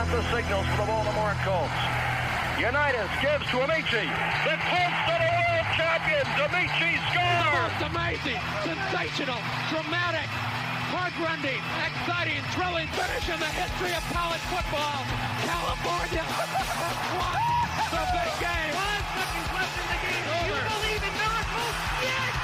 got the signals for the Baltimore Colts. Unitas gives to Amici. The Colts are the world champions. Amici scores. It's amazing, sensational, dramatic, heart-rending, exciting, thrilling finish in the history of college football. California won the big game. 5 seconds left in the game. Do you believe in miracles? Yes!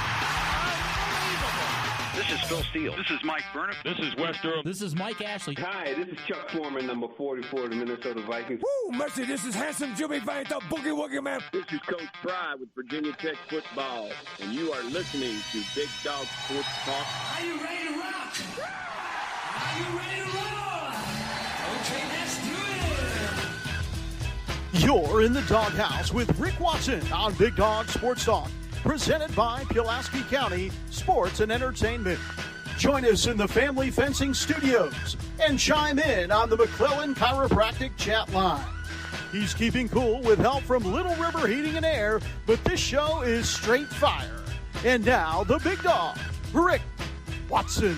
Unbelievable. This is Phil Steele. This is Mike Burnham. This is Wes Durham. This is Mike Ashley. Hi, this is Chuck Foreman, number 44 of the Minnesota Vikings. Woo, mercy, this is handsome Jimmy Vine, the Boogie Woogie Man. This is Coach Fry with Virginia Tech Football, and you are listening to Big Dog Sports Talk. Are you ready to rock? Are you ready to roll? Okay, let's do it. You're in the doghouse with Rick Watson on Big Dog Sports Talk, presented by Pulaski County Sports and Entertainment. Join us in the Family Fencing Studios and chime in on the McClellan Chiropractic chat line. He's keeping cool with help from Little River Heating and Air, but this show is straight fire. And now, the big dog, Rick Watson.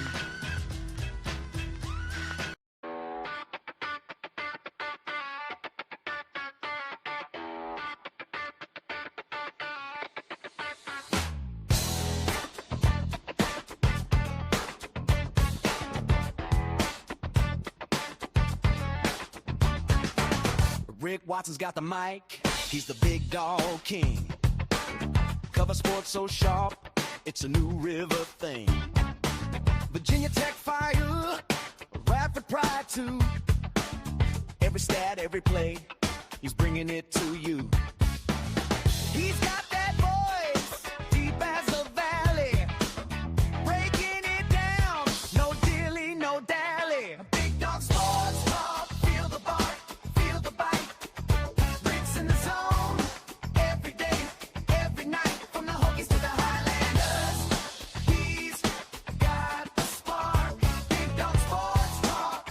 Rick Watson's got the mic, he's the big dog king. Cover sports so sharp, it's a new river thing. Virginia Tech fire, rapid pride too. Every stat, every play, he's bringing it to you. He's got that voice, deep as a valley, breaking it down, no dilly, no dally. Big dog sports talk, feel the bark, feel the bite. Rick's in the zone, every day, every night, from the Hokies to the Highlanders. He's got the spark, Big dog sports talk.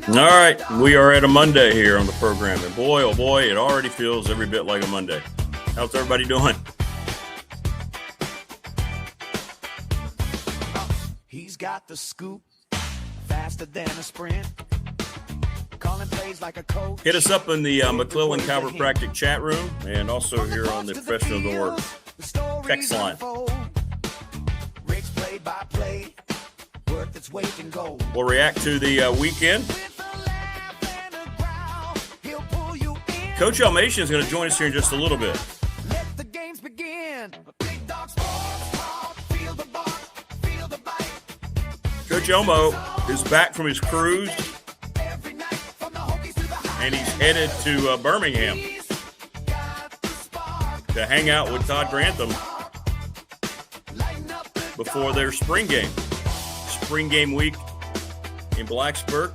All right, we are at a Monday here on the program, and boy, oh boy, it already feels every bit like a Monday. How's everybody doing? He's got the scoop, faster than a sprint. Calling plays like a coach. Hit us up in the McClellan Chiropractic chat room, and also here on the Professional Door text line. Rick's play by play, worth its weight in gold. We'll react to the weekend. Coach Elmassian is going to join us here in just a little bit. Let the games begin. Big dog sports talk, feel the bark, feel the bite. Coach Elmo is back from his cruise, and he's headed to Birmingham to hang out with Todd Grantham before their spring game. Spring game week in Blacksburg.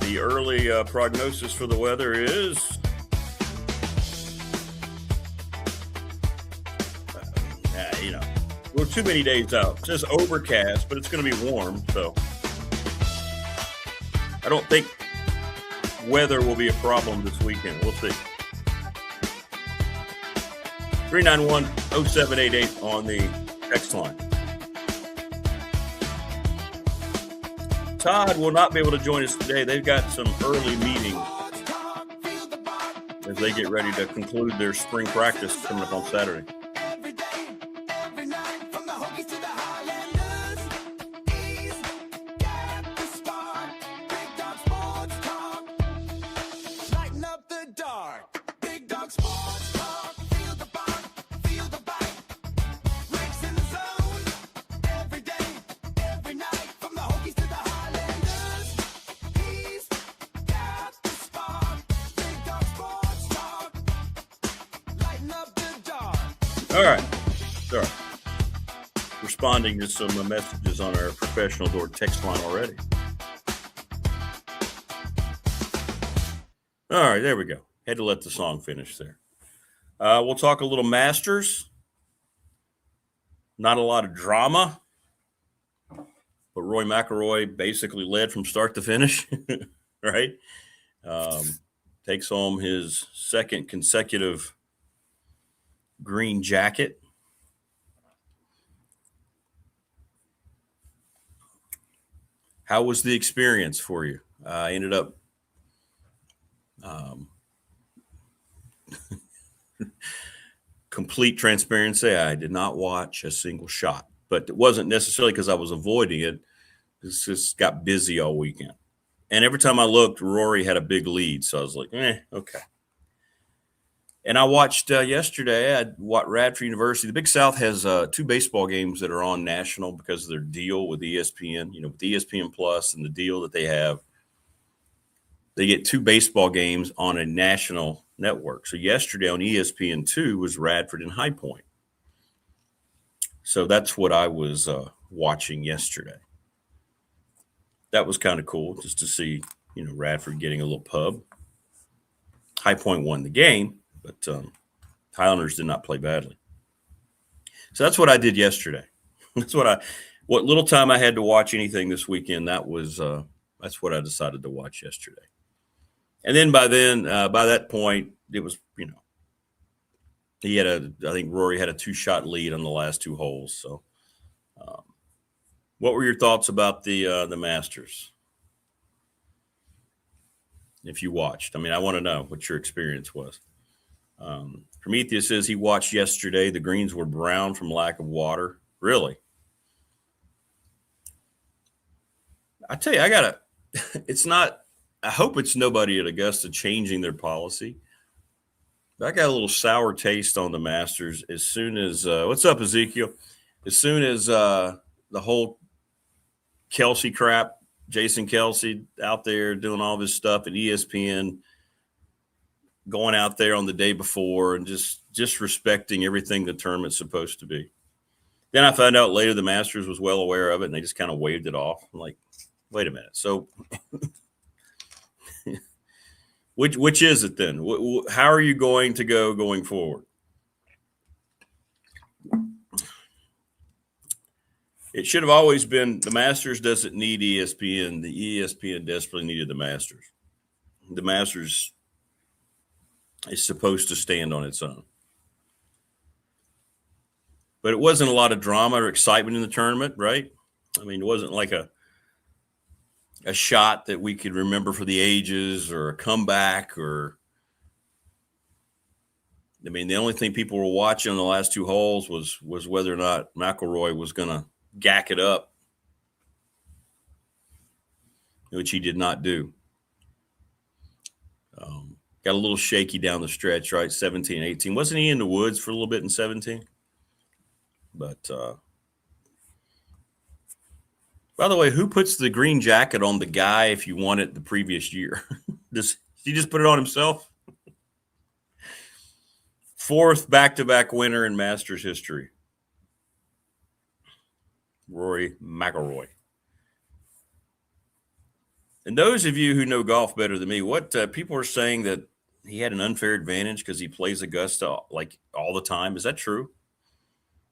The early prognosis for the weather is we're too many days out. It's just overcast, but it's going to be warm, so I don't think weather will be a problem this weekend. We'll see. 391-0788 on the text line. Todd will not be able to join us today. They've got some early meetings as they get ready to conclude their spring practice coming up on Saturday. All right. Responding to some messages on our Professional Door text line already. All right, there we go. Had to let the song finish there. We'll talk a little Masters. Not a lot of drama, but Roy McIlroy basically led from start to finish, right? Takes home his second consecutive green jacket. How was the experience for you? I ended up complete transparency. I did not watch a single shot, but it wasn't necessarily because I was avoiding it. It's just got busy all weekend. And every time I looked, Rory had a big lead. So I was like, okay. And I watched yesterday at Radford University. The Big South has 2 baseball games that are on national because of their deal with ESPN, with ESPN Plus and the deal that they have. They get 2 baseball games on a national network. So yesterday on ESPN2 was Radford and High Point. So that's what I was watching yesterday. That was kind of cool just to see, Radford getting a little pub. High Point won the game, but Highlanders did not play badly. So that's what I did yesterday. That's what little time I had to watch anything this weekend. That's what I decided to watch yesterday. And then by that point, it was, I think Rory had a 2-shot lead on the last 2 holes. So, what were your thoughts about the Masters? If you watched, I want to know what your experience was. Prometheus says he watched yesterday. The greens were brown from lack of water. Really? I tell you, it's not. I hope it's nobody at Augusta changing their policy. But I got a little sour taste on the Masters as soon as what's up, Ezekiel? As soon as the whole Kelsey crap, Jason Kelsey out there doing all this stuff at ESPN, going out there on the day before and just respecting everything the tournament's supposed to be. Then I found out later the Masters was well aware of it and they just kind of waved it off. I'm like, wait a minute. So which is it then? How are you going to going forward? It should have always been the Masters doesn't need ESPN. The ESPN desperately needed the Masters. The Masters is supposed to stand on its own. But it wasn't a lot of drama or excitement in the tournament, right? It wasn't like a shot that we could remember for the ages or a comeback the only thing people were watching on the last 2 holes was whether or not McIlroy was going to gack it up, which he did not do. Got a little shaky down the stretch, right? 17, 18. Wasn't he in the woods for a little bit in 17? But by the way, who puts the green jacket on the guy if you won it the previous year? Did he just put it on himself? 4th back-to-back winner in Masters history. Rory McIlroy. And those of you who know golf better than me, what people are saying that he had an unfair advantage because he plays Augusta like all the time. Is that true?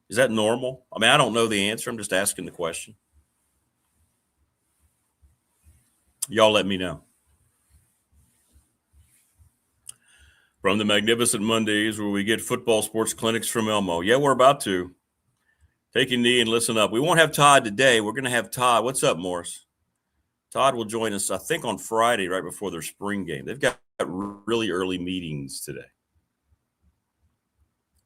Is that normal? I don't know the answer. I'm just asking the question. Y'all let me know. From the Magnificent Mondays where we get football sports clinics from Elmo. Yeah, we're about to. Take a knee and listen up. We won't have Todd today. We're going to have Todd. What's up, Morris? Todd will join us, I think, on Friday right before their spring game. They've got really early meetings today.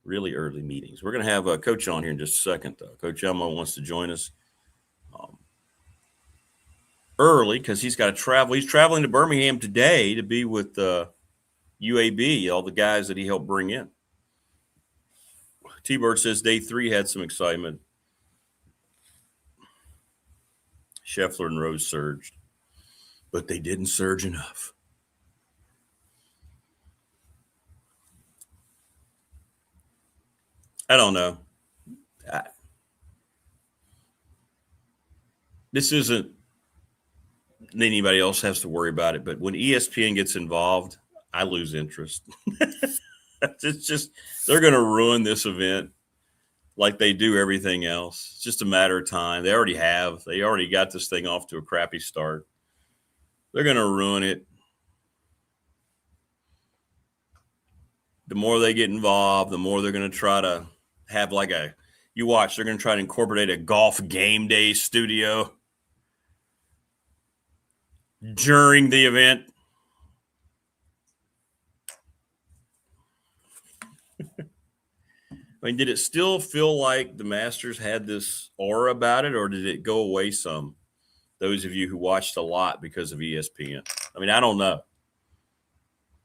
Really early meetings. We're going to have a coach on here in just a second, though. Coach Elmo wants to join us early because he's got to travel. He's traveling to Birmingham today to be with UAB, all the guys that he helped bring in. T-Bird says day 3 had some excitement. Scheffler and Rose surged, but they didn't surge enough. I don't know. This isn't anybody else has to worry about it, but when ESPN gets involved, I lose interest. It's just they're going to ruin this event like they do everything else. It's just a matter of time. They already have. They already got this thing off to a crappy start. They're going to ruin it. The more they get involved, the more they're going to try to have like you watch, they're going to try to incorporate a golf game day studio. during the event. I mean, did it still feel like the Masters had this aura about it, or did it go away some? Those of you who watched a lot because of ESPN. I mean, I don't know.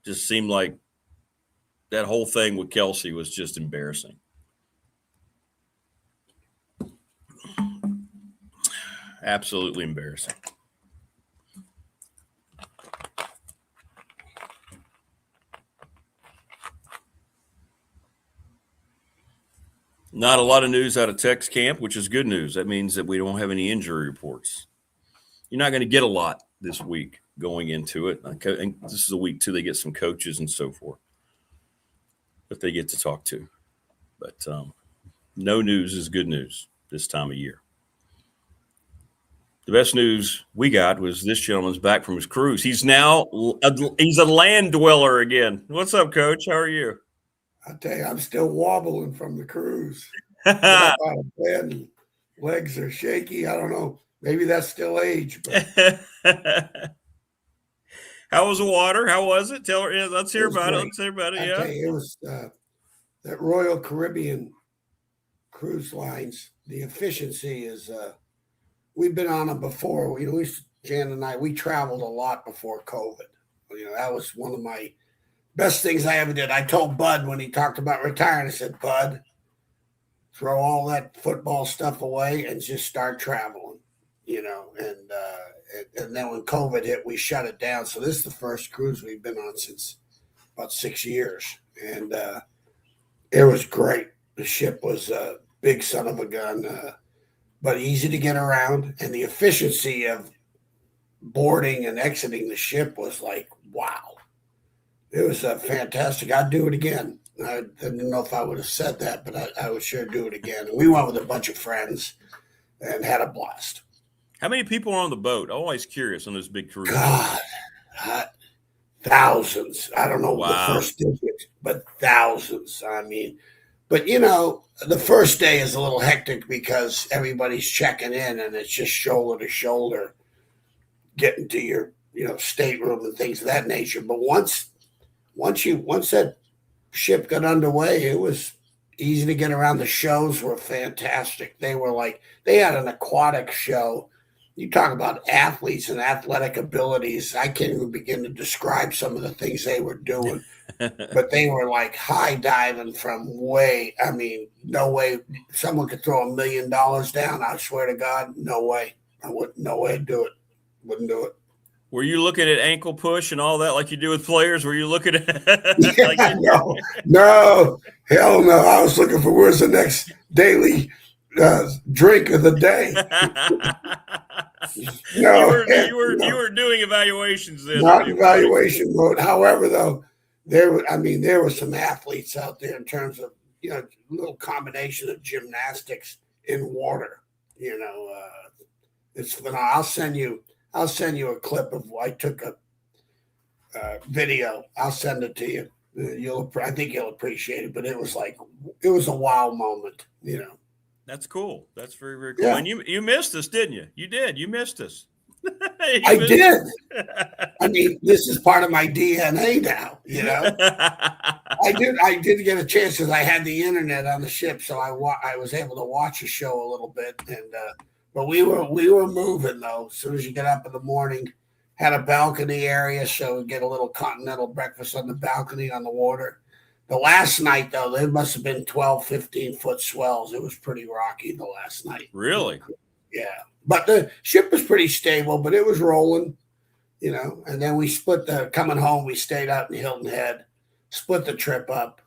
Just seemed like that whole thing with Kelsey was just embarrassing. Absolutely embarrassing. Not a lot of news out of Tech's camp, which is good news. That means that we don't have any injury reports. You're not going to get a lot this week going into it. And this is a week, too. They get some coaches and so forth that they get to talk to. But no news is good news this time of year. The best news we got was this gentleman's back from his cruise. He's now he's a land dweller again. What's up, Coach? How are you? I tell you, I'm still wobbling from the cruise. Get up out of bed and legs are shaky. I don't know. Maybe that's still age. But how was the water? How was it? Let's hear about it. Great. Let's hear about it. I tell you, it was that Royal Caribbean cruise lines. The efficiency is. We've been on them before. Jan and I, we traveled a lot before COVID. That was one of my best things I ever did. I told Bud when he talked about retiring, I said, Bud, throw all that football stuff away and just start traveling, and then when COVID hit, we shut it down. So this is the first cruise we've been on since about 6 years. And it was great. The ship was a big son of a gun, but easy to get around. And the efficiency of boarding and exiting the ship was like, wow. It was fantastic. I'd do it again. I didn't know if I would have said that, but I would sure do it again. And we went with a bunch of friends and had a blast. How many people are on the boat? I'm always curious on those big cruises. God, thousands. I don't know the first digit, but thousands. I mean, but the first day is a little hectic because everybody's checking in and it's just shoulder to shoulder getting to your, stateroom and things of that nature. But once that ship got underway, it was easy to get around. The shows were fantastic. They had an aquatic show. You talk about athletes and athletic abilities. I can't even begin to describe some of the things they were doing, but they were like high diving from no way. Someone could throw $1 million down. I swear to God, no way. No way to do it. Wouldn't do it. Were you looking at ankle push and all that like you do with players? Were you looking at No, hell no. I was looking for where's the next daily drink of the day. No, you were doing evaluations then. Not evaluation mode. However, though, there were some athletes out there in terms of a little combination of gymnastics in water. It's phenomenal. I'll send you a clip of I took a video. I'll send it to you. I think you'll appreciate it. But it was a wow moment. That's cool. That's very, very cool. Yeah. And you missed us, didn't you? You did. You missed us. I did. I mean, this is part of my DNA now. I did get a chance because I had the internet on the ship, so I was able to watch a show a little bit. And but we were moving though. As soon as you get up in the morning, had a balcony area, so we get a little continental breakfast on the balcony on the water. The last night, though, there must have been 12, 15-foot swells. It was pretty rocky the last night. Really? Yeah. But the ship was pretty stable, but it was rolling, And then we coming home, we stayed out in Hilton Head, split the trip up.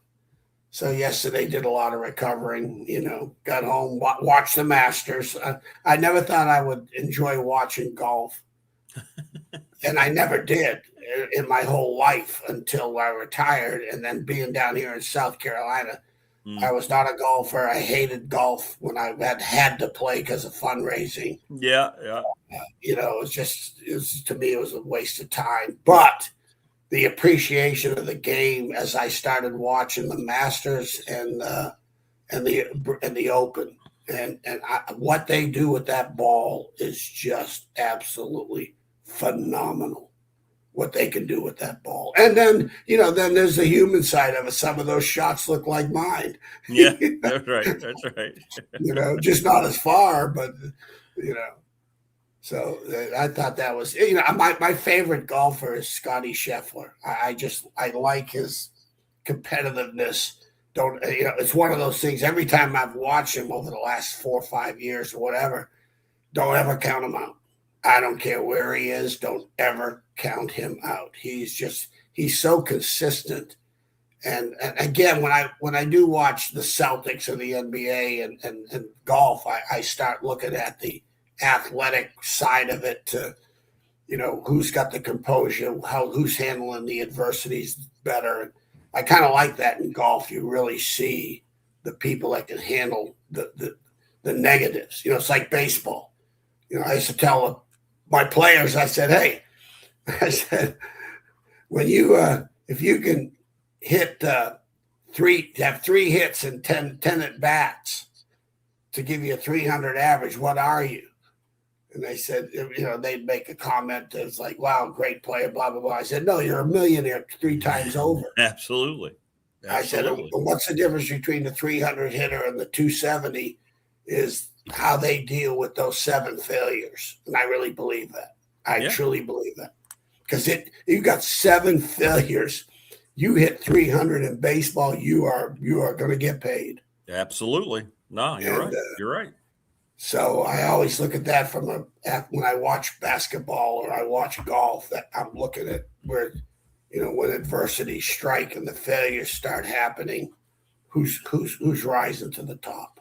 So yesterday did a lot of recovering, got home, watched the Masters. I never thought I would enjoy watching golf. And I never did in my whole life until I retired. And then being down here in South Carolina, I was not a golfer. I hated golf when I had to play because of fundraising. Yeah. To me, it was a waste of time. But the appreciation of the game as I started watching the Masters and the Open and what they do with that ball is just absolutely phenomenal what they can do with that ball. And then, then there's the human side of it. Some of those shots look like mine. Yeah, that's right. That's right. Just not as far, but, So I thought that was, my favorite golfer is Scotty Scheffler. I like his competitiveness. It's one of those things. Every time I've watched him over the last 4 or 5 years or whatever, don't ever count him out. I don't care where he is. Don't ever count him out. He's so consistent. And again, when I do watch the Celtics or the NBA and golf, I start looking at the athletic side of it to, who's got the composure, who's handling the adversities better. I kind of like that in golf. You really see the people that can handle the negatives. It's like baseball. I used to tell my players, I said, hey, when if you can have 3 hits and 10 at bats to give you a 300 average, what are you? And they said, they'd make a comment that's like, wow, great player, blah, blah, blah. I said, no, you're a millionaire 3 times over. Absolutely. I said, what's the difference between the 300 hitter and the 270 is how they deal with those 7 failures. And I really believe that. I truly believe that. Because you've got 7 failures. You hit 300 in baseball, you are going to get paid. Absolutely. No, you're right. You're right. So I always look at that when I watch basketball or I watch golf, that I'm looking at where, when adversity strike and the failures start happening, who's rising to the top.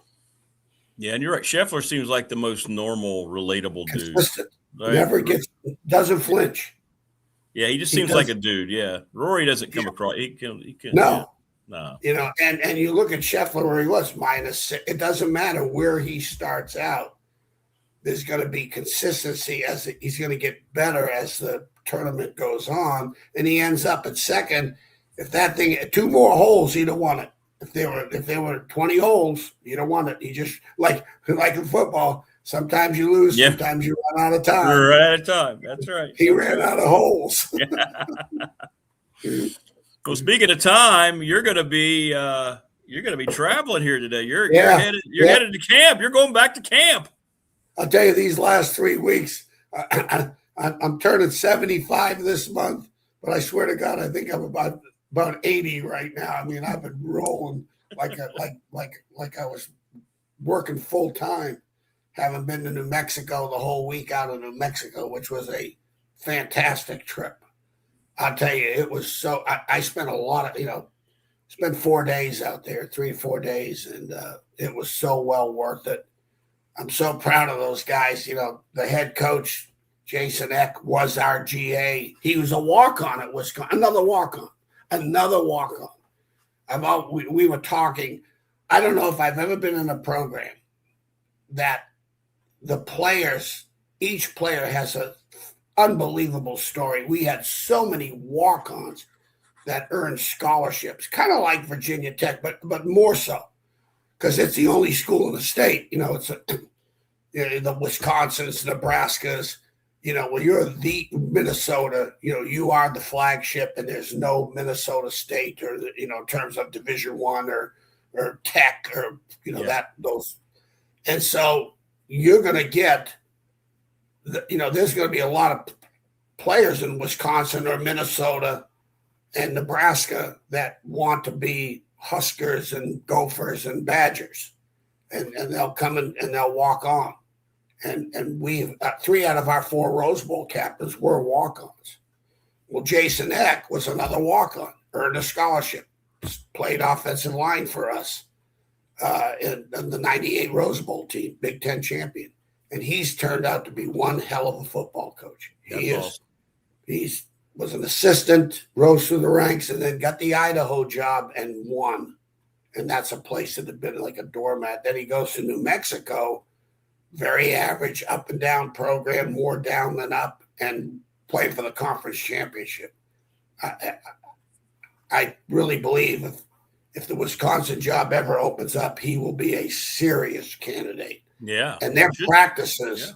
Yeah, and you're right. Scheffler seems like the most normal, relatable Consistent. dude. Never doesn't flinch. Yeah, he just seems like a dude. Yeah, Rory doesn't come across. He can. No. Yeah. And you look at Scheffler where he was -6. It doesn't matter where he starts out. There's going to be consistency he's going to get better as the tournament goes on, and he ends up at second. If that thing 2 more holes, he'd have won it. If there were 20 holes, you don't want it. He just like in football. Sometimes you lose. Yeah. Sometimes you run out of time. You're right out of time. That's right. He ran out of holes. Well, speaking of time, you're going to be traveling here today. You're headed to camp. You're going back to camp. I'll tell you, these last 3 weeks, I'm turning 75 this month, but I swear to God, I think I'm about 80 right now. I mean, I've been rolling like I was working full time. Haven't been to New Mexico the whole week out of New Mexico, which was a fantastic trip. I'll tell you, it was so. I spent a lot of, spent 4 days out there, 3 or 4 days, and it was so well worth it. I'm so proud of those guys. The head coach, Jason Eck, was our GA. He was a walk-on at Wisconsin, another walk-on. We were talking. I don't know if I've ever been in a program that the players, each player has an unbelievable story. We had so many walk-ons that earned scholarships, kind of like Virginia Tech, but more so because it's the only school in the state. It's the Wisconsins, Nebraskas. When you're the Minnesota, you are the flagship, and there's no Minnesota State or in terms of Division I or Tech or those. And so you're going to get, there's going to be a lot of players in Wisconsin or Minnesota and Nebraska that want to be Huskers and Gophers and Badgers, and they'll come and they'll walk on. And we've 3 out of our 4 Rose Bowl captains were walk-ons. Well, Jason Eck was another walk-on, earned a scholarship, played offensive line for us in the 98 Rose Bowl team, Big Ten champion. And he's turned out to be one hell of a football coach. He was an assistant, rose through the ranks, and then got the Idaho job and won. And that's a place that had been like a doormat. Then he goes to New Mexico, very average, up and down program, more down than up, and played for the conference championship. I really believe if the Wisconsin job ever opens up, he will be a serious candidate. Yeah. And their practices,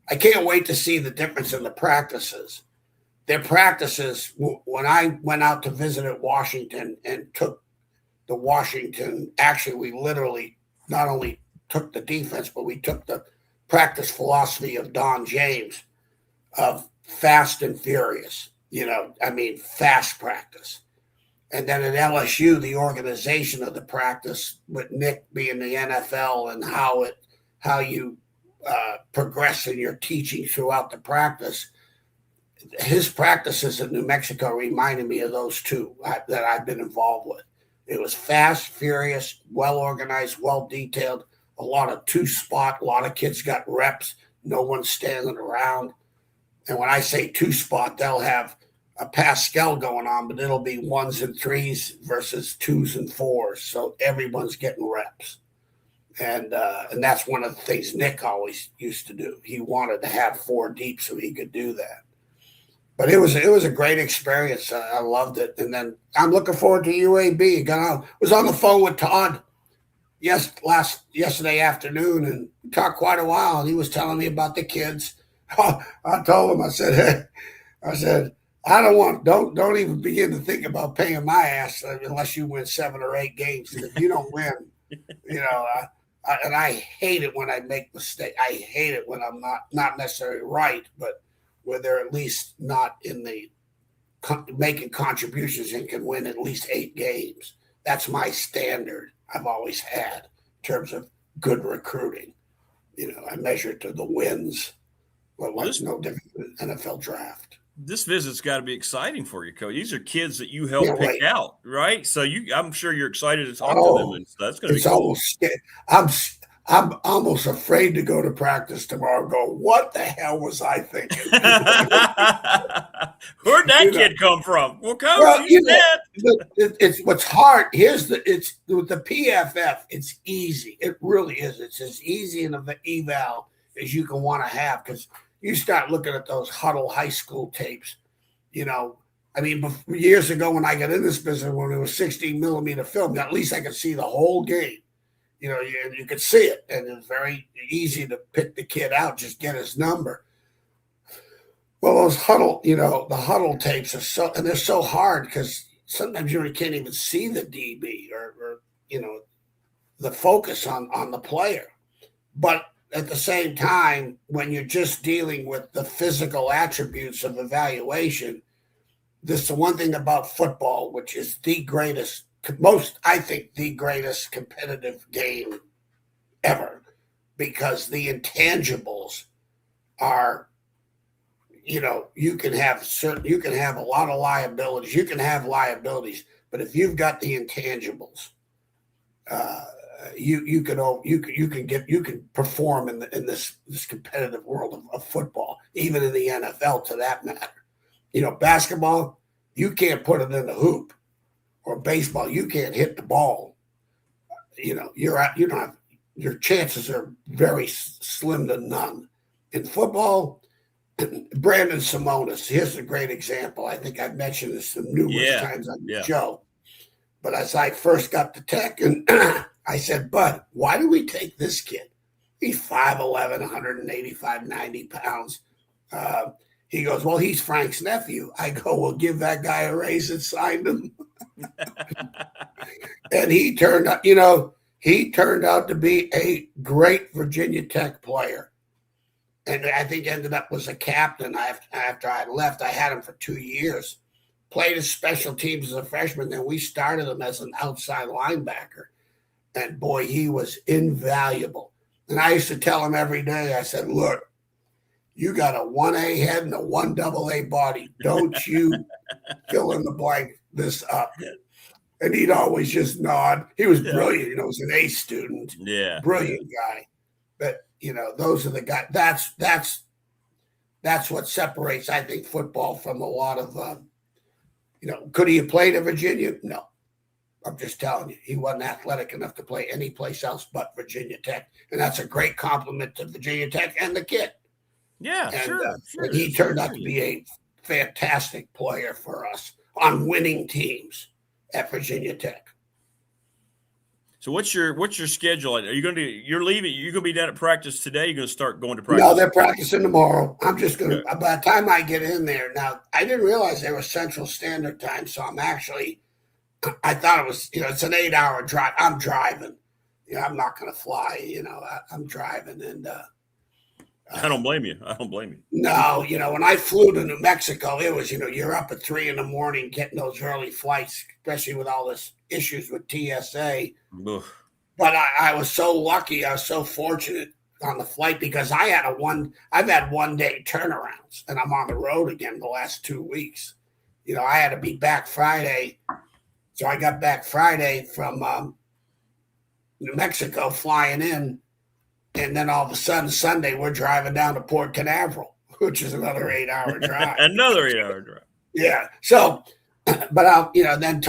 I can't wait to see the difference in the practices. Their practices, when I went out to visit at Washington and took the Washington, actually, we literally not only took the defense, but we took the practice philosophy of Don James of fast and furious, fast practice. And then at LSU, the organization of the practice, with Nick being the NFL and how you progress in your teaching throughout the practice. His practices in New Mexico reminded me of those two that I've been involved with. It was fast, furious, well organized, well detailed. A lot of two-spot. A lot of kids got reps. No one's standing around. And when I say two-spot, they'll have a Pascal going on, but it'll be 1s and 3s versus 2s and 4s. So everyone's getting reps. And that's one of the things Nick always used to do. He wanted to have 4 deep so he could do that. But it was a great experience. I loved it. And then I'm looking forward to UAB. Was on the phone with Todd yesterday afternoon and we talked quite a while. And he was telling me about the kids. I told him, I said, don't even begin to think about paying my ass unless you win 7 or 8 games. And if you don't win, and I hate it when I make mistakes. I hate it when I'm not necessarily right, but where they're at least not in the making contributions and can win at least 8 games. That's my standard I've always had in terms of good recruiting. I measure it to the wins. Well, no different than NFL draft. This visit's got to be exciting for you, Coach. These are kids that you helped pick out, right? So I'm sure you're excited to talk to them. And that's going to be cool. I'm almost afraid to go to practice tomorrow and go, what the hell was I thinking? Where'd that kid come from? Well, Coach, it's what's hard. It's with the PFF, it's easy. It really is. It's as easy in an eval as you can want to have, because you start looking at those Huddle high school tapes, years ago when I got in this business, when it was 16 millimeter film, at least I could see the whole game. You could see it, and it's very easy to pick the kid out, just get his number. Well, those Huddle, the Huddle tapes are they're so hard because sometimes you can't even see the DB or the focus on the player. But at the same time, when you're just dealing with the physical attributes of evaluation, this is the one thing about football, which is the greatest competitive game ever, because the intangibles are, you can have a lot of liabilities. You can have liabilities, but if you've got the intangibles, you can perform in this competitive world of football, even in the NFL, to that matter. Basketball, you can't put it in the hoop. Or baseball, you can't hit the ball. Your chances are very slim to none. In football, Brandon Simonis, here's a great example. I think I've mentioned this numerous times on the show. But as I first got to Tech, and I said, Bud, why do we take this kid? He's 5'11", 185, 90 pounds. He goes, well, he's Frank's nephew. I go, well, give that guy a raise and sign him. And he turned out to be a great Virginia Tech player. And I think ended up was a captain after I left. I had him for 2 years. Played his special teams as a freshman. Then we started him as an outside linebacker. And boy, he was invaluable. And I used to tell him every day, I said, look, you got a 1A head and a 1AA body. Don't you fill in the blank this up. And he'd always just nod. He was brilliant. He was an A student. Yeah. Brilliant guy. But, those are the guys. That's what separates, I think, football from a lot of, could he have played at Virginia? No. I'm just telling you, he wasn't athletic enough to play any place else but Virginia Tech. And that's a great compliment to Virginia Tech and the kid. Yeah, and, sure. And he turned out to be a fantastic player for us on winning teams at Virginia Tech. So what's your schedule? Are you you're leaving? You're going to be down at practice today? You're going to start going to practice? No, they're practicing tomorrow. I'm just going to, by the time I get in there, now I didn't realize they were Central Standard Time. So I thought it was, it's an 8-hour drive. I'm driving. I'm not going to fly, I'm driving. And I don't blame you. No, when I flew to New Mexico, it was, you're up at 3 a.m. getting those early flights, especially with all this issues with TSA. Oof. But I was so lucky. I was so fortunate on the flight because I've had 1 day turnarounds and I'm on the road again the last 2 weeks. I had to be back Friday. So I got back Friday from New Mexico flying in. And then all of a sudden, Sunday, we're driving down to Port Canaveral, which is another 8-hour drive. Another 8-hour drive. Yeah. So, but then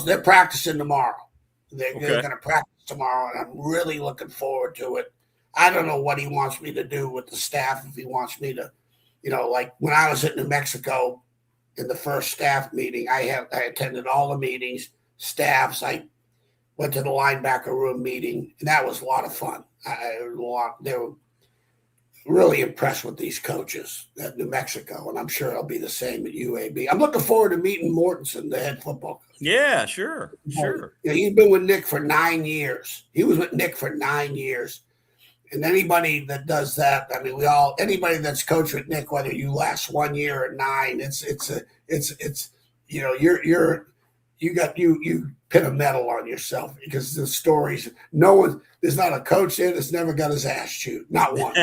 they're practicing tomorrow. They're going to practice tomorrow, and I'm really looking forward to it. I don't know what he wants me to do with the staff. If he wants me to, like when I was at New Mexico in the first staff meeting, I attended all the meetings, staffs. I went to the linebacker room meeting, and that was a lot of fun. They were really impressed with these coaches at New Mexico, and I'm sure it'll be the same at UAB. I'm looking forward to meeting Mortensen, the head football coach. Yeah, sure. He's been with Nick for 9 years. He was with Nick for 9 years. And anybody that does that, I mean, anybody that's coached with Nick, whether you last 1 year or 9, you pin a medal on yourself because the stories, there's not a coach there that's never got his ass chewed. Not one.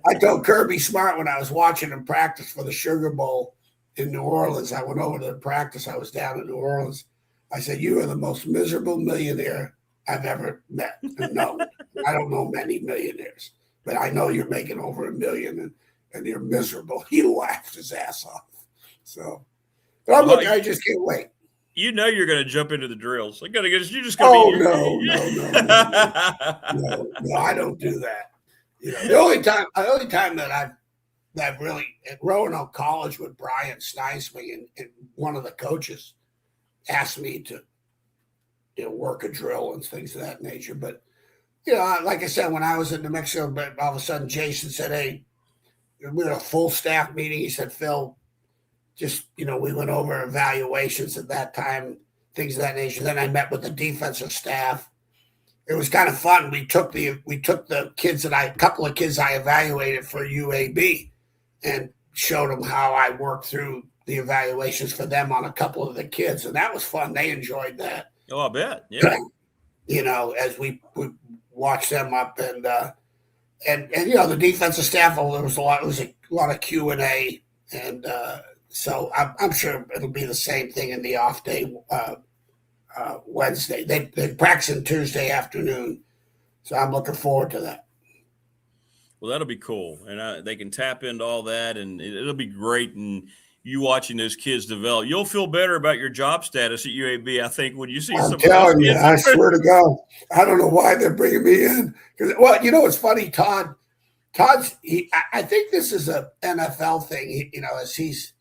I told Kirby Smart when I was watching him practice for the Sugar Bowl in New Orleans, I went over to the practice. I was down in New Orleans. I said, "You are the most miserable millionaire I've ever met." No, I don't know many millionaires, but I know you're making over $1 million and you're miserable. He laughed his ass off. So, but I just can't wait. You're going to jump into the drills. You're just going to No, I don't do that. The only time that I've really at Roanoke College with Brian Sneisman and one of the coaches asked me to work a drill and things of that nature. But like I said, when I was in New Mexico, but all of a sudden Jason said, "Hey, we're at a full staff meeting." He said, "Phil, just, we went over evaluations at that time, things of that nature." Then I met with the defensive staff. It was kind of fun. We took the kids a couple of kids I evaluated for UAB and showed them how I worked through the evaluations for them on a couple of the kids. And that was fun. They enjoyed that. Oh, I bet. Yeah. As we watched them up and the defensive staff, it was a lot of Q&A and, so I'm sure it'll be the same thing in the off day Wednesday. They're practicing Tuesday afternoon, so I'm looking forward to that. Well, that'll be cool, and they can tap into all that, and it'll be great. And you watching those kids develop, you'll feel better about your job status at UAB, I think, when you see some. I'm telling you, I swear to God, I don't know why they're bringing me in. It's funny, Todd's. I think this is a NFL thing. As he's.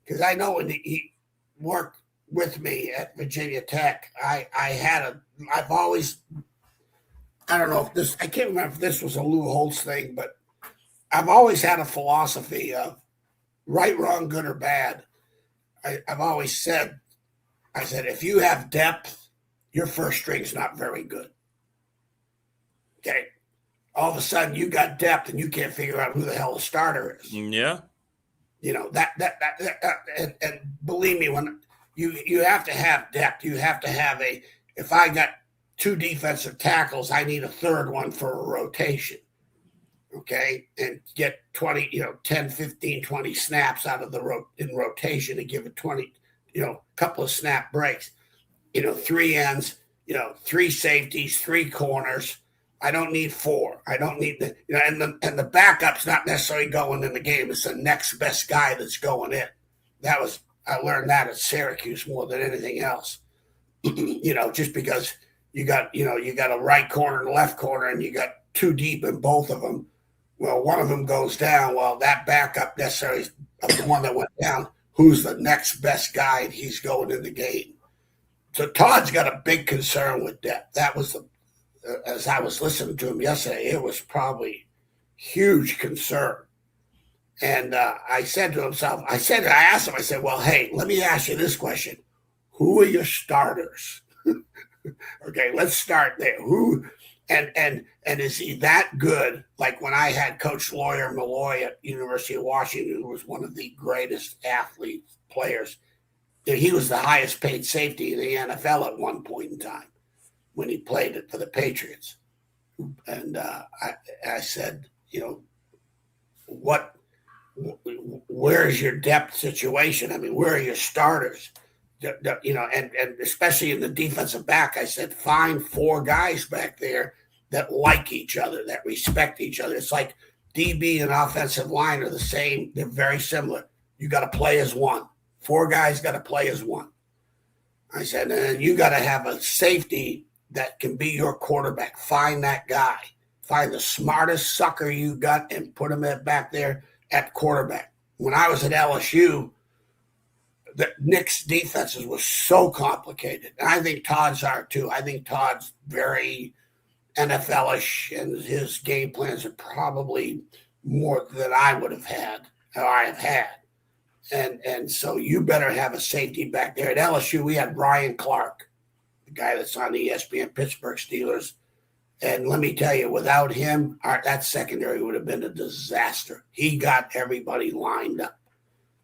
Because I know when he worked with me at Virginia Tech, I don't know if this, I can't remember if this was a Lou Holtz thing, but I've always had a philosophy of right, wrong, good, or bad. I've always said, if you have depth, your first string's not very good. Okay. All of a sudden you got depth and you can't figure out who the hell the starter is. Yeah. And believe me, when you have to have depth, you have to have if I got 2 defensive tackles, I need a third one for a rotation. Okay. And get 20, 10, 15, 20 snaps out of in rotation and give it 20, couple of snap breaks, 3 ends, 3 safeties, 3 corners. I don't need 4. I don't need and the backup's not necessarily going in the game. It's the next best guy that's going in. I learned that at Syracuse more than anything else. Just because you got a right corner and a left corner and you got 2 deep in both of them. Well, one of them goes down. Well, that backup necessarily of the one that went down, who's the next best guy and he's going in the game. So Todd's got a big concern with depth. That was as I was listening to him yesterday, it was probably huge concern. And I said to himself, I asked him, I said, well, hey, let me ask you this question. Who are your starters? Okay, let's start there. Who and is he that good? Like when I had Coach Lawyer Malloy at University of Washington, who was one of the greatest players. He was the highest paid safety in the NFL at one point in time when he played it for the Patriots. And I said, where is your depth situation? I mean, where are your starters? And especially in the defensive back, I said, find 4 guys back there that like each other, that respect each other. It's like DB and offensive line are the same. They're very similar. You got to play as one. 4 guys got to play as one. I said, and you got to have a safety that can be your quarterback. Find that guy. Find the smartest sucker you got and put him back there at quarterback. When I was at LSU, the Knicks' defenses were so complicated. And I think Todd's are too. I think Todd's very NFL-ish, and his game plans are probably more than I would have had, or I have had. And so you better have a safety back there. At LSU, we had Brian Clark, the guy that's on the ESPN Pittsburgh Steelers. And let me tell you, without him, that secondary would have been a disaster. He got everybody lined up,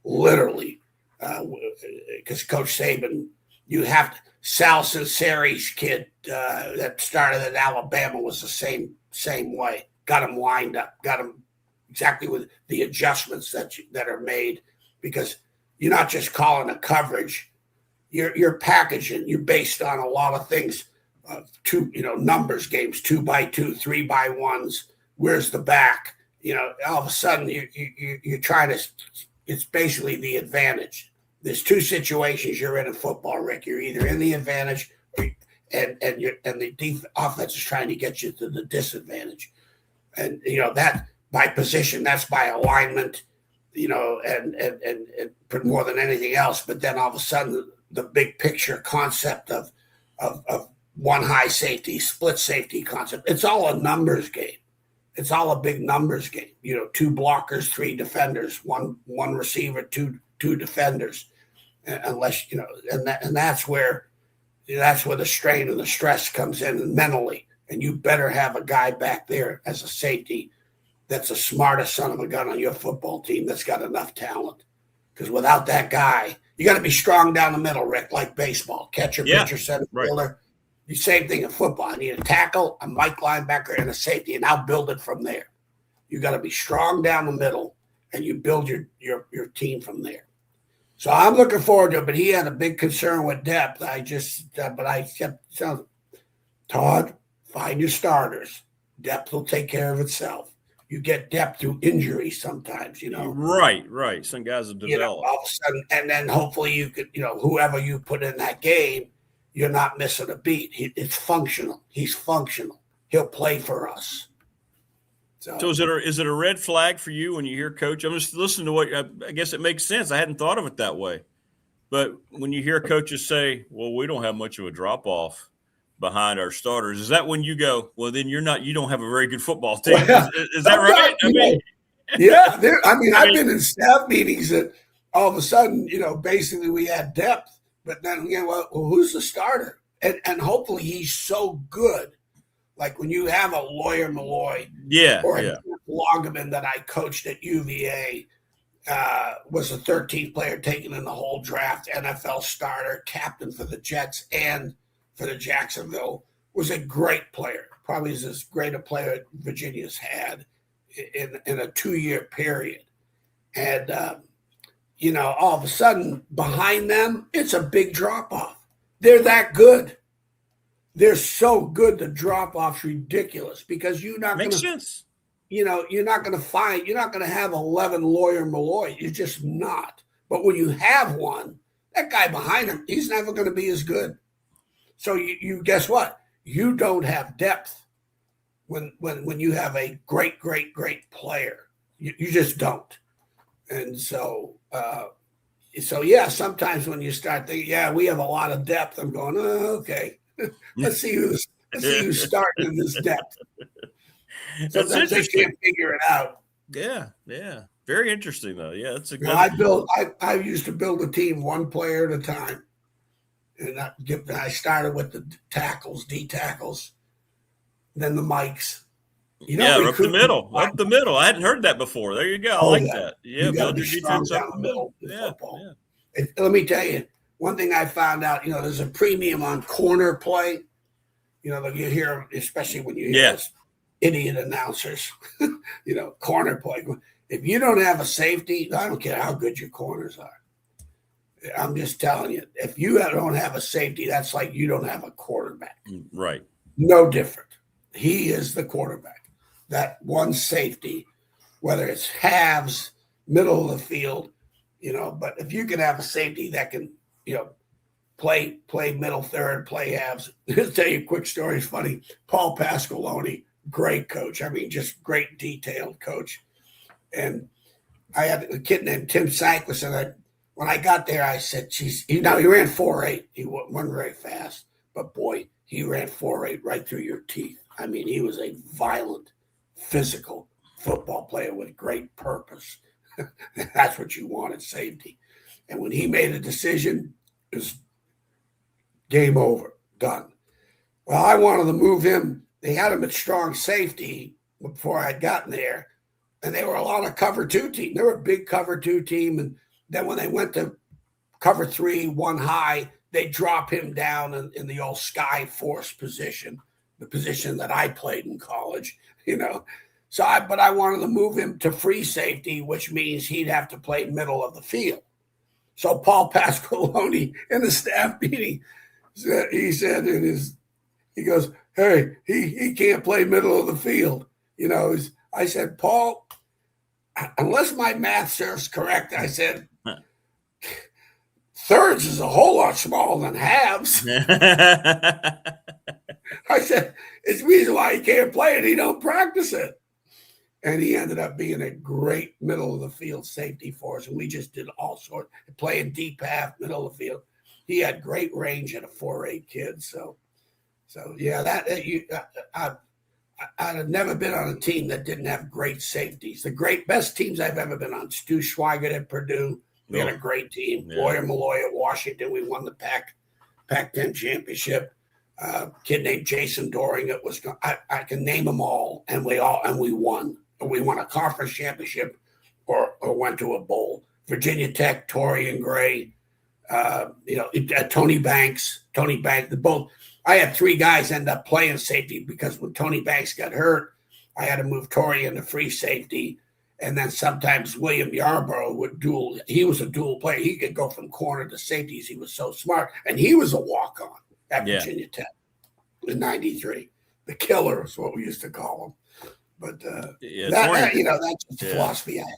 literally, because Coach Saban, you have to. Sal Sinceri's kid that started at Alabama was the same way. Got him lined up, got him exactly with the adjustments that are made, because you're not just calling a coverage. You're packaging. You're based on a lot of things. Numbers games, 2x2, 3x1s. Where's the back? All of a sudden you're trying to. It's basically the advantage. There's 2 situations you're in football, Rick. You're either in the advantage, and the offense is trying to get you to the disadvantage. And that by position, that's by alignment. And more than anything else. But then all of a sudden, the big picture concept of one high safety, split safety concept. It's all a numbers game. It's all a big numbers game. 2 blockers, 3 defenders, one receiver, two defenders. Unless and that's where the strain and the stress comes in mentally. And you better have a guy back there as a safety that's the smartest son of a gun on your football team that's got enough talent. Because without that guy, you got to be strong down the middle, Rick, like baseball. Catcher, pitcher, center fielder. Right. The same thing in football. I need a tackle, a Mike linebacker, and a safety, and I'll build it from there. You got to be strong down the middle, and you build your team from there. So I'm looking forward to it, but he had a big concern with depth. I kept telling him, Todd, find your starters. Depth will take care of itself. You get depth through injury sometimes, Right. Some guys will develop. All of a sudden, and then hopefully you could, whoever you put in that game, you're not missing a beat. It's functional. He's functional. He'll play for us. So is it a red flag for you when you hear coach? I'm just listening to what I guess it makes sense. I hadn't thought of it that way. But when you hear coaches say, well, we don't have much of a drop off behind our starters, is that when you go, well, then you don't have a very good football team? Is that right? I've been in staff meetings that all of a sudden, basically we had depth, but then, who's the starter? And hopefully he's so good. Like when you have a Lawyer Malloy or a Loggeman that I coached at UVA, was a 13th player taken in the whole draft, NFL starter, captain for the Jets and for the Jacksonville, was a great player, probably as great a player Virginia's had in a 2-year period. And, all of a sudden behind them, it's a big drop-off. They're that good. They're so good. The drop-off's ridiculous because you're not going to – Makes sense. You're not going to have 11 Lawyer Malloy. You're just not. But when you have one, that guy behind him, he's never going to be as good. So you guess what? You don't have depth when you have a great, great, great player. You just don't. And so, so yeah, sometimes when you start thinking, yeah, we have a lot of depth, I'm going, oh, okay. Let's see who's starting in this depth. Sometimes they can't figure it out. Yeah. Very interesting though. Yeah, that's a good. I used to build a team one player at a time, and I started with the tackles, D tackles, then the mics. Up the middle. I hadn't heard that before. There you go. I like that. Yeah, you build your defense up the middle. Football. Yeah. Let me tell you, one thing I found out. There's a premium on corner play. You hear, especially when you hear those idiot announcers. Corner play. If you don't have a safety, I don't care how good your corners are. I'm just telling you, if you don't have a safety, that's like you don't have a quarterback. Right. No different. He is the quarterback. That one safety, whether it's halves, middle of the field, but if you can have a safety that can, play middle third, play halves. I'll tell you a quick story. It's funny. Paul Pasqualoni, great coach. I mean, just great detailed coach. And I had a kid named Tim Sanquist, and when I got there, I said, geez, he ran 4.8. He wasn't very fast, but boy, he ran 4.8 right through your teeth. I mean, he was a violent, physical football player with great purpose. That's what you want at safety. And when he made a decision, it was game over, done. Well, I wanted to move him. They had him at strong safety before I'd gotten there. And they were a lot of cover 2 team. They were a big cover 2 team. And then when they went to cover 3, 1 high, they drop him down in the old sky force position, the position that I played in college, So I wanted to move him to free safety, which means he'd have to play middle of the field. So Paul Pasqualoni in the staff meeting, he said he goes, hey, he can't play middle of the field. I said, Paul, unless my math serves correct, I said, thirds is a whole lot smaller than halves. I said, it's the reason why he can't play it. He don't practice it. And he ended up being a great middle of the field safety for us. And we just did all sorts, playing deep half, middle of the field. He had great range at a 4.8 kid. So yeah, I'd have never been on a team that didn't have great safeties. The best teams I've ever been on. Stu Schweigert at Purdue. We had a great team. Yeah. Boyer Malloy at Washington. We won the Pac-10 championship. Kid named Jason Doring. I can name them all, and we won. We won a conference championship or went to a bowl. Virginia Tech, Torian Gray, Tony Banks, both. I had 3 guys end up playing safety because when Tony Banks got hurt, I had to move Torian to free safety. And then sometimes William Yarborough would dual. He was a dual player. He could go from corner to safeties. He was so smart. And he was a walk-on at Virginia Tech in '93. The killer is what we used to call him. But that's just the philosophy I had.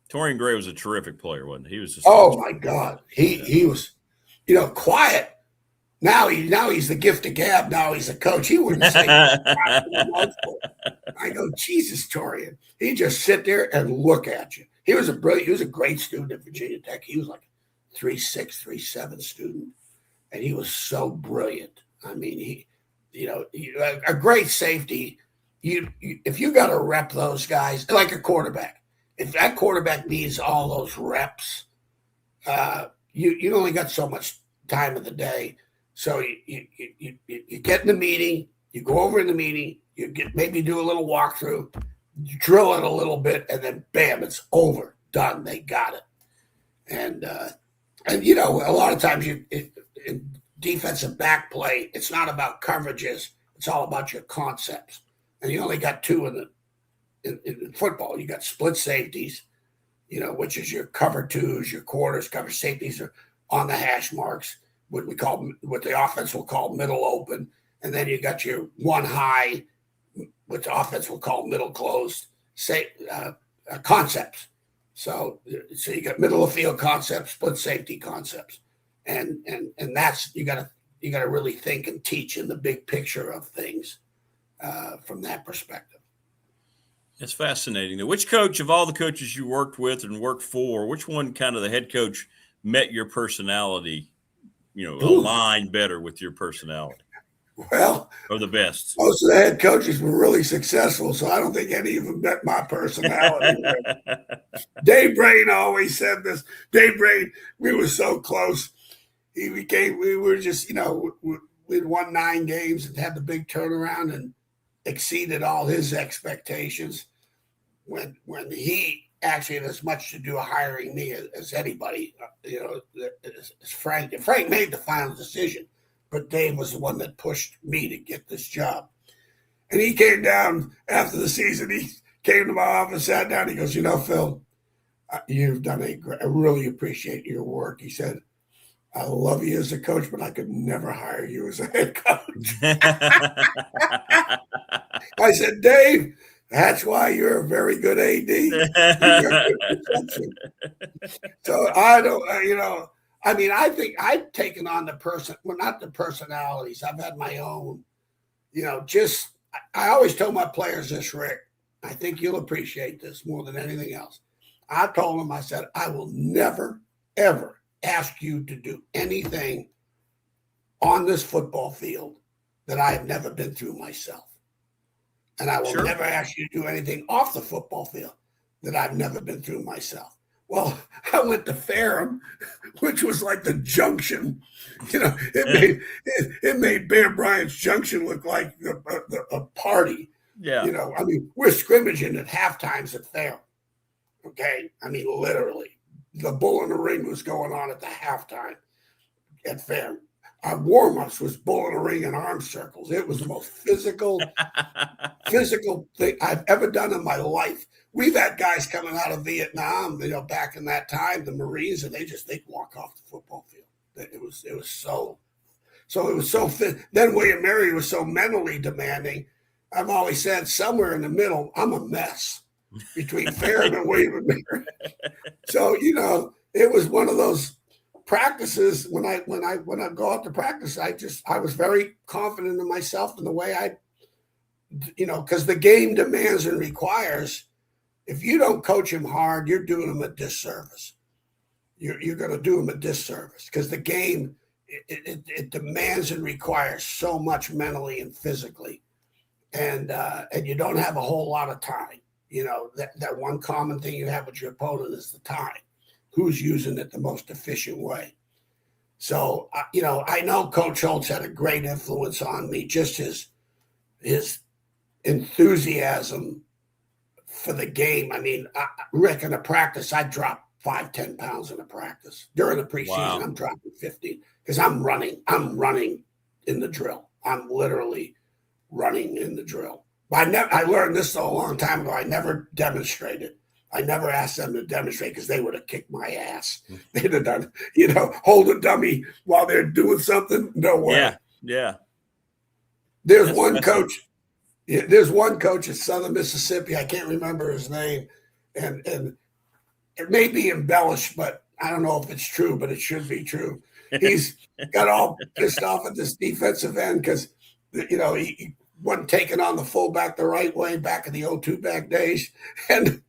Torian Gray was a terrific player, wasn't he? He was just my God. He was, quiet. Now he's the gift of gab. Now he's a coach. He wouldn't say. I go, Jesus, Torian. He just sit there and look at you. He was a great student at Virginia Tech. He was like 3.6, 3.7 student, and he was so brilliant. I mean, a great safety. If you got to rep those guys like a quarterback, if that quarterback needs all those reps, you only got so much time of the day. So you get in the meeting, you go over in the meeting, maybe do a little walkthrough, you drill it a little bit, and then bam, it's over, done. They got it. And a lot of times in defensive back play, it's not about coverages. It's all about your concepts. And you only got 2 in football. You got split safeties, which is your cover 2s, your quarters, cover safeties are on the hash marks. What the offense will call middle open, and then you got your 1 high, what the offense will call middle closed, concepts. So you got middle of field concepts, split safety concepts, and that's you got to really think and teach in the big picture of things from that perspective. It's fascinating. Which coach of all the coaches you worked with and worked for, which one kind of the head coach met your personality, align better with your personality? Well, or the best? Most of the head coaches were really successful, so I don't think any of them met my personality. Dave Brain always said this. Dave Brain, we were so close. We were just, we'd won 9 games and had the big turnaround and exceeded all his expectations. When he actually had as much to do with hiring me as anybody, as Frank. And Frank made the final decision, but Dave was the one that pushed me to get this job. And he came down after the season. He came to my office, sat down. He goes, Phil, you've done I really appreciate your work. He said, I love you as a coach, but I could never hire you as a head coach. I said, Dave, that's why you're a very good AD. So I don't, I think I've taken on not the personalities. I've had my own, I always tell my players this, Rick. I think you'll appreciate this more than anything else. I told them, I said, I will never, ever ask you to do anything on this football field that I have never been through myself. And I will never ask you to do anything off the football field that I've never been through myself. Well, I went to Ferrum, which was like the junction. It made Bear Bryant's Junction look like a party. Yeah. We're scrimmaging at halftimes at Ferrum. Okay. Literally. The bull in the ring was going on at the halftime at Ferrum. Our warm-ups was bull in the ring and arm circles. It was the most physical thing I've ever done in my life. We've had guys coming out of Vietnam, back in that time, the Marines, and they'd walk off the football field. It was so fit. Then William Mary was so mentally demanding. I've always said somewhere in the middle, I'm a mess between Ferrum and William and Mary. So, it was one of those practices when I go out to practice, I was very confident in myself and the way because the game demands and requires, if you don't coach him hard, you're doing him a disservice. You're going to do him a disservice because the game, it demands and requires so much mentally and physically. And you don't have a whole lot of time. That one common thing you have with your opponent is the time. Who's using it the most efficient way? So, I know Coach Holtz had a great influence on me, just his enthusiasm for the game. Rick, in a practice, I dropped 5-10 pounds in a practice. During the preseason, wow. I'm dropping 15 because I'm running in the drill. I'm literally running in the drill. But I learned this a long time ago. I never demonstrated. I never asked them to demonstrate because they would have kicked my ass. They'd have done, hold a dummy while they're doing something. No way. Yeah. There's one coach at Southern Mississippi. I can't remember his name. And it may be embellished, but I don't know if it's true, but it should be true. He's got all pissed off at this defensive end because, he wasn't taking on the fullback the right way back in the 0-2 back days. And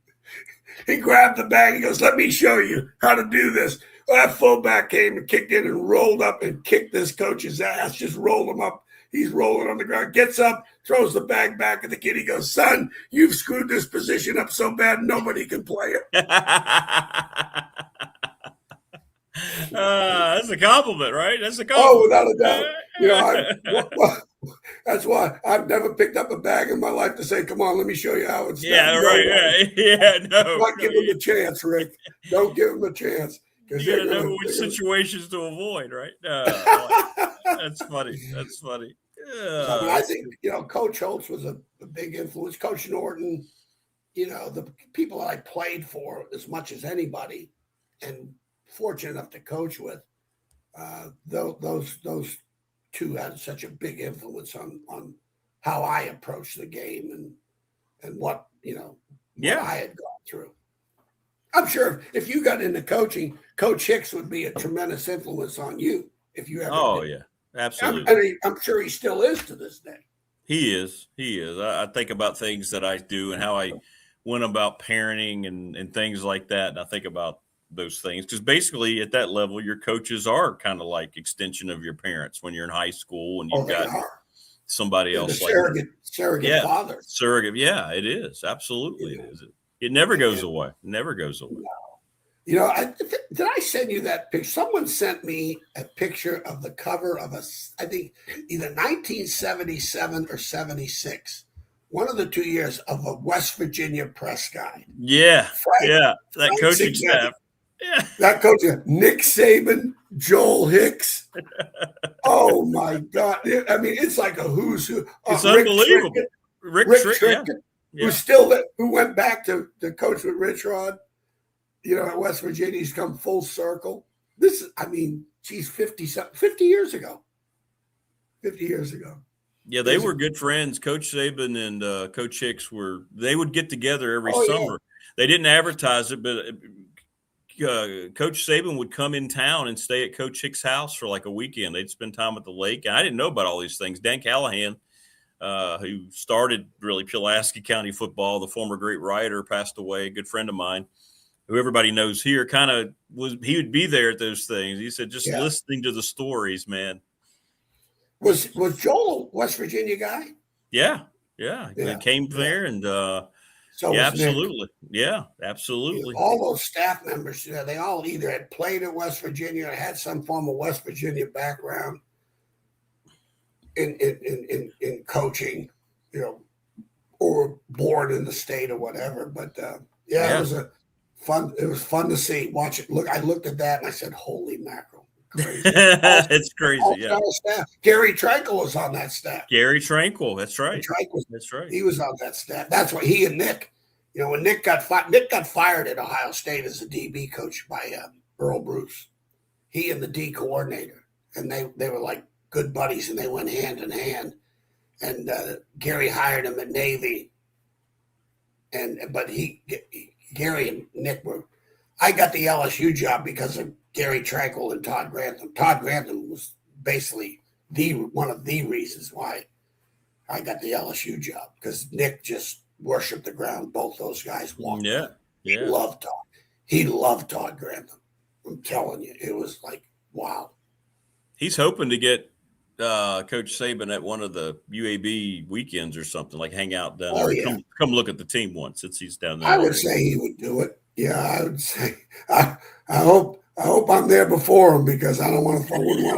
he grabbed the bag and goes, let me show you how to do this. Well, that fullback came and kicked in and rolled up and kicked this coach's ass, just rolled him up. He's rolling on the ground, gets up, throws the bag back at the kid. He goes, son, you've screwed this position up so bad nobody can play it. That's a compliment, right? That's a compliment. Oh, without a doubt. That's why I've never picked up a bag in my life to say, come on, let me show you how it's done. Yeah, right. Don't give him a chance, Rick. Don't give him a chance. You got to know which situations to avoid, right? That's funny. That's funny. I think, Coach Holtz was a big influence. Coach Norton, the people that I played for as much as anybody and fortunate enough to coach with, those two had such a big influence on how I approached the game and what I had gone through. I'm sure if you got into coaching, Coach Hicks would be a tremendous influence on you if you ever. Oh, did. Yeah, absolutely. I'm sure he still is to this day. He is. I think about things that I do and how I went about parenting and things like that. And I think about those things, because basically at that level, your coaches are kind of like extension of your parents when you're in high school and you've got somebody else like surrogate father. Surrogate. Yeah, it is. Absolutely. It is. It never goes away. Never goes away. You know, did I send you that picture? Someone sent me a picture of the cover of I think either 1977 or 76. One of the 2 years of a West Virginia press guide. Yeah. That coaching staff. Yeah. That coach, Nick Saban, Joel Hicks. Oh my God. I mean, it's like a who's who. It's unbelievable. Rick Trickett, who went back to coach with Rich Rod. You know, at West Virginia, he's come full circle. This is, I mean, geez, 50 years ago. 50 years ago. Yeah, they were good friends. Coach Saban and Coach Hicks they would get together every summer. Yeah. They didn't advertise it, but Coach Saban would come in town and stay at Coach Hicks' house for like a weekend. They'd spend time at the lake. And I didn't know about all these things. Dan Callahan, who started really Pulaski County football, the former great writer, passed away, a good friend of mine, who everybody knows here, he would be there at those things. He said, just listening to the stories, man. Was Joel a West Virginia guy? Yeah. He came there and absolutely. Nick. Yeah, absolutely. All those staff members, they all either had played at West Virginia or had some form of West Virginia background in coaching, or born in the state or whatever. But it was it was fun to see. Watch it. Look, I looked at that and I said, holy mackerel. Crazy. It's crazy. Staff. Gary Tranquil was on that staff. Gary Tranquil, that's right. That's right. He was on that staff. That's why he and Nick. When Nick got fired at Ohio State as a DB coach by Earl Bruce. He and the D coordinator, and they were like good buddies, and they went hand in hand. And Gary hired him at Navy, but Gary and Nick were. I got the LSU job because of Gary Tranquil and Todd Grantham. Todd Grantham was basically one of the reasons why I got the LSU job, because Nick just worshipped the ground both those guys walked. Yeah. He loved Todd. He loved Todd Grantham. I'm telling you, it was like, wow. He's hoping to get Coach Saban at one of the UAB weekends or something, like hang out down there. Yeah. Come look at the team once since he's down there. I would say he would do it. Yeah, I would say. I hope I'm there before him, because I wouldn't want to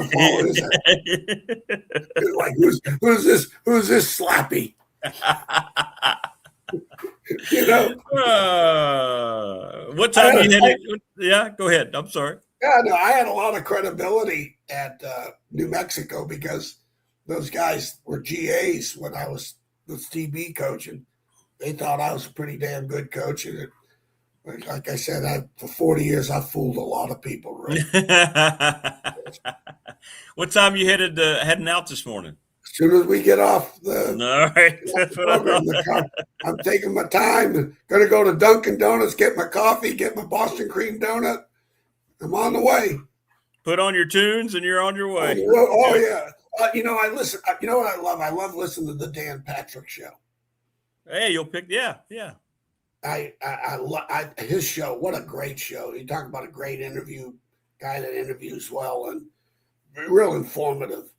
follow his head. Like, who's this slappy? What time you hit it? Yeah, go ahead. I'm sorry. Yeah, no, I had a lot of credibility at New Mexico, because those guys were GAs when I was the TB coach, and they thought I was a pretty damn good coach. And like I said, for 40 years, I've fooled a lot of people. Right? What time you heading out this morning? As soon as we get off the program, the car, I'm taking my time and going to go to Dunkin' Donuts, get my coffee, get my Boston cream donut. I'm on the way. Put on your tunes and you're on your way. Oh yeah. I listen. You know what I love? I love listening to the Dan Patrick Show. Hey, you'll pick. Yeah. I love his show. What a great show! You talk about a great interview, guy that interviews well and real informative.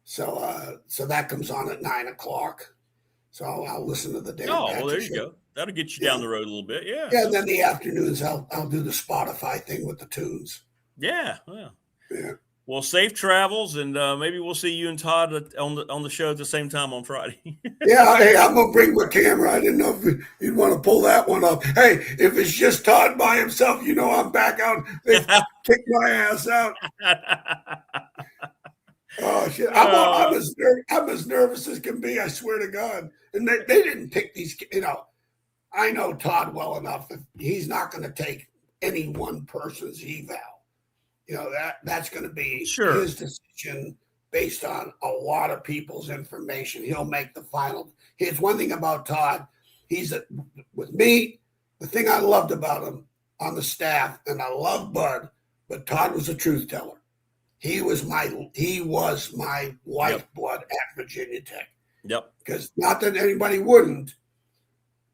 So that comes on at 9:00. So I'll listen to the Dan. Oh, Patrick well, there you show. go. That'll get you down the road a little bit. Yeah. Yeah. And then the afternoons, I'll do the Spotify thing with the tunes. Yeah. Well, safe travels, and maybe we'll see you and Todd on the show at the same time on Friday. Yeah, hey, I'm gonna bring my camera. I didn't know if you'd want to pull that one up. Hey, if it's just Todd by himself, I'm back out. They kick my ass out. Oh shit! I'm as nervous as can be. I swear to God. And they didn't pick these. I know Todd well enough that he's not going to take any one person's eval. That's going to be his decision based on a lot of people's information. He'll make the final. Here's one thing about Todd. With me, the thing I loved about him on the staff, and I love Bud, but Todd was a truth teller. He was my lifeblood at Virginia Tech. Yep. Because not that anybody wouldn't,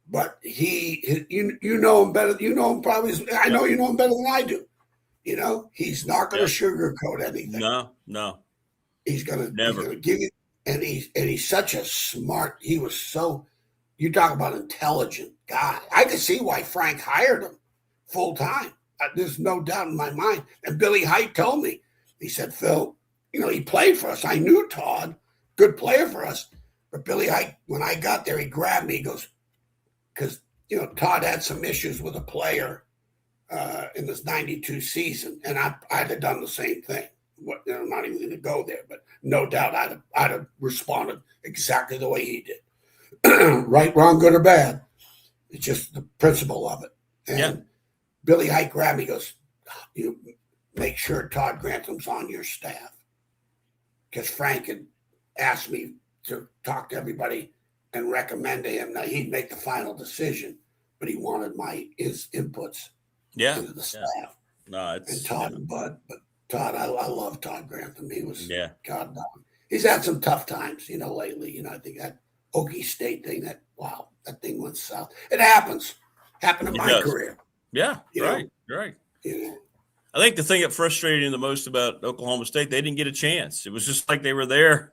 but you know him better. You know him probably. I know you know him better than I do. You know, he's not going to sugarcoat anything. No. He's going Never to give you, and he's such a smart. He was so. You talk about intelligent guy. I could see why Frank hired him full time. There's no doubt in my mind. And Billy Height told me. He said, Phil, he played for us. I knew Todd, good player for us. But Billy Height, when I got there, he grabbed me. He goes, because Todd had some issues with a player in this '92 season, and I'd have done the same thing. I'm not even going to go there, but no doubt I'd have responded exactly the way he did. Right, wrong, good or bad. It's just the principle of it. And Billy Height grabbed me. He goes, you make sure Todd Grantham's on your staff, because Frank had asked me to talk to everybody and recommend to him. Now he'd make the final decision, but he wanted his inputs into the staff. No, it's and Todd and Bud, but Todd, I love Todd Grantham. He was God. He's had some tough times, lately. I think that Okie State thing. That thing went south. It happens. Happened in my career. Yeah, right. I think the thing that frustrated him the most about Oklahoma State, they didn't get a chance. It was just like they were there,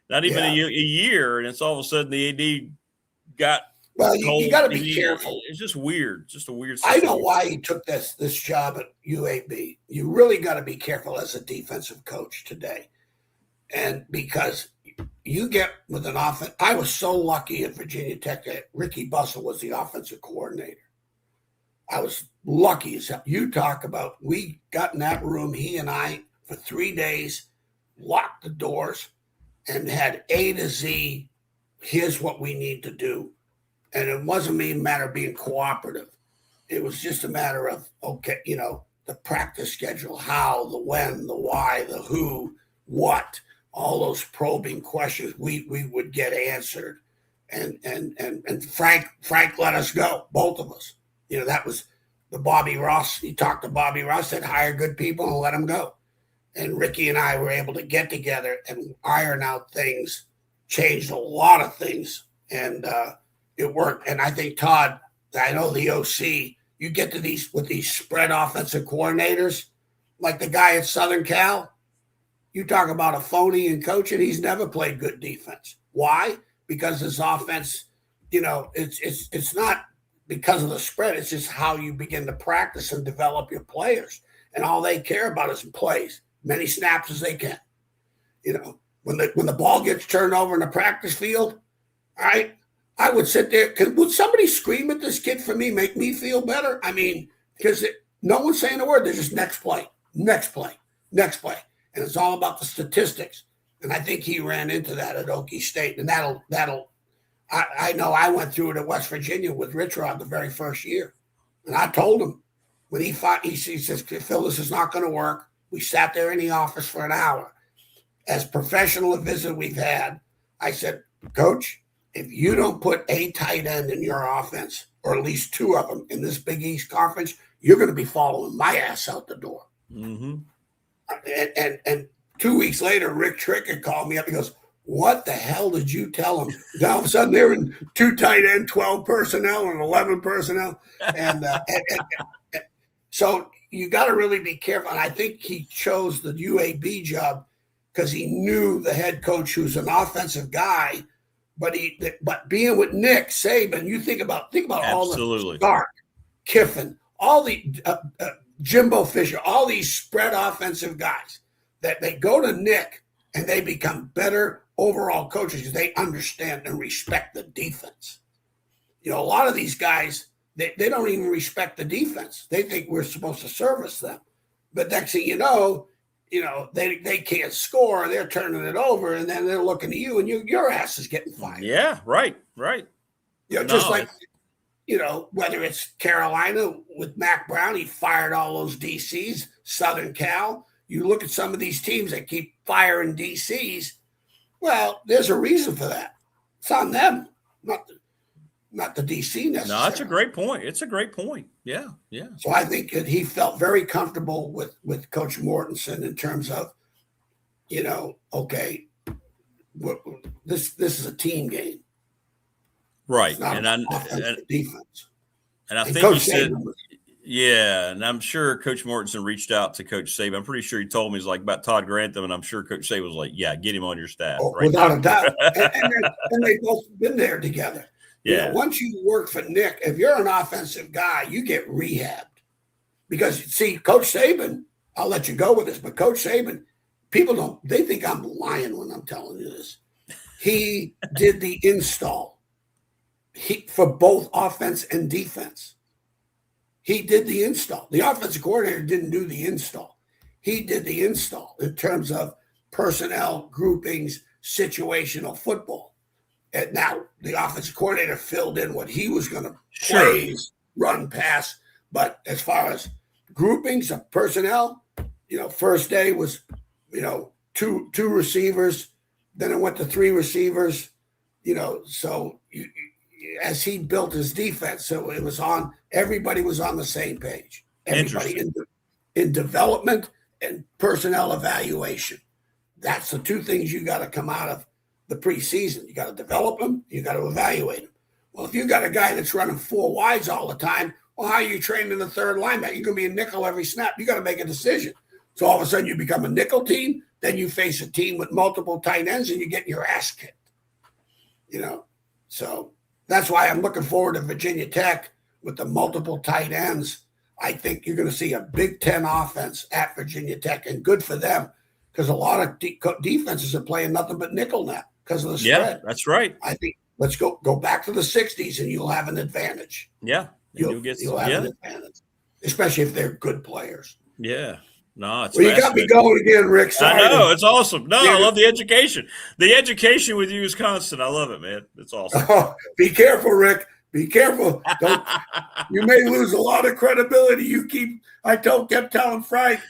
not even a year, and it's all of a sudden the AD got. Well, you got to be careful. It's just weird, just a weird situation. I know why he took this job at UAB. You really got to be careful as a defensive coach today, and because you get with an offense. I was so lucky at Virginia Tech that Ricky Bussell was the offensive coordinator. I was lucky as hell. You talk about, we got in that room, he and I, for 3 days, locked the doors, and had A to Z, here's what we need to do. And it wasn't even a matter of being cooperative. It was just a matter of, the practice schedule, how, the when, the why, the who, what, all those probing questions we would get answered. And Frank let us go, both of us. That was the Bobby Ross. He talked to Bobby Ross, said, hire good people and let them go. And Ricky and I were able to get together and iron out things, changed a lot of things. And it worked. And I think Todd, I know the OC, you get to these spread offensive coordinators, like the guy at Southern Cal. You talk about a phony in coaching. He's never played good defense. Why? Because his offense, it's not because of the spread. It's just how you begin to practice and develop your players. And all they care about is plays, many snaps as they can. When the ball gets turned over in the practice field, all right, I would sit there. Would somebody scream at this kid for me, make me feel better? I mean, because no one's saying a word. They're just next play. And it's all about the statistics. And I think he ran into that at Okie State. And I know I went through it at West Virginia with Rich Rod the very first year. And I told him when he says, Phil, this is not going to work. We sat there in the office for an hour. As professional a visit we've had, I said, Coach, if you don't put a tight end in your offense, or at least two of them in this Big East Conference, you're going to be following my ass out the door. Mm-hmm. And 2 weeks later, Rick Trickett called me up. He goes, what the hell did you tell him? Now, all of a sudden, they're in 2 tight end, 12 personnel, and 11 personnel. And so you got to really be careful. And I think he chose the UAB job because he knew the head coach, who's an offensive guy. But being with Nick Saban, you think about all the Stark, Kiffin, all the Jimbo Fisher, all these spread offensive guys that they go to Nick and they become better overall coaches because they understand and respect the defense. A lot of these guys, they don't even respect the defense. They think we're supposed to service them. But next thing you know, they can't score. They're turning it over, and then they're looking at you, and your ass is getting fired. Yeah, right. Just like, whether it's Carolina with Mac Brown, he fired all those DCs, Southern Cal. You look at some of these teams that keep firing DCs. Well, there's a reason for that. It's on them, not the DC necessarily. No, that's a great point. It's a great point. Yeah. So I think that he felt very comfortable with Coach Mortensen in terms of, okay, this is a team game. Right. It's not offense or defense. And I think Coach he said, Saban was, yeah, and I'm sure Coach Mortensen reached out to Coach Saban. I'm pretty sure he told me he's like about Todd Grantham, and I'm sure Coach Saban was like, yeah, get him on your staff. oh, Right without now. a doubt. And they've both been there together. Yeah. You know, once you work for Nick, if you're an offensive guy, you get rehabbed. Because, see, Coach Saban, I'll let you go with this, but Coach Saban, they think I'm lying when I'm telling you this. He did the install for both offense and defense. He did the install. The offensive coordinator didn't do the install. He did the install in terms of personnel, groupings, situational football. And now the offensive coordinator filled in what he was going to plays, run, pass. But as far as groupings of personnel, first day was, two receivers. Then it went to 3 receivers, so as he built his defense, so it was everybody was on the same page. Everybody in development and personnel evaluation. That's the 2 things you got to come out of the preseason. You got to develop them. You got to evaluate them. Well, if you got a guy that's running 4 wides all the time, well, how are you training the third linebacker? You're going to be a nickel every snap. You got to make a decision. So all of a sudden you become a nickel team. Then you face a team with multiple tight ends and you get your ass kicked. So that's why I'm looking forward to Virginia Tech with the multiple tight ends. I think you're going to see a Big Ten offense at Virginia Tech, and good for them because a lot of defenses are playing nothing but nickel now because of the spread. Yeah, that's right. I think let's go back to the 60s and you'll have an advantage. Yeah. You'll have an advantage, especially if they're good players. Yeah. No, it's you got me going again, Rick. Sorry I know. It's awesome. No, I love the education. The education with you is constant. I love it, man. It's awesome. Oh, be careful, Rick. Be careful. You may lose a lot of credibility. I kept telling Frank.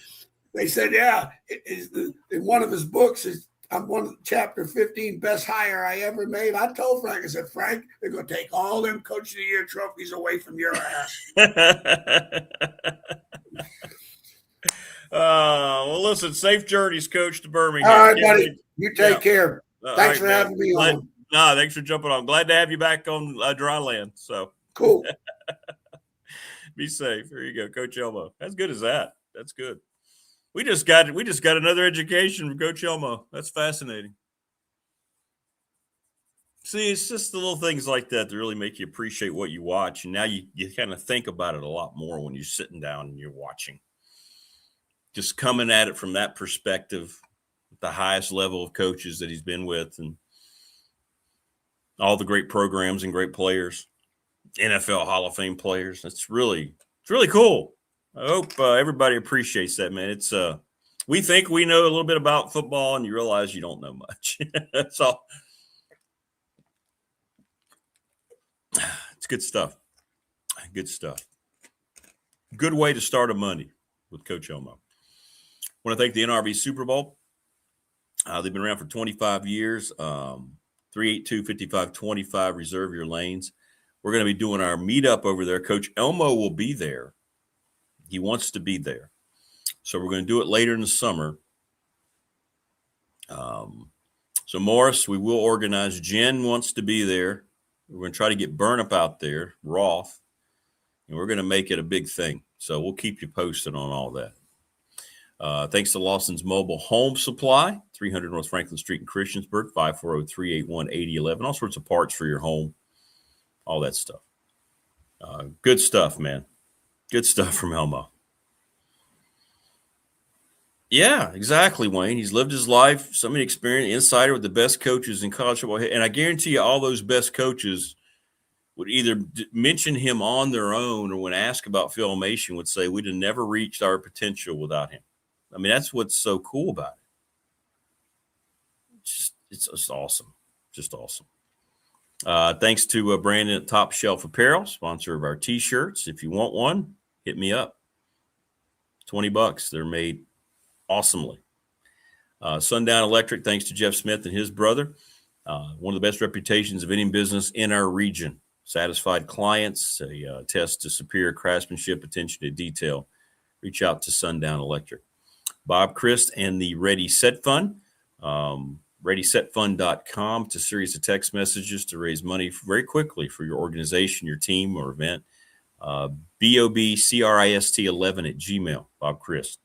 They said, yeah, in one of his books I'm one of chapter 15 best hire I ever made. I told Frank, I said, Frank, they're going to take all them Coach of the Year trophies away from your ass. Well, listen, safe journeys, Coach, to Birmingham. All right, buddy. You take care. Thanks for having me on. No, thanks for jumping on. Glad to have you back on dry land. So cool. Be safe. There you go, Coach Elmo. As good as that. That's good. We just got another education from Coach Elmo. That's fascinating. See, it's just the little things like that really make you appreciate what you watch. And now you kind of think about it a lot more when you're sitting down and you're watching. Just coming at it from that perspective, the highest level of coaches that he's been with and all the great programs and great players, NFL Hall of Fame players. It's really cool. I hope everybody appreciates that, man. It's we think we know a little bit about football, and you realize you don't know much. That's all. It's good stuff. Good stuff. Good way to start a Monday with Coach Elmo. I want to thank the NRV Super Bowl. They've been around for 25 years. 382-5525. Reserve your lanes. We're going to be doing our meetup over there. Coach Elmo will be there. He wants to be there. So we're going to do it later in the summer. So Morris, we will organize. Jen wants to be there. We're going to try to get Burnup out there, Roth, and we're going to make it a big thing. So we'll keep you posted on all that. Thanks to Lawson's Mobile Home Supply, 300 North Franklin Street in Christiansburg, 540-381-8011. All sorts of parts for your home, all that stuff. Good stuff, man. Good stuff from Elmo. Yeah, exactly, Wayne. He's lived his life, so many experience, insider with the best coaches in college football. And I guarantee you all those best coaches would either mention him on their own or when asked about Phil Elmassian would say, we'd have never reached our potential without him. I mean, that's what's so cool about it. It's just awesome. Just awesome. Thanks to Brandon at Top Shelf Apparel, sponsor of our T-shirts. If you want one, hit me up. $20. They're made awesomely. Sundown Electric, thanks to Jeff Smith and his brother. One of the best reputations of any business in our region. Satisfied clients, a test to superior craftsmanship, attention to detail. Reach out to Sundown Electric. Bob Christ and the Ready Set Fund. ReadySetFund.com. It's a series of text messages to raise money very quickly for your organization, your team, or event. BOBCRIST11 @gmail. Bob Christ.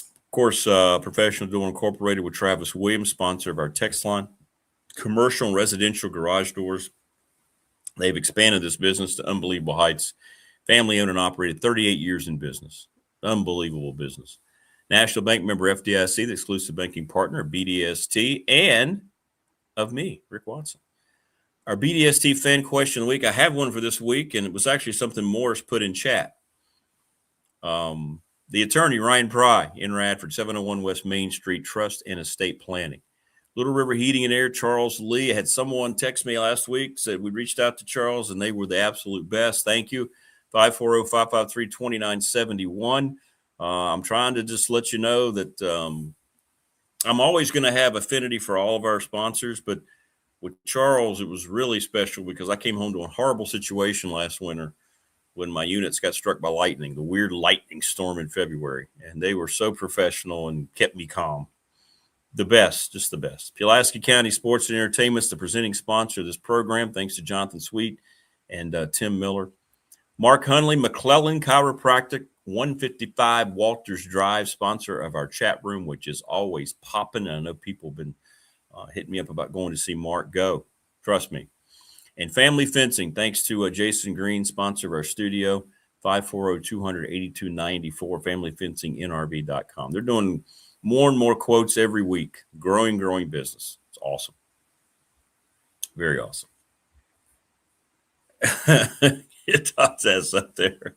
Of course, Professional Door Incorporated with Travis Williams, sponsor of our text line. Commercial and residential garage doors. They've expanded this business to unbelievable heights. Family owned and operated, 38 years in business. Unbelievable business. National Bank member FDIC, the exclusive banking partner of BDST, and of me, Rick Watson. Our BDST fan question of the week. I have one for this week, and it was actually something Morris put in chat. The attorney, Ryan Pry, in Radford, 701 West Main Street, Trust and Estate Planning. Little River Heating and Air, Charles Lee. I had someone text me last week, said we reached out to Charles, and they were the absolute best. Thank you. 540-553-2971. I'm trying to just let you know that I'm always going to have affinity for all of our sponsors, but with Charles, it was really special because I came home to a horrible situation last winter when my units got struck by lightning, the weird lightning storm in February, and they were so professional and kept me calm. The best, just the best. Pulaski County Sports and Entertainment is the presenting sponsor of this program, thanks to Jonathan Sweet and Tim Miller. Mark Hunley, McClellan Chiropractic, 155 Walters Drive, sponsor of our chat room, which is always popping. I know people have been hitting me up about going to see Mark go. Trust me. And Family Fencing, thanks to Jason Green, sponsor of our studio, 540-200-8294, familyfencingnrb.com. They're doing more and more quotes every week. Growing business. It's awesome. Very awesome. Todd's ass up there.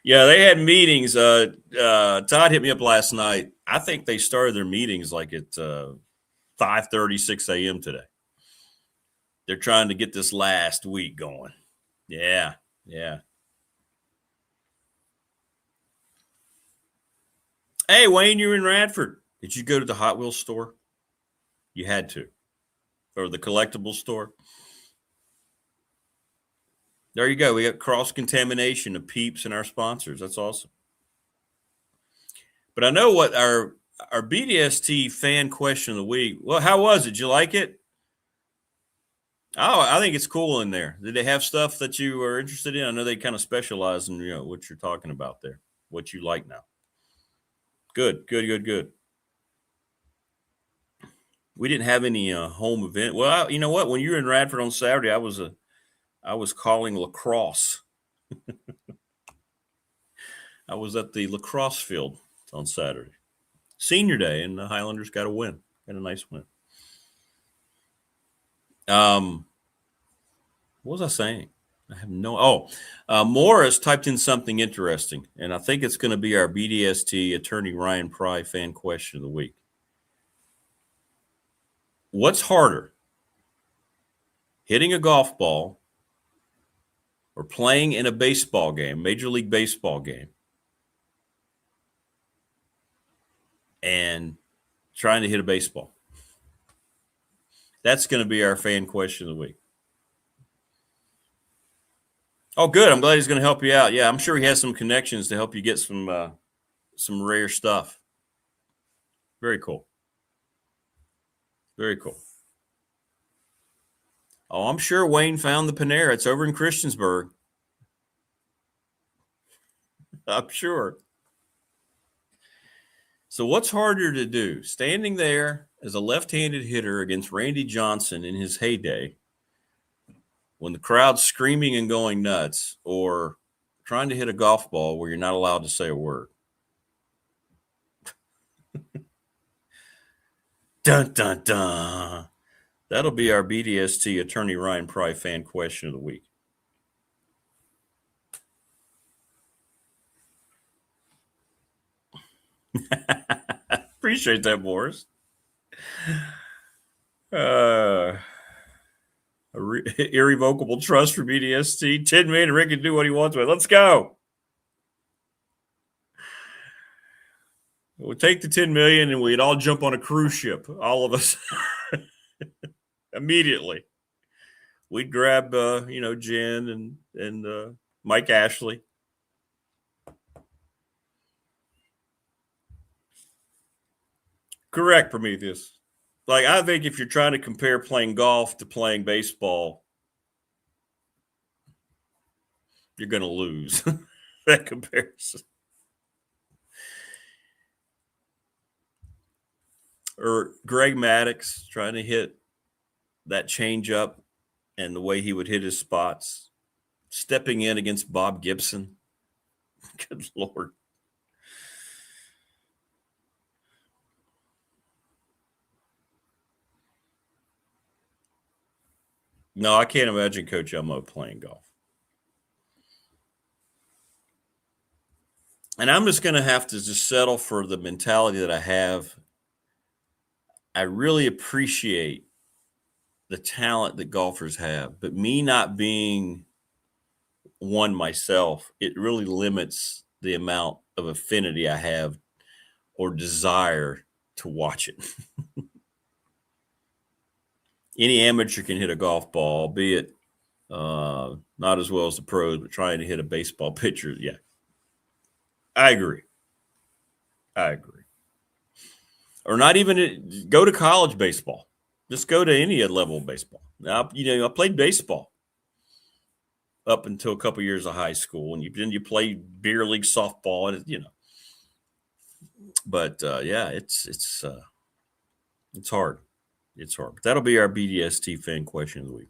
Yeah, they had meetings. Todd hit me up last night. I think they started their meetings like at 5:30, 6 a.m. today. They're trying to get this last week going. Yeah. Hey, Wayne, you're in Radford. Did you go to the Hot Wheels store? You had to. Or the collectible store? There you go. We got cross-contamination of peeps and our sponsors. That's awesome. But I know what our BDST fan question of the week. Well, how was it? Did you like it? Oh, I think it's cool in there. Did they have stuff that you were interested in? I know they kind of specialize in what you're talking about there, what you like now. Good. We didn't have any home event. Well, you know what? When you were in Radford on Saturday, I was calling lacrosse. I was at the lacrosse field on Saturday. Senior day, and the Highlanders got a win. Got a nice win. What was I saying? I have no. Morris typed in something interesting, and I think it's going to be our BDST attorney Ryan Pry fan question of the week. What's harder, hitting a golf ball or playing in a baseball game, Major League Baseball game, and trying to hit a baseball? That's going to be our fan question of the week. Oh, good. I'm glad he's going to help you out. Yeah, I'm sure he has some connections to help you get some rare stuff. Very cool. Very cool. Oh, I'm sure Wayne found the Panera. It's over in Christiansburg. I'm sure. So what's harder to do? Standing there as a left-handed hitter against Randy Johnson in his heyday, when the crowd's screaming and going nuts, or trying to hit a golf ball where you're not allowed to say a word? Dun, dun, dun. That'll be our BDST attorney Ryan Pry fan question of the week. Appreciate that, Morris. Irrevocable trust for BDST. 10 million, Rick can do what he wants with. Let's go. We'll take the 10 million and we'd all jump on a cruise ship, all of us, immediately. We'd grab, Jen and Mike Ashley. Correct, Prometheus. Like, I think if you're trying to compare playing golf to playing baseball, you're going to lose that comparison. Or Greg Maddux trying to hit that changeup and the way he would hit his spots, stepping in against Bob Gibson. Good Lord. No, I can't imagine Coach Elmo playing golf. And I'm just going to have to just settle for the mentality that I have. I really appreciate the talent that golfers have, but me not being one myself, it really limits the amount of affinity I have or desire to watch it. Any amateur can hit a golf ball, albeit not as well as the pros, but trying to hit a baseball pitcher. Yeah, I agree. Or not even go to college baseball. Just go to any level of baseball. Now, I played baseball up until a couple years of high school, and then you play beer league softball, and But yeah, it's hard. It's hard. But that'll be our BDST fan question of the week.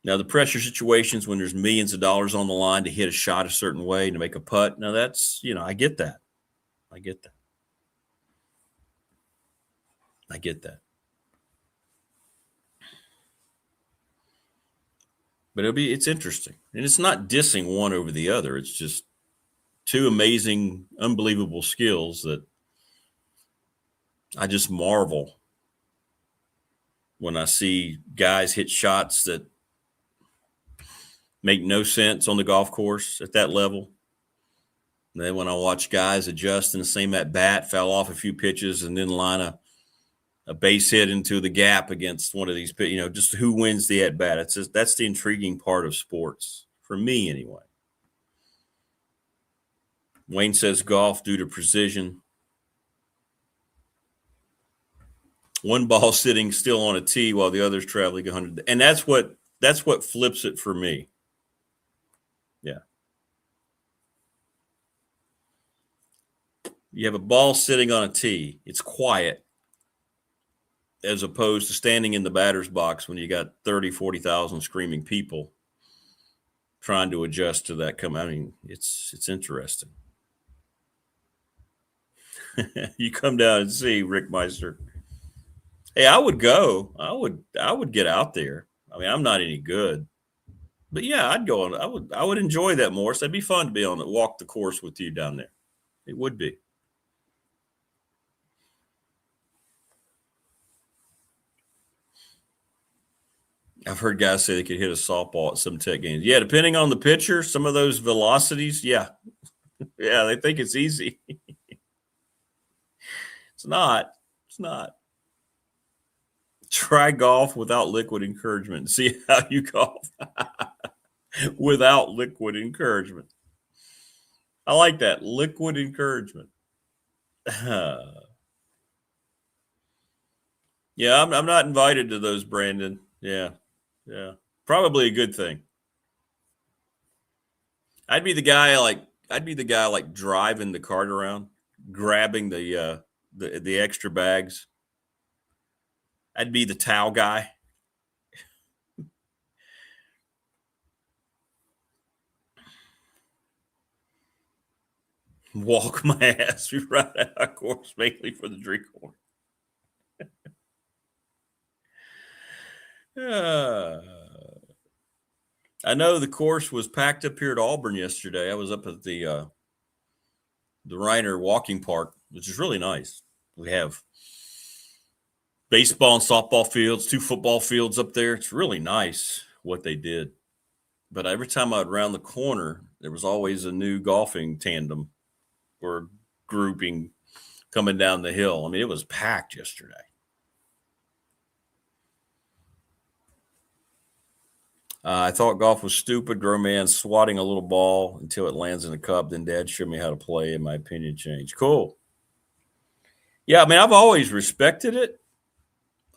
Now, the pressure situations when there's millions of dollars on the line to hit a shot a certain way, to make a putt. Now, that's, I get that. I get that. But it's interesting. And it's not dissing one over the other. It's just two amazing, unbelievable skills that I just marvel when I see guys hit shots that make no sense on the golf course at that level. And then when I watch guys adjust in the same at bat, foul off a few pitches, and then line a base hit into the gap against one of these, just who wins the at bat. That's the intriguing part of sports for me, anyway. Wayne says golf due to precision. One ball sitting still on a tee while the other's traveling 100. And that's what flips it for me. Yeah. You have a ball sitting on a tee. It's quiet, as opposed to standing in the batter's box when you got 30, 40,000 screaming people trying to adjust to that. It's interesting. You come down and see Rick Meister. Hey, I would go. I would get out there. I'm not any good, but yeah, I'd go on. I would enjoy that more. So it'd be fun to be on it, walk the course with you down there. It would be. I've heard guys say they could hit a softball at some tech games. Yeah, depending on the pitcher, some of those velocities, yeah. Yeah, they think it's easy. It's not. Try golf without liquid encouragement. See how you golf without liquid encouragement. I like that. Liquid encouragement. Yeah, I'm not invited to those, Brandon. Yeah. Probably a good thing. I'd be the guy like driving the cart around, grabbing the extra bags. I'd be the towel guy. Walk my ass right out of course, mainly for the drink horn. I know the course was packed up here at Auburn yesterday. I was up at the Reiner Walking Park, which is really nice. We have baseball and softball fields, 2 football fields up there. It's really nice what they did. But every time I'd round the corner, there was always a new golfing tandem or grouping coming down the hill. It was packed yesterday. I thought golf was stupid. Grown man swatting a little ball until it lands in the cup. Then Dad showed me how to play, and my opinion changed. Cool. Yeah, I've always respected it.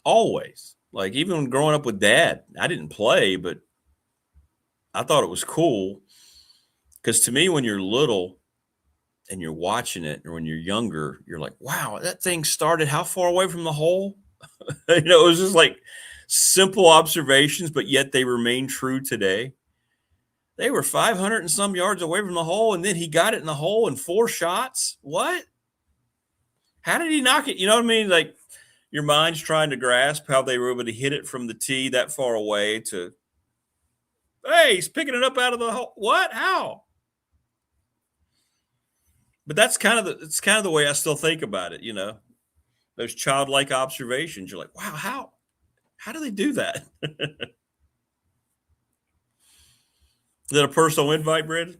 Always. Like, even growing up with Dad, I didn't play, but I thought it was cool. Because to me, when you're little and you're watching it, or when you're younger, you're like, wow, that thing started how far away from the hole? It was just like simple observations, but yet they remain true today. They were 500 and some yards away from the hole, and then he got it in the hole in 4 shots. What? How did he knock it? You know what I mean? Like, your mind's trying to grasp how they were able to hit it from the tee that far away to, hey, he's picking it up out of the hole. What? How? But that's kind of the way I still think about it, those childlike observations. You're like, wow, how do they do that? Is that a personal invite, Brandon?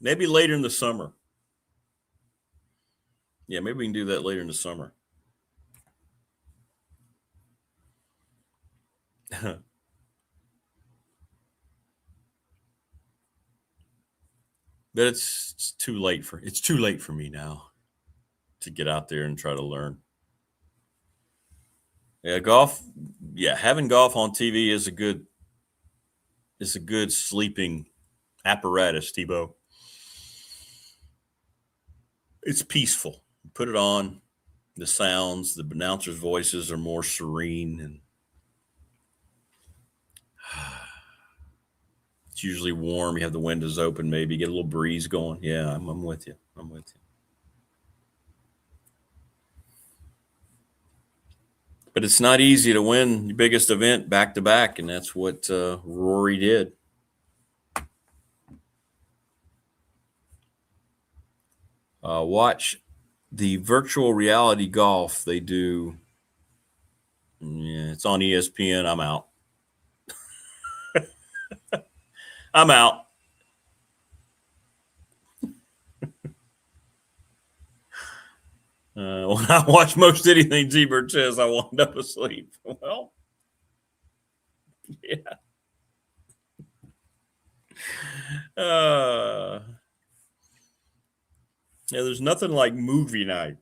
Maybe later in the summer. Yeah, maybe we can do that later in the summer. But it's too late for me now to get out there and try to learn. Yeah, golf. Yeah, having golf on TV is a good sleeping apparatus, Tebow. It's peaceful. You put it on, the sounds, the announcers' voices are more serene, and it's usually warm. You have the windows open, maybe get a little breeze going. Yeah, I'm with you. But it's not easy to win your biggest event back to back, and that's what Rory did. Watch the virtual reality golf they do. Yeah, it's on ESPN. I'm out. I'm out. When I watch most anything T-Bird says, I wind up asleep. Well, yeah. Yeah, there's nothing like movie night.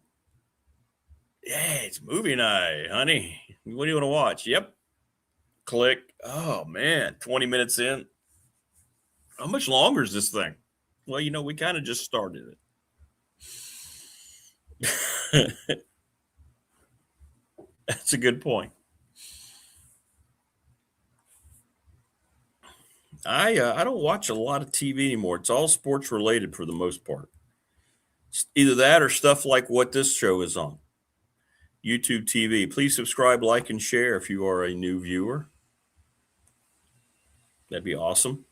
Yeah, it's movie night, honey. What do you want to watch? Yep. Click. Oh, man. 20 minutes in. How much longer is this thing? Well, we kind of just started it. That's a good point. I don't watch a lot of TV anymore. It's all sports related for the most part. It's either that or stuff like what this show is on. YouTube TV. Please subscribe, like, and share if you are a new viewer. That'd be awesome.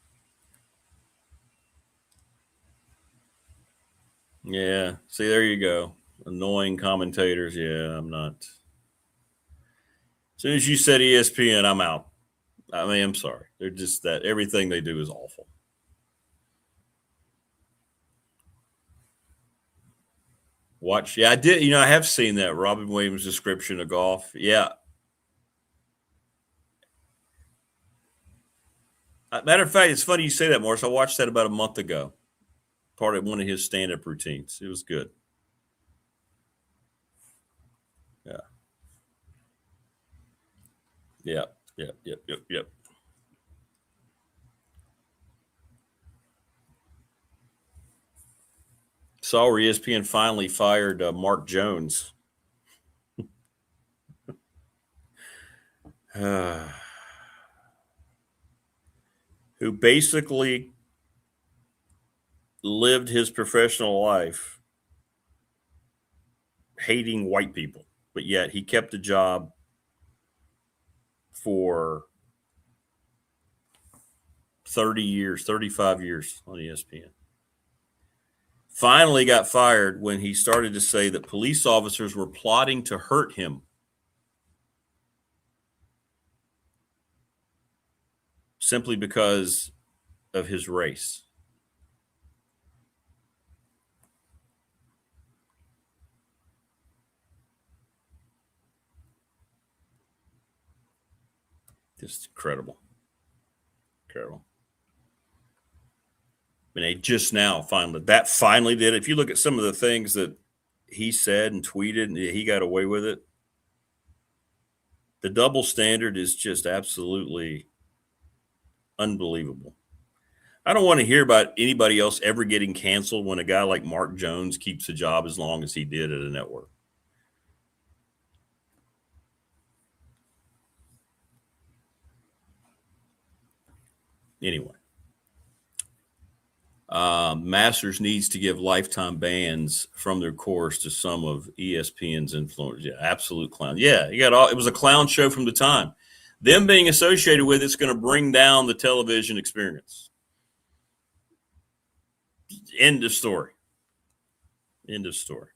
Yeah. See, there you go. Annoying commentators. Yeah, I'm not. As soon as you said ESPN, I'm out. I mean, I'm sorry. They're just that everything they do is awful. Watch. Yeah, I did. I have seen that Robin Williams description of golf. Yeah. Matter of fact, it's funny you say that, Morris. I watched that about a month ago. Part of one of his stand-up routines. It was good. Yeah. Yep. Saw where ESPN finally fired Mark Jones. Who basically lived his professional life hating white people, but yet he kept a job for 30 years, 35 years on ESPN. Finally got fired when he started to say that police officers were plotting to hurt him. Simply because of his race. Just incredible. Incredible. I mean, they just now finally did it. If you look at some of the things that he said and tweeted, and he got away with it. The double standard is just absolutely unbelievable. I don't want to hear about anybody else ever getting canceled when a guy like Mark Jones keeps a job as long as he did at a network. Anyway, Masters needs to give lifetime bans from their course to some of ESPN's influencers. Yeah, absolute clown. Yeah, you got all. It was a clown show from the time. Them being associated with it's going to bring down the television experience. End of story. End of story.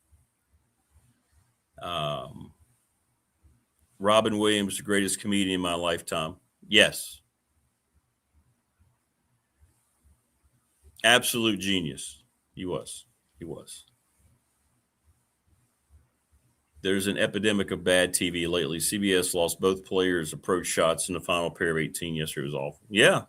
Robin Williams, the greatest comedian in my lifetime. Yes. Absolute genius. He was. He was. There's an epidemic of bad TV lately. CBS lost both players' approach shots in the final pair of 18 yesterday. It was awful. Yeah.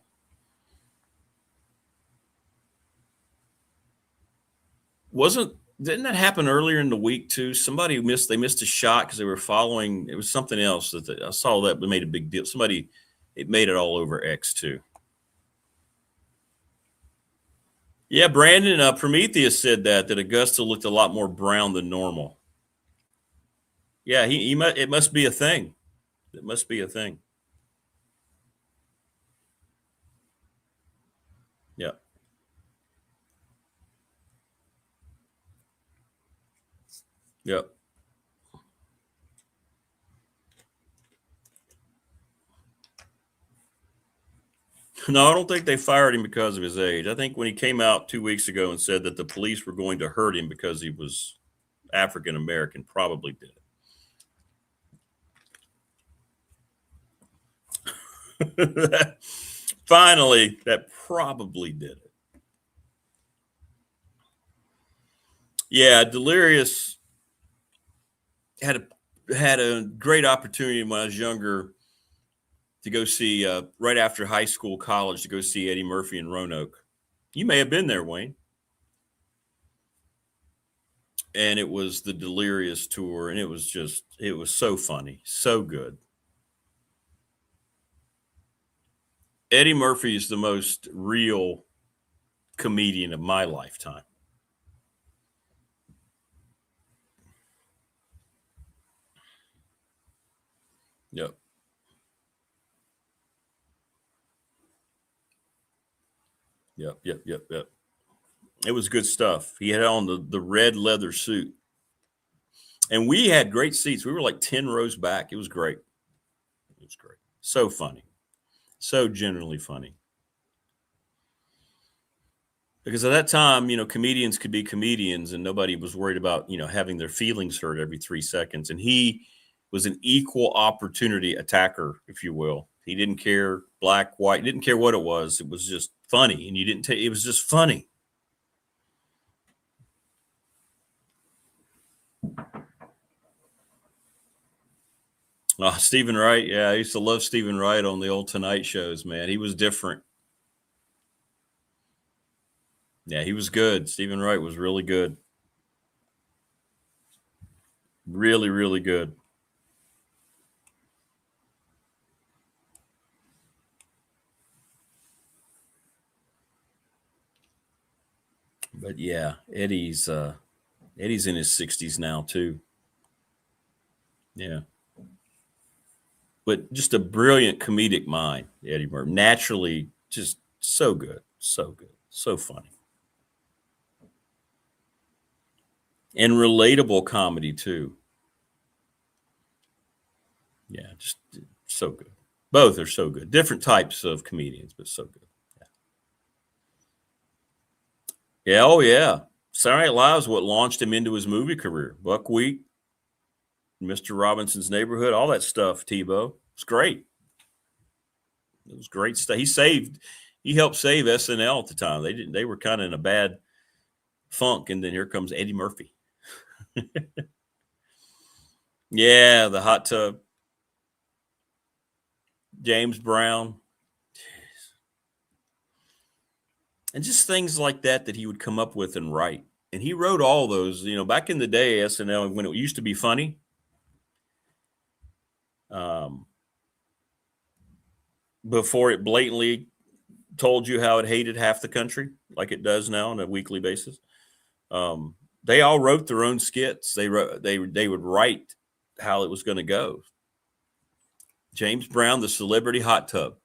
Didn't that happen earlier in the week too? Somebody missed a shot because they were following. It was something else that I saw that made a big deal. It made it all over X too. Yeah, Brandon Prometheus said that Augusta looked a lot more brown than normal. Yeah, it must be a thing. It must be a thing. Yeah. Yep. No, I don't think they fired him because of his age. I think when he came out 2 weeks ago and said that the police were going to hurt him because he was African American, probably did it. Finally, that probably did it. Yeah, Delirious had a great opportunity when I was younger to go see right after high school, college, to go see Eddie Murphy in Roanoke. You may have been there, Wayne. And it was the Delirious tour, and it was so funny, so good. Eddie Murphy is the most real comedian of my lifetime. Yep. Yep. It was good stuff. He had on the red leather suit. And we had great seats. We were like 10 rows back. It was great. It was great. So funny. So genuinely funny. Because at that time, comedians could be comedians and nobody was worried about, having their feelings hurt every 3 seconds. And he was an equal opportunity attacker, if you will. He didn't care black, white, didn't care what it was. It was just funny. And it was just funny. Stephen Wright. Yeah, I used to love Stephen Wright on the old Tonight shows, man. He was different. Yeah, he was good. Stephen Wright was really good. Really, really good. But yeah, Eddie's in his 60s now too. Yeah. But just a brilliant comedic mind, Eddie Murphy. Naturally, just so good, so funny. And relatable comedy too. Yeah, just so good. Both are so good. Different types of comedians, but so good. Yeah, oh yeah. Saturday Night Live is what launched him into his movie career. Buckwheat, Mr. Robinson's Neighborhood, all that stuff, Tebow. It's great. It was great stuff. He helped save SNL at the time. They were kind of in a bad funk, and then here comes Eddie Murphy. Yeah, the hot tub. James Brown. Jeez. And just things like that he would come up with and write. And he wrote all those, back in the day, SNL, when it used to be funny. before it blatantly told you how it hated half the country, like it does now on a weekly basis. They all wrote their own skits. They would write how it was going to go. James Brown, the celebrity hot tub.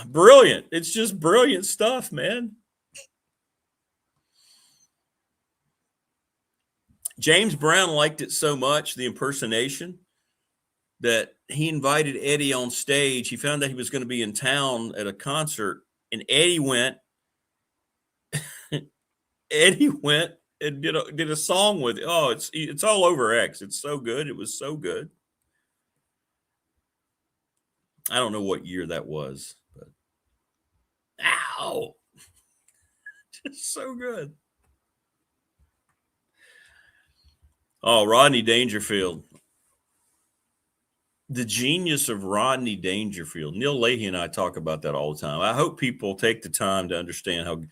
Brilliant. It's just brilliant stuff, man. James Brown liked it so much, the impersonation, that he invited Eddie on stage. He found out he was going to be in town at a concert, and Eddie went. Eddie went and did a song with it. Oh, it's all over X. It's so good. It was so good. I don't know what year that was, but ow, just so good. Oh, Rodney Dangerfield. The genius of Rodney Dangerfield. Neil Leahy and I talk about that all the time. I hope people take the time to understand how,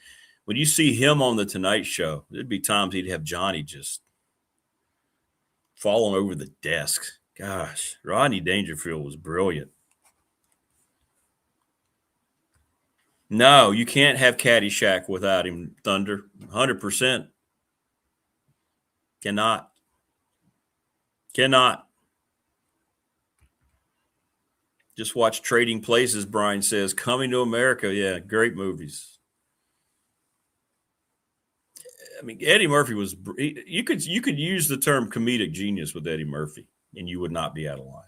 when you see him on the Tonight Show, there'd be times he'd have Johnny just falling over the desk. Gosh, Rodney Dangerfield was brilliant. No, you can't have Caddyshack without him, Thunder. 100%. Cannot. Just watch Trading Places, Brian says. Coming to America. Yeah, great movies. I mean, Eddie Murphy was – you could use the term comedic genius with Eddie Murphy, and you would not be out of line.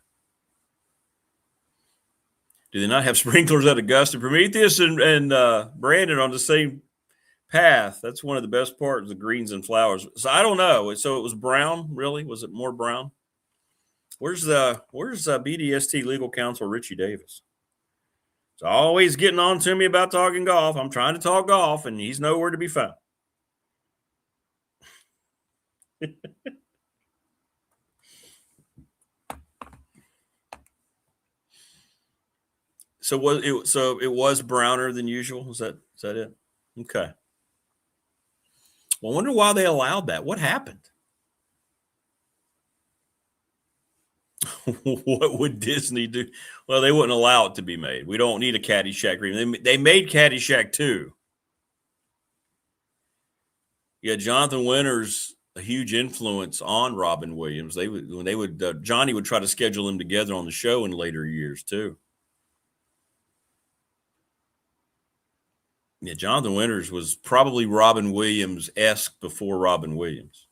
Do they not have sprinklers at Augusta? Prometheus and Brandon on the same path. That's one of the best parts, the greens and flowers. So I don't know. So it was brown, really? Was it more brown? Where's BDST legal counsel Richie Davis? He's always getting on to me about talking golf. I'm trying to talk golf, and he's nowhere to be found. So it was browner than usual? Is that it? Okay. Well, I wonder why they allowed that. What happened? What would Disney do? Well, they wouldn't allow it to be made. We don't need a Caddyshack remake. They made Caddyshack 2. Yeah, Jonathan Winters, a huge influence on Robin Williams. Johnny would try to schedule them together on the show in later years too. Yeah, Jonathan Winters was probably Robin Williams-esque before Robin Williams.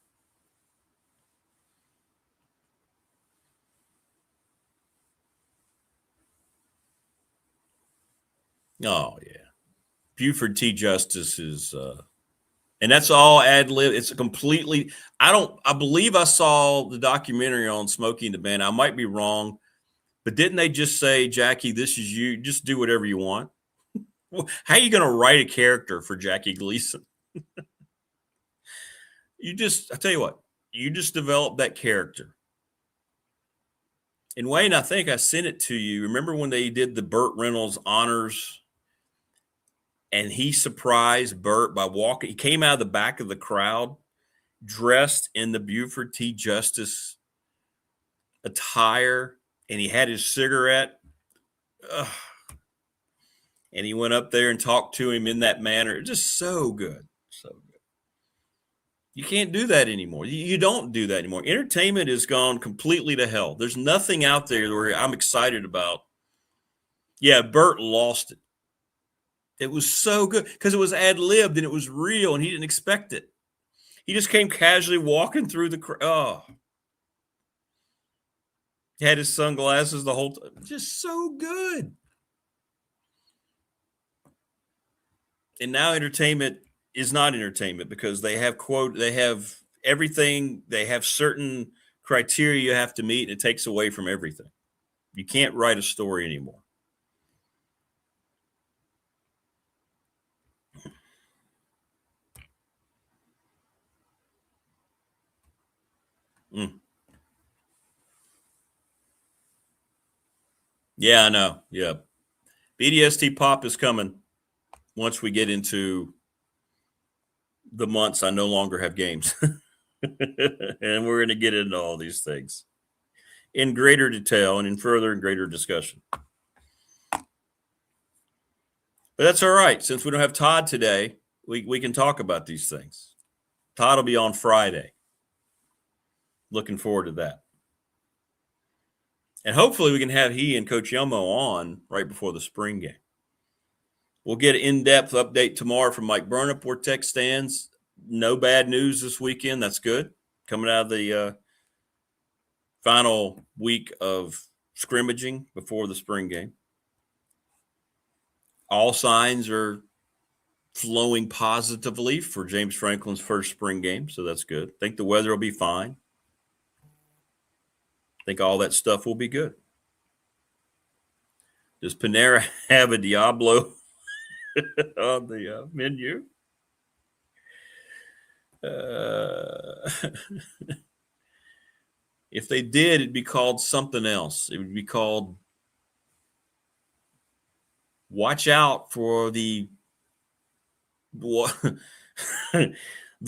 Oh, yeah. Buford T. Justice is and that's all ad lib. It's a completely I believe I saw the documentary on Smokey and the Bandit. I might be wrong, but didn't they just say, Jackie, this is you, just do whatever you want? How are you going to write a character for Jackie Gleason? I tell you what, you just develop that character. And Wayne, I think I sent it to you. Remember when they did the Burt Reynolds honors and he surprised Burt by walking? He came out of the back of the crowd dressed in the Buford T. Justice attire, and he had his cigarette. Ugh. And he went up there and talked to him in that manner. Just so good. So good. You can't do that anymore. You don't do that anymore. Entertainment has gone completely to hell. There's nothing out there where I'm excited about. Yeah, Burt lost it. It was so good because it was ad-libbed and it was real and he didn't expect it. He just came casually walking through the crowd. Oh. He had his sunglasses the whole time. Just so good. And now entertainment is not entertainment because they have everything. They have certain criteria you have to meet, and it takes away from everything. You can't write a story anymore. Yeah, I know. Yeah. BDST Pop is coming once we get into the months I no longer have games. And we're going to get into all these things. in greater detail and in further and greater discussion. But that's all right. Since we don't have Todd today, we can talk about these things. Todd will be on Friday. Looking forward to that. And hopefully we can have he and Coach Yelmo on right before the spring game. We'll get an in-depth update tomorrow from Mike Burnup where Tech stands. No bad news this weekend. That's good. Coming out of the final week of scrimmaging before the spring game. All signs are flowing positively for James Franklin's first spring game, so that's good. I think the weather will be fine. I think all that stuff will be good. Does Panera have a Diablo on the menu? If they did, it'd be called something else. It would be called watch out for the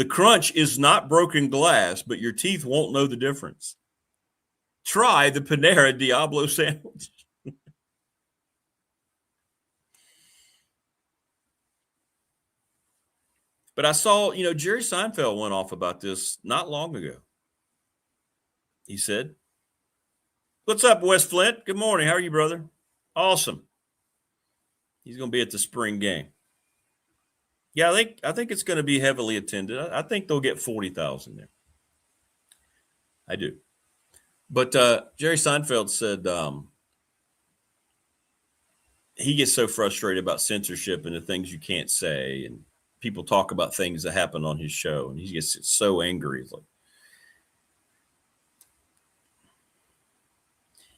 crunch is not broken glass, but your teeth won't know the difference. Try the Panera Diablo sandwich. But I saw, Jerry Seinfeld went off about this not long ago. He said, "What's up, West Flint? Good morning. How are you, brother? Awesome." He's going to be at the spring game. Yeah, I think it's going to be heavily attended. I think they'll get 40,000 there. I do. But Jerry Seinfeld said he gets so frustrated about censorship and the things you can't say, and people talk about things that happen on his show, and he gets so angry. He's like,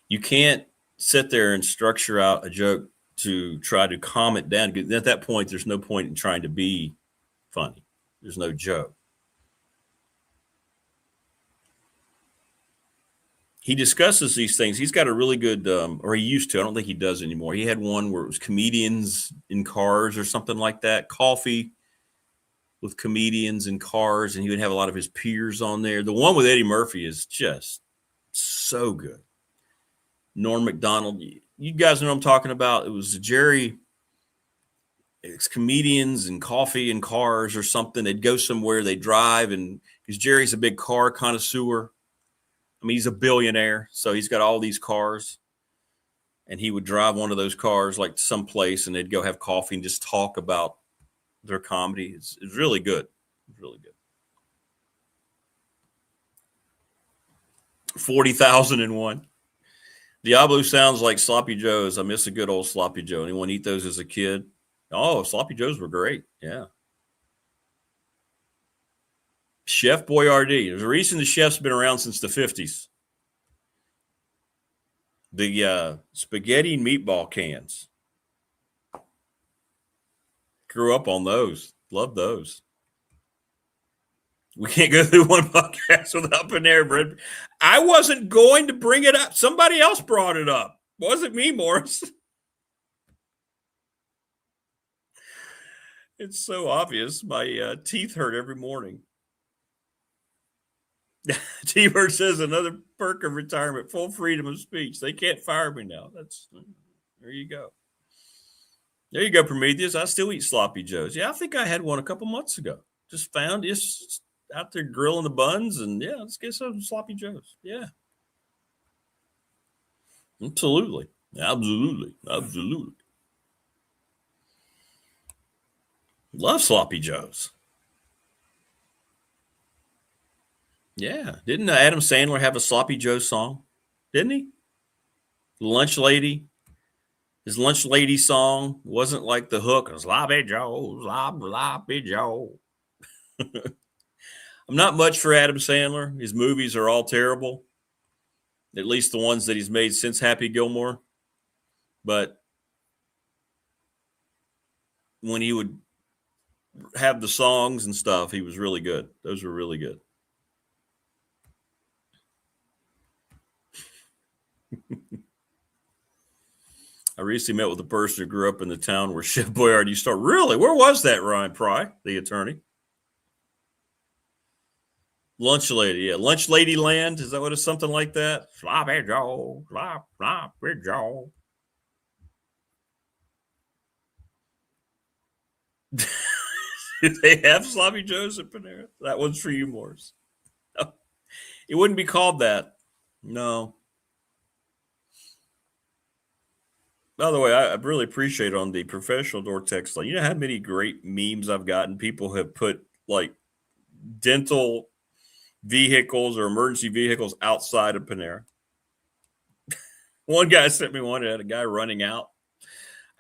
you can't sit there and structure out a joke to try to calm it down. At that point, there's no point in trying to be funny. There's no joke. He discusses these things. He's got a really good, or he used to. I don't think he does anymore. He had one where it was comedians in cars or something like that. Coffee with comedians in cars, and he would have a lot of his peers on there. The one with Eddie Murphy is just so good. Norm Macdonald, you guys know what I'm talking about. It was Jerry. It's comedians and coffee and cars or something. They'd go somewhere, they drive, and because Jerry's a big car connoisseur. I mean, he's a billionaire, so he's got all these cars, and he would drive one of those cars like someplace, and they'd go have coffee and just talk about their comedy. It's really good. It's really good. 40,001. Diablo sounds like Sloppy Joe's. I miss a good old Sloppy Joe. Anyone eat those as a kid? Oh, Sloppy Joe's were great. Yeah. Chef Boyardee. There's a reason the chef's been around since the 50s. The spaghetti meatball cans. Grew up on those. Love those. We can't go through one podcast without Panera Bread. I wasn't going to bring it up. Somebody else brought it up. Wasn't me, Morris. It's so obvious. My teeth hurt every morning. T-Bird says another perk of retirement, full freedom of speech. They can't fire me now. There you go. There you go, Prometheus. I still eat Sloppy Joes. Yeah, I think I had one a couple months ago. Just out there grilling the buns, and yeah, let's get some Sloppy Joes. Yeah. Absolutely. Love Sloppy Joes. Yeah. Didn't Adam Sandler have a Sloppy Joe song? Didn't he? Lunch Lady. His Lunch Lady song wasn't like the hook. Sloppy Joe, Sloppy Joe. I'm not much for Adam Sandler. His movies are all terrible, at least the ones that he's made since Happy Gilmore. But when he would have the songs and stuff, he was really good. Those were really good. I recently met with a person who grew up in the town where Chef Boyardee started. Really? Where was that, Ryan Pry, the attorney? Lunch lady, yeah. Lunch lady land. Is that what it's something like that? Sloppy Joe, sloppy Joe. Do they have sloppy joes at Panera? That one's for you, Morris. No, it wouldn't be called that. No. By the way, I really appreciate on the professional door text line. You know how many great memes I've gotten? People have put like dental vehicles or emergency vehicles outside of Panera. One guy sent me one that had a guy running out.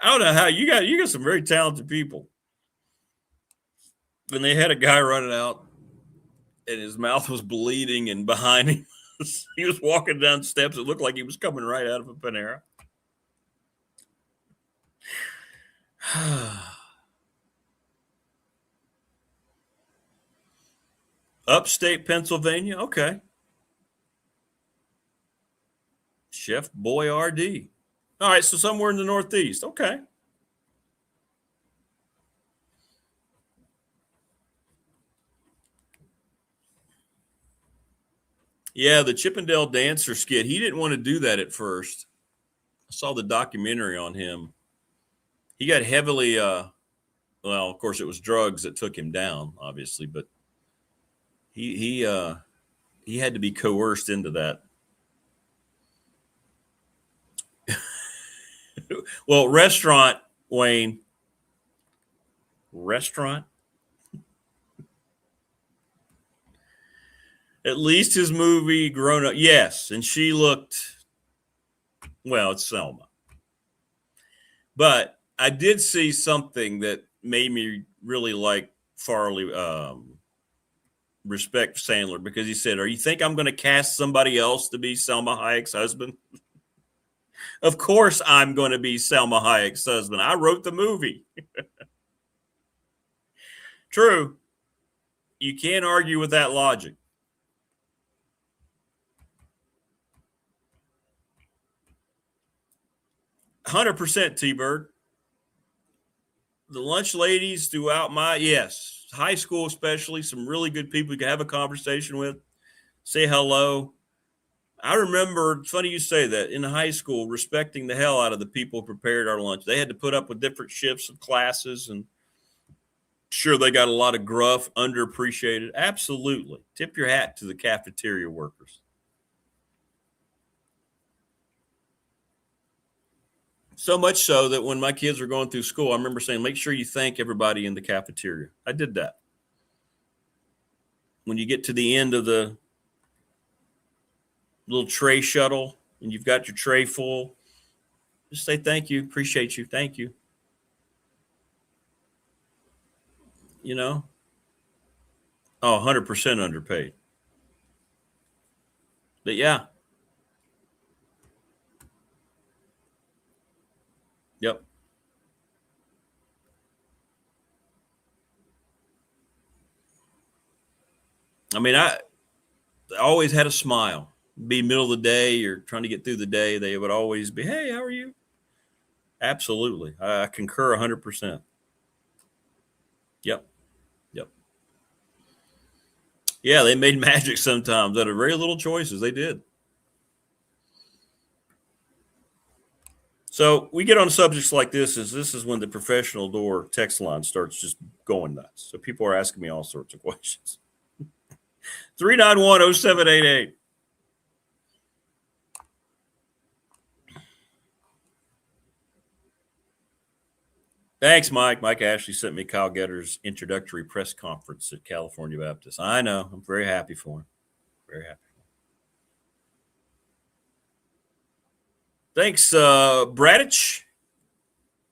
I don't know how you got some very talented people. And they had a guy running out and his mouth was bleeding, and behind him he was walking down steps. It looked like he was coming right out of a Panera. Upstate Pennsylvania. Okay. Chef Boyardee. All right, so somewhere in the Northeast. Okay. Yeah, the Chippendale dancer skit. He didn't want to do that at first. I saw the documentary on him. He got heavily, well, of course, it was drugs that took him down, obviously, but he had to be coerced into that. Well, restaurant, Wayne. Restaurant? At least his movie Grown Up. Yes, and she looked, well, it's Selma. But I did see something that made me really like Farley, respect Sandler, because he said, "Are you think I'm going to cast somebody else to be Selma Hayek's husband?" Of course I'm going to be Selma Hayek's husband. I wrote the movie. True. You can't argue with that logic. %, T-Bird. The lunch ladies throughout yes, high school especially, some really good people you can have a conversation with, say hello. I remember, it's funny you say that, in high school, respecting the hell out of the people who prepared our lunch. They had to put up with different shifts of classes, and sure, they got a lot of gruff, underappreciated. Absolutely. Tip your hat to the cafeteria workers. So much so that when my kids were going through school, I remember saying, make sure you thank everybody in the cafeteria. I did that. When you get to the end of the little tray shuttle and you've got your tray full, just say thank you, appreciate you, thank you. You know? Oh, 100% underpaid. But yeah. Yep. I mean, I always had a smile. Be middle of the day, you're trying to get through the day, they would always be, hey, how are you? Absolutely. I concur 100%. Yep. Yep. Yeah, they made magic sometimes out of very little choices. They did. So we get on subjects like this is when the professional door text line starts just going nuts. So people are asking me all sorts of questions. 391-0788. Thanks, Mike. Mike Ashley sent me Kyle Getter's introductory press conference at California Baptist. I know. I'm very happy for him. Very happy. Thanks, Bradich.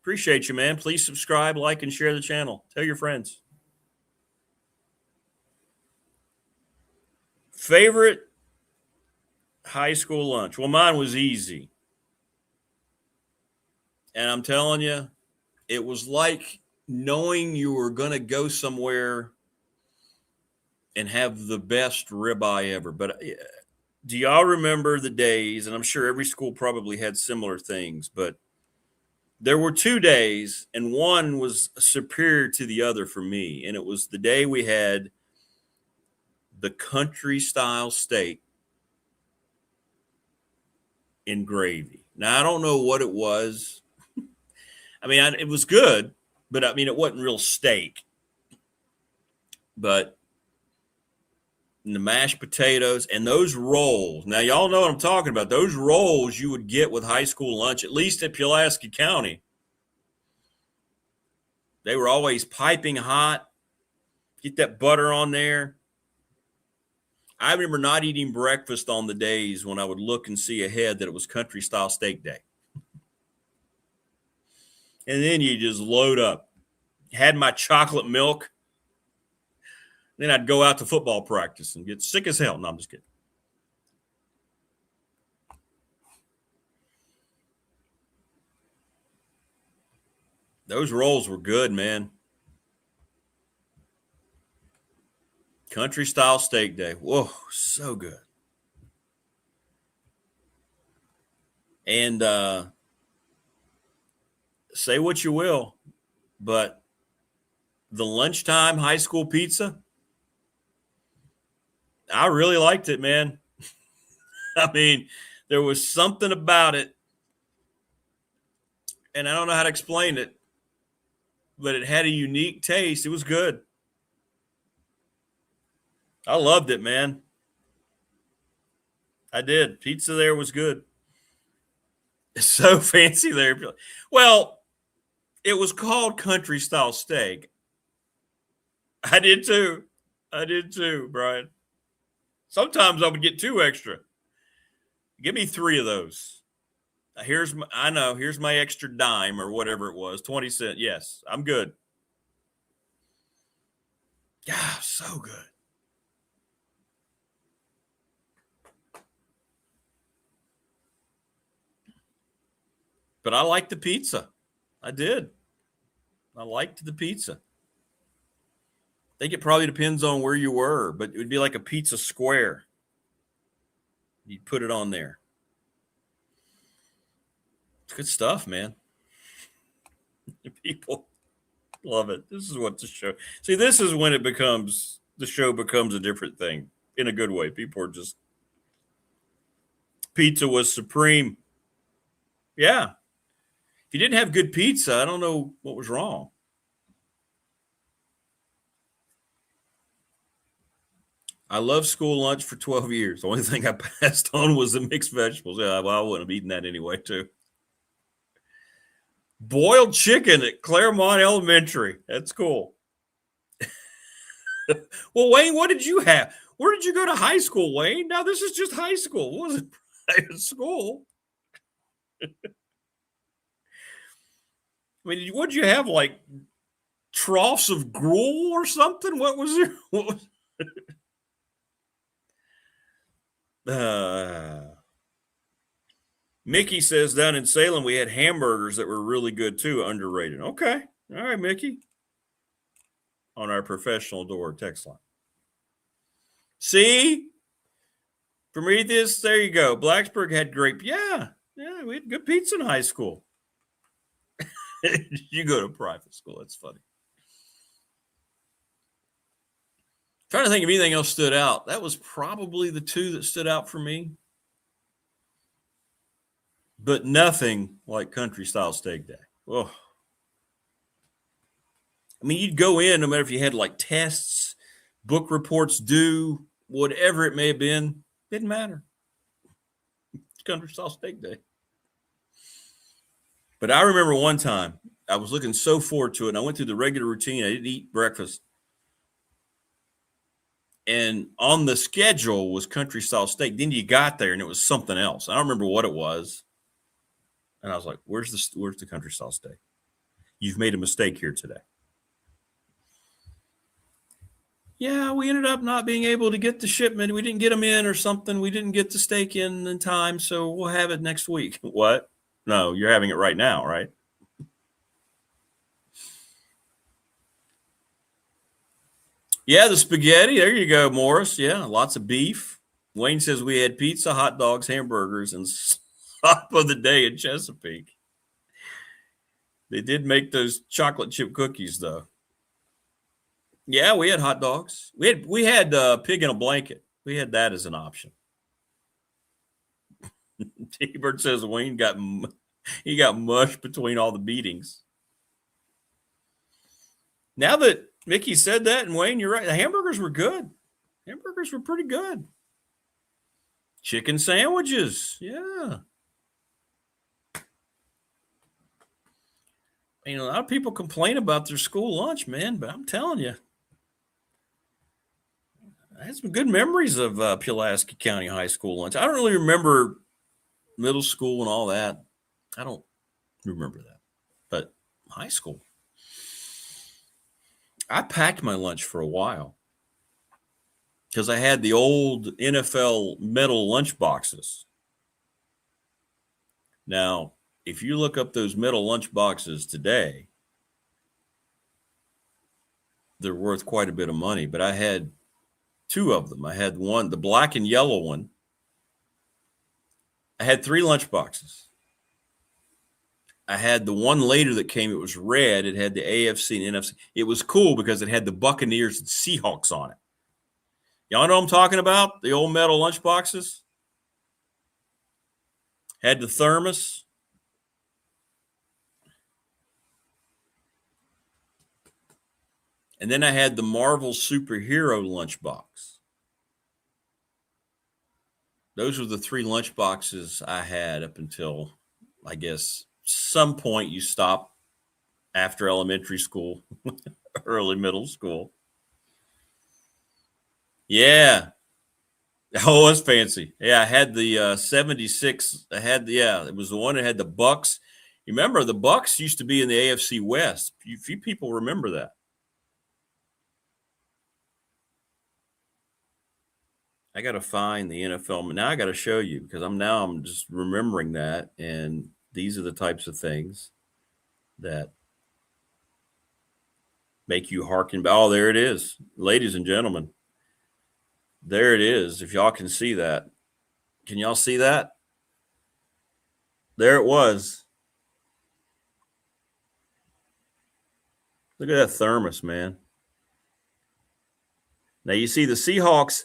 Appreciate you, man. Please subscribe, like, and share the channel. Tell your friends. Favorite high school lunch? Well, mine was easy. And I'm telling you, it was like knowing you were going to go somewhere and have the best ribeye ever. But do y'all remember the days, and I'm sure every school probably had similar things, but there were 2 days, and one was superior to the other for me. And it was the day we had the country style steak in gravy. Now, I don't know what it was. I mean, it was good, but I mean, it wasn't real steak. But the mashed potatoes and those rolls. Now, y'all know what I'm talking about. Those rolls you would get with high school lunch, at least at Pulaski County. They were always piping hot. Get that butter on there. I remember not eating breakfast on the days when I would look and see ahead that it was country style steak day. And then you just load up. Had my chocolate milk. Then I'd go out to football practice and get sick as hell. No, I'm just kidding. Those rolls were good, man. Country style steak day. Whoa, so good. And say what you will, but the lunchtime high school pizza, I really liked it, man. I mean, there was something about it, and I don't know how to explain it, but it had a unique taste. It was good. I loved it, man. I did. Pizza there was good. It's so fancy there. Well, it was called country style steak. I did too. Brian. Sometimes I would get 2 extra. Give me 3 of those. Here's my extra dime or whatever it was, 20 cents. Yes, I'm good. Yeah, so good. But I liked the pizza. I did. I liked the pizza. I think it probably depends on where you were, but it would be like a pizza square. You'd put it on there. It's good stuff, man. People love it. This is what the show. See, this is when the show becomes a different thing in a good way. People are just, pizza was supreme. Yeah. If you didn't have good pizza, I don't know what was wrong. I loved school lunch for 12 years. The only thing I passed on was the mixed vegetables. Yeah, well, I wouldn't have eaten that anyway, too. Boiled chicken at Claremont Elementary. That's cool. Well, Wayne, what did you have? Where did you go to high school, Wayne? Now, this is just high school. What was it? Private school. I mean, what did you have, like troughs of gruel or something? What was it? What was Mickey says down in Salem we had hamburgers that were really good too, underrated. Okay. All right, Mickey. On our professional door text line. See? Prometheus, there you go. Blacksburg had great. Yeah, we had good pizza in high school. You go to private school. That's funny. Trying to think if anything else stood out. That was probably the 2 that stood out for me. But nothing like country style steak day. Oh. I mean, you'd go in no matter if you had like tests, book reports due, whatever it may have been, didn't matter. It's country style steak day. But I remember one time I was looking so forward to it, and I went through the regular routine. I didn't eat breakfast. And on the schedule was country style steak. Then you got there and it was something else. I don't remember what it was. And I was like, where's the country style steak? You've made a mistake here today. Yeah, we ended up not being able to get the shipment. We didn't get them in or something. We didn't get the steak in time, so we'll have it next week. What? No, you're having it right now, right? Yeah, the spaghetti. There you go, Morris. Yeah, lots of beef. Wayne says we had pizza, hot dogs, hamburgers, and stop of the day in Chesapeake. They did make those chocolate chip cookies, though. Yeah, we had hot dogs. We had pig in a blanket. We had that as an option. T-Bird says Wayne got mushed between all the beatings. Now that Mickey said that, and Wayne, you're right. The hamburgers were good. Hamburgers were pretty good. Chicken sandwiches, yeah. A lot of people complain about their school lunch, man, but I'm telling you, I had some good memories of Pulaski County High School lunch. I don't really remember middle school and all that. I don't remember that. But high school, I packed my lunch for a while because I had the old NFL metal lunch boxes. Now, if you look up those metal lunch boxes today, they're worth quite a bit of money, but I had two of them. I had one, the black and yellow one. I had 3 lunch boxes. I had the one later that came, it was red. It had the AFC and NFC. It was cool because it had the Buccaneers and Seahawks on it. Y'all know what I'm talking about? The old metal lunch boxes. Had the thermos. And then I had the Marvel superhero lunchbox. Those were the 3 lunch boxes I had up until, I guess, some point you stop after elementary school, early middle school. Yeah. Oh, it was fancy. Yeah, I had the 76. I had it was the one that had the Bucks. You remember the Bucks used to be in the AFC West. Few people remember that. I got to find the NFL. Now I got to show you because I'm just remembering that. And these are the types of things that make you hearken. Oh, there it is. Ladies and gentlemen, there it is. If y'all can see that. Can y'all see that? There it was. Look at that thermos, man. Now you see the Seahawks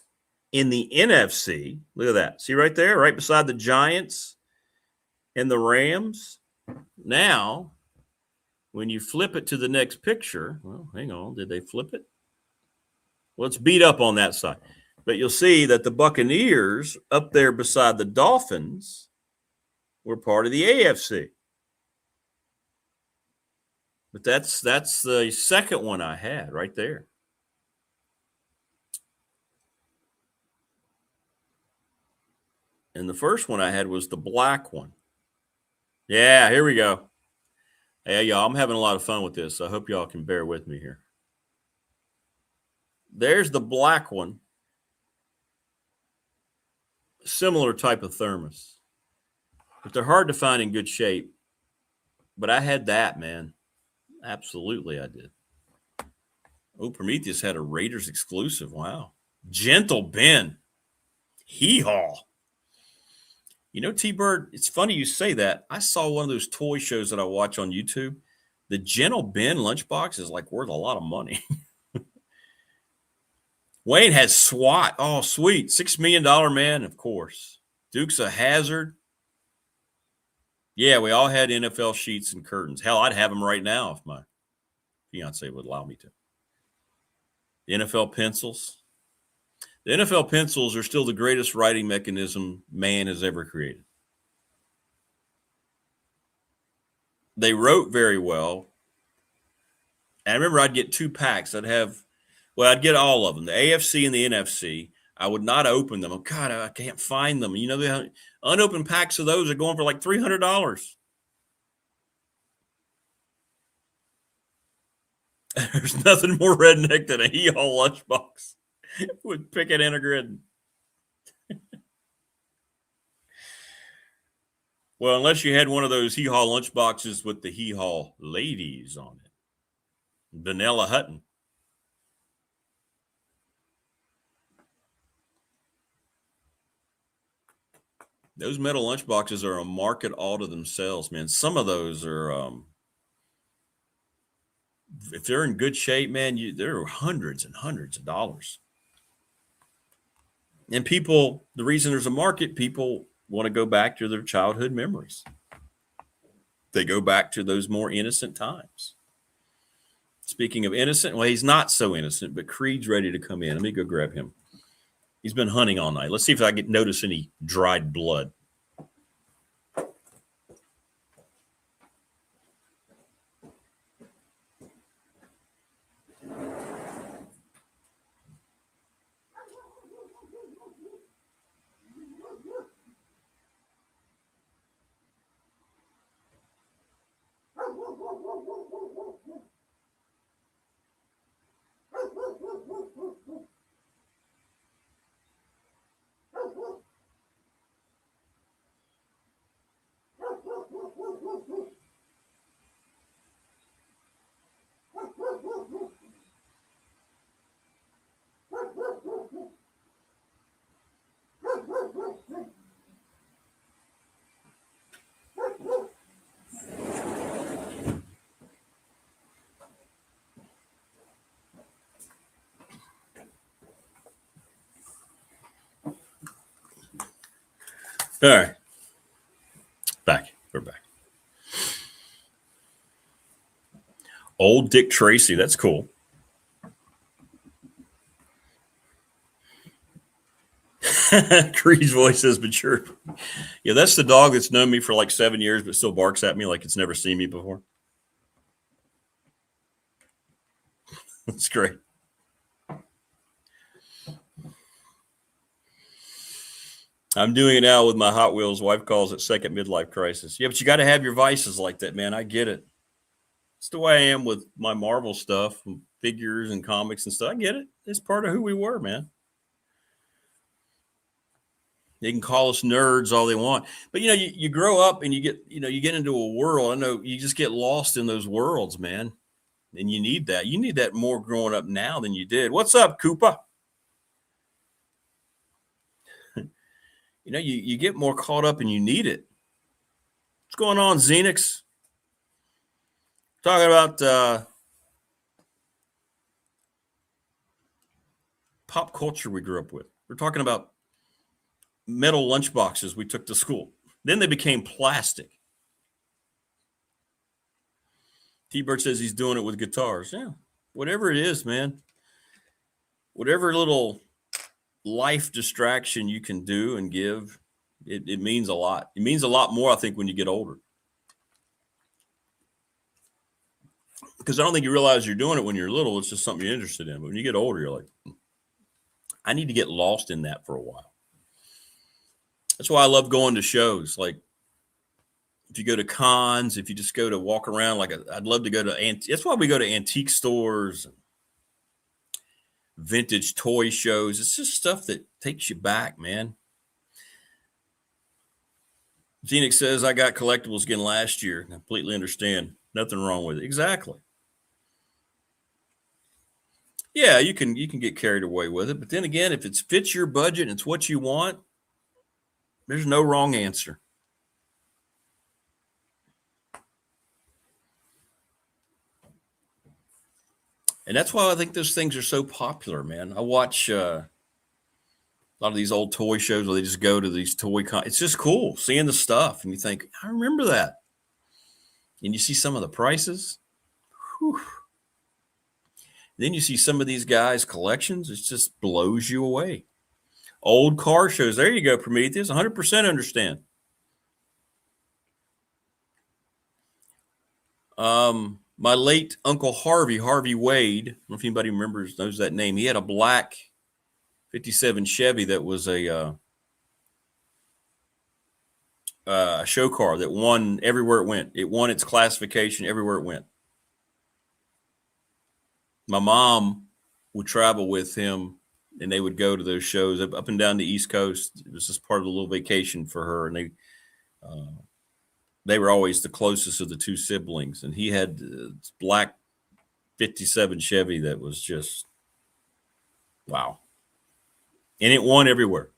in the NFC. Look at that. See right there, right beside the Giants and the Rams. Now, when you flip it to the next picture, well, hang on. Did they flip it? Well, it's beat up on that side. But you'll see that the Buccaneers up there beside the Dolphins were part of the AFC. But that's the second one I had right there. And the first one I had was the black one. Yeah, here we go. Hey, y'all, I'm having a lot of fun with this. So I hope y'all can bear with me here. There's the black one. Similar type of thermos. But they're hard to find in good shape. But I had that, man. Absolutely, I did. Oh, Prometheus had a Raiders exclusive. Wow. Gentle Ben. Hee-haw. You know, T-Bird, it's funny you say that. I saw one of those toy shows that I watch on YouTube. The Gentle Ben lunchbox is like worth a lot of money. Wayne had SWAT. Oh, sweet. $6 million man, of course. Dukes of Hazzard. Yeah, we all had NFL sheets and curtains. Hell, I'd have them right now if my fiance would allow me to. The NFL pencils. The NFL pencils are still the greatest writing mechanism man has ever created. They wrote very well. And I remember I'd get 2 packs. I'd get all of them, the AFC and the NFC. I would not open them. Oh, God, I can't find them. You know, the unopened packs of those are going for like $300. There's nothing more redneck than a Hee-Haw lunchbox with picket and a grid. Well, unless you had one of those Hee-Haw lunchboxes with the Hee-Haw ladies on it. Vanilla Hutton. Those metal lunchboxes are a market all to themselves, man. Some of those are if they're in good shape, man, there are hundreds and hundreds of dollars. And people, the reason there's a market, people want to go back to their childhood memories. They go back to those more innocent times. Speaking of innocent, well, he's not so innocent, but Creed's ready to come in. Let me go grab him. He's been hunting all night. Let's see if I can notice any dried blood. All right. We're back. Old Dick Tracy. That's cool. Creed's voice has matured. Yeah, that's the dog that's known me for like 7 years, but still barks at me like it's never seen me before. That's great. I'm doing it now with my Hot Wheels. Wife calls it second midlife crisis. Yeah, but you got to have your vices like that, man. I get it. It's the way I am with my Marvel stuff, and figures and comics and stuff. I get it. It's part of who we were, man. They can call us nerds all they want, but you grow up and you get into a world. I know you just get lost in those worlds, man. And you need that. You need that more growing up now than you did. What's up, Koopa? You get more caught up and you need it. What's going on, Xenix? Talking about pop culture we grew up with. We're talking about metal lunchboxes we took to school. Then they became plastic. T-Bird says he's doing it with guitars. Yeah, whatever it is, man. Whatever little life distraction you can do and give, it means a lot. It means a lot more, I think, when you get older. Because I don't think you realize you're doing it when you're little. It's just something you're interested in. But when you get older, you're like, I need to get lost in that for a while. That's why I love going to shows. Like, if you go to cons, if you just go to walk around, I'd love to go to that's why we go to antique stores, vintage toy shows. It's just stuff that takes you back, man. Phoenix says, I got collectibles again last year. Completely understand. Nothing wrong with it. Exactly. Yeah, you can get carried away with it. But then again, if it fits your budget and it's what you want, there's no wrong answer. And that's why I think those things are so popular, man. I watch a lot of these old toy shows where they just go to these toy it's just cool seeing the stuff. And you think, I remember that. And you see some of the prices. Whew. Then you see some of these guys' collections. It just blows you away. Old car shows. There you go, Prometheus. 100% understand. My late Uncle Harvey Wade, I don't know if anybody knows that name. He had a black 57 Chevy that was a show car that won everywhere it went. It won its classification everywhere it went. My mom would travel with him, and they would go to those shows up and down the East Coast. It was just part of a little vacation for her, and they were always the closest of the two siblings. And he had this black 57 Chevy that was just, wow. And it won everywhere.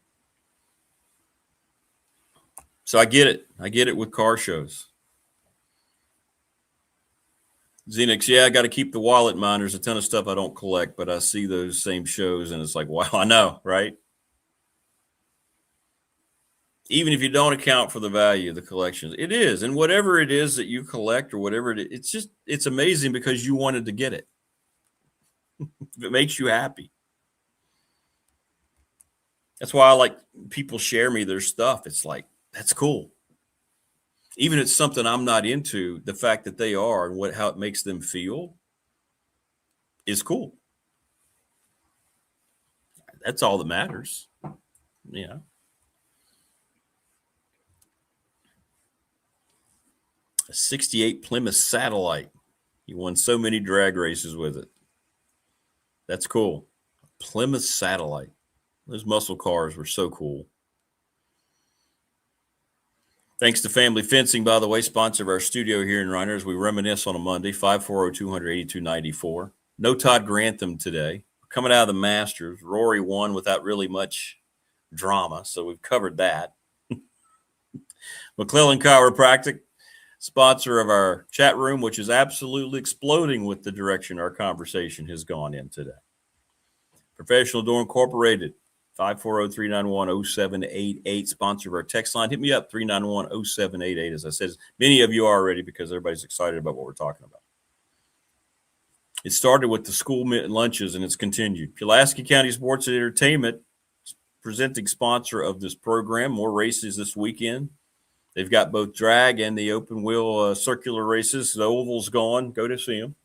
So I get it. I get it with car shows. Xenix, yeah, I got to keep the wallet in mind. There's a ton of stuff I don't collect, but I see those same shows, and it's like, wow, I know, right? Even if you don't account for the value of the collections, it is. And whatever it is that you collect or whatever it is, it's amazing because you wanted to get it. If it makes you happy. That's why I like people share me their stuff. It's like, that's cool. Even if it's something I'm not into, the fact that they are and how it makes them feel is cool. That's all that matters. Yeah. A 68 Plymouth Satellite. You won so many drag races with it. That's cool. Plymouth Satellite. Those muscle cars were so cool. Thanks to Family Fencing, by the way, sponsor of our studio here in Reiner, as we reminisce on a Monday, 540-200-8294. No Todd Grantham today. Coming out of the Masters, Rory won without really much drama, so we've covered that. McClellan Chiropractic, sponsor of our chat room, which is absolutely exploding with the direction our conversation has gone in today. Professional Door Incorporated, 540-391-0788, sponsor of our text line. Hit me up, 391-0788. As I said, many of you are already because everybody's excited about what we're talking about. It started with the school lunches, and it's continued. Pulaski County Sports and Entertainment, presenting sponsor of this program. More races this weekend. They've got both drag and the open wheel circular races. The oval's gone. Go to see them.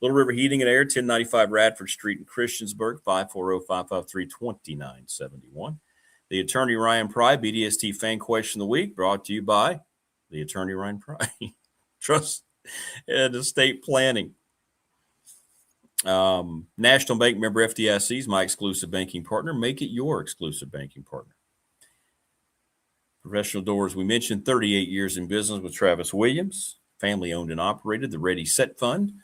Little River Heating and Air, 1095 Radford Street in Christiansburg, 540-553-2971. The Attorney Ryan Pry, BDST Fan Question of the Week, brought to you by the Attorney Ryan Pry. Trust and Estate Planning. National Bank member FDIC is my exclusive banking partner. Make it your exclusive banking partner. Professional Doors, we mentioned 38 years in business with Travis Williams, family owned and operated, the Ready Set Fund.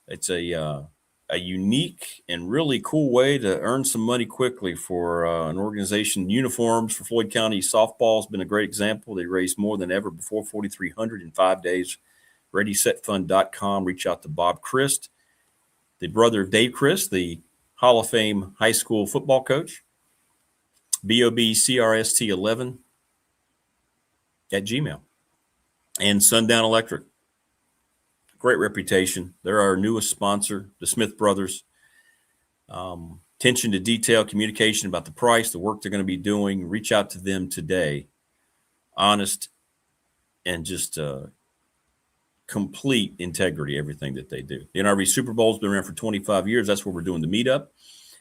It's a unique and really cool way to earn some money quickly for an organization. Uniforms for Floyd County softball has been a great example. They raised more than ever before, $4,300 in 5 days. ReadySetFund.com. Reach out to Bob Christ, the brother of Dave Christ, the Hall of Fame high school football coach. BOBCRST11 at Gmail. And Sundown Electric. Great reputation. They're our newest sponsor, the Smith Brothers. Attention to detail, communication about the price, the work they're going to be doing. Reach out to them today. Honest and just complete integrity, everything that they do. The NRV Super Bowl has been around for 25 years. That's where we're doing the meetup.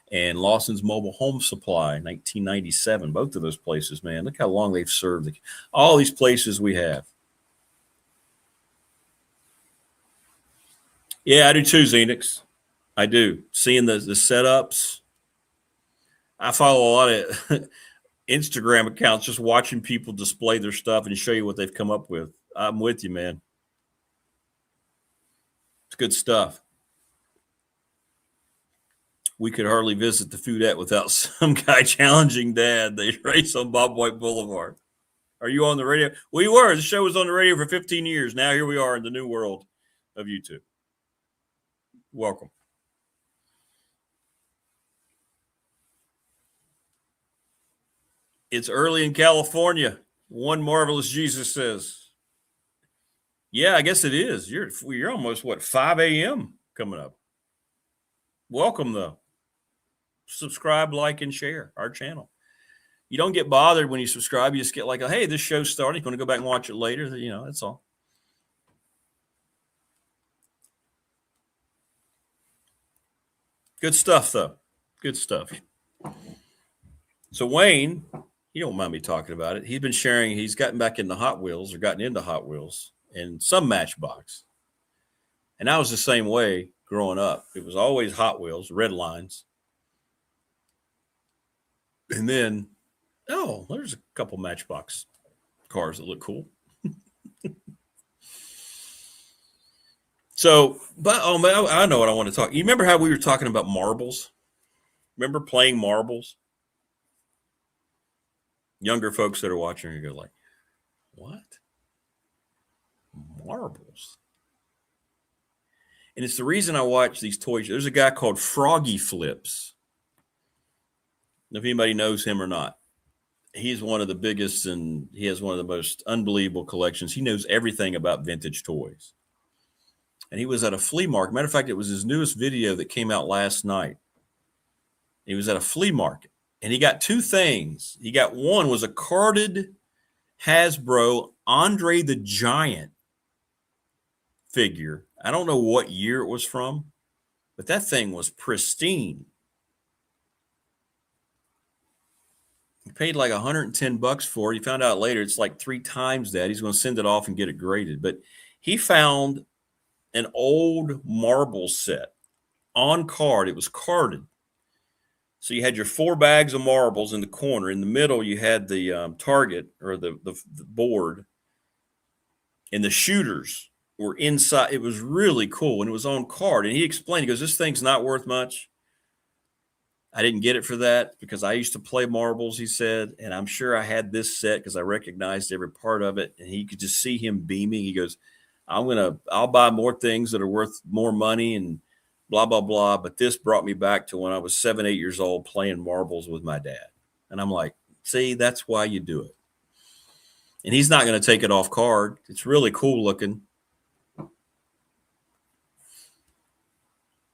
And Lawson's Mobile Home Supply, 1997. Both of those places, man. Look how long they've served. All these places we have. Yeah, I do too, Xenix. I do. Seeing the setups. I follow a lot of Instagram accounts just watching people display their stuff and show you what they've come up with. I'm with you, man. It's good stuff. We could hardly visit the Foodette without some guy challenging Dad. They race on Bob White Boulevard. Are you on the radio? We were. The show was on the radio for 15 years. Now here we are in the new world of YouTube. Welcome. It's early in California. One marvelous Jesus says. Yeah, I guess it is. You're almost, 5 a.m. coming up. Welcome, though. Subscribe, like, and share our channel. You don't get bothered when you subscribe. You just get like, hey, this show's starting. You want to go back and watch it later? That's all. Good stuff, though. Good stuff. So Wayne, you don't mind me talking about it. He's been sharing. He's gotten back into Hot Wheels and some Matchbox. And I was the same way growing up. It was always Hot Wheels, red lines. And then, there's a couple Matchbox cars that look cool. So, but I know what I want to talk. You remember how we were talking about marbles? Remember playing marbles? Younger folks that are watching are go like, what? Marbles? And it's the reason I watch these toys. There's a guy called Froggy Flips. I don't know if anybody knows him or not. He's one of the biggest, and he has one of the most unbelievable collections. He knows everything about vintage toys. And he was at a flea market. Matter of fact, it was his newest video that came out last night. He was at a flea market, and he got two things. He got one was a carded Hasbro Andre the Giant figure. I don't know what year it was from, but that thing was pristine. He paid like $110 for it. He found out later it's like 3 times that. He's going to send it off and get it graded. But he found an old marble set on card. It was carded. So you had your 4 bags of marbles in the corner. In the middle, you had the target or the board. And the shooters were inside. It was really cool. And it was on card. And he explained, he goes, this thing's not worth much. I didn't get it for that because I used to play marbles, he said. And I'm sure I had this set because I recognized every part of it. And he could just see him beaming. He goes, I'll buy more things that are worth more money and blah, blah, blah. But this brought me back to when I was 7, 8 years old playing marbles with my dad. And I'm like, see, that's why you do it. And he's not going to take it off card. It's really cool looking.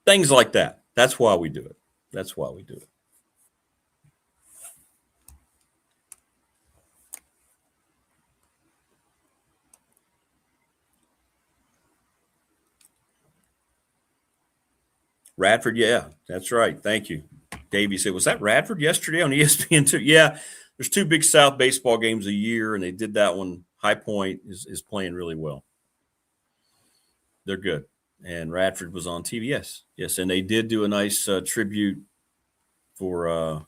Things like that. That's why we do it. That's why we do it. Radford, yeah, that's right. Thank you. Davey said, was that Radford yesterday on ESPN2? Yeah, there's 2 Big South baseball games a year, and they did that one. High Point is playing really well. They're good. And Radford was on TV. Yes, and they did do a nice tribute for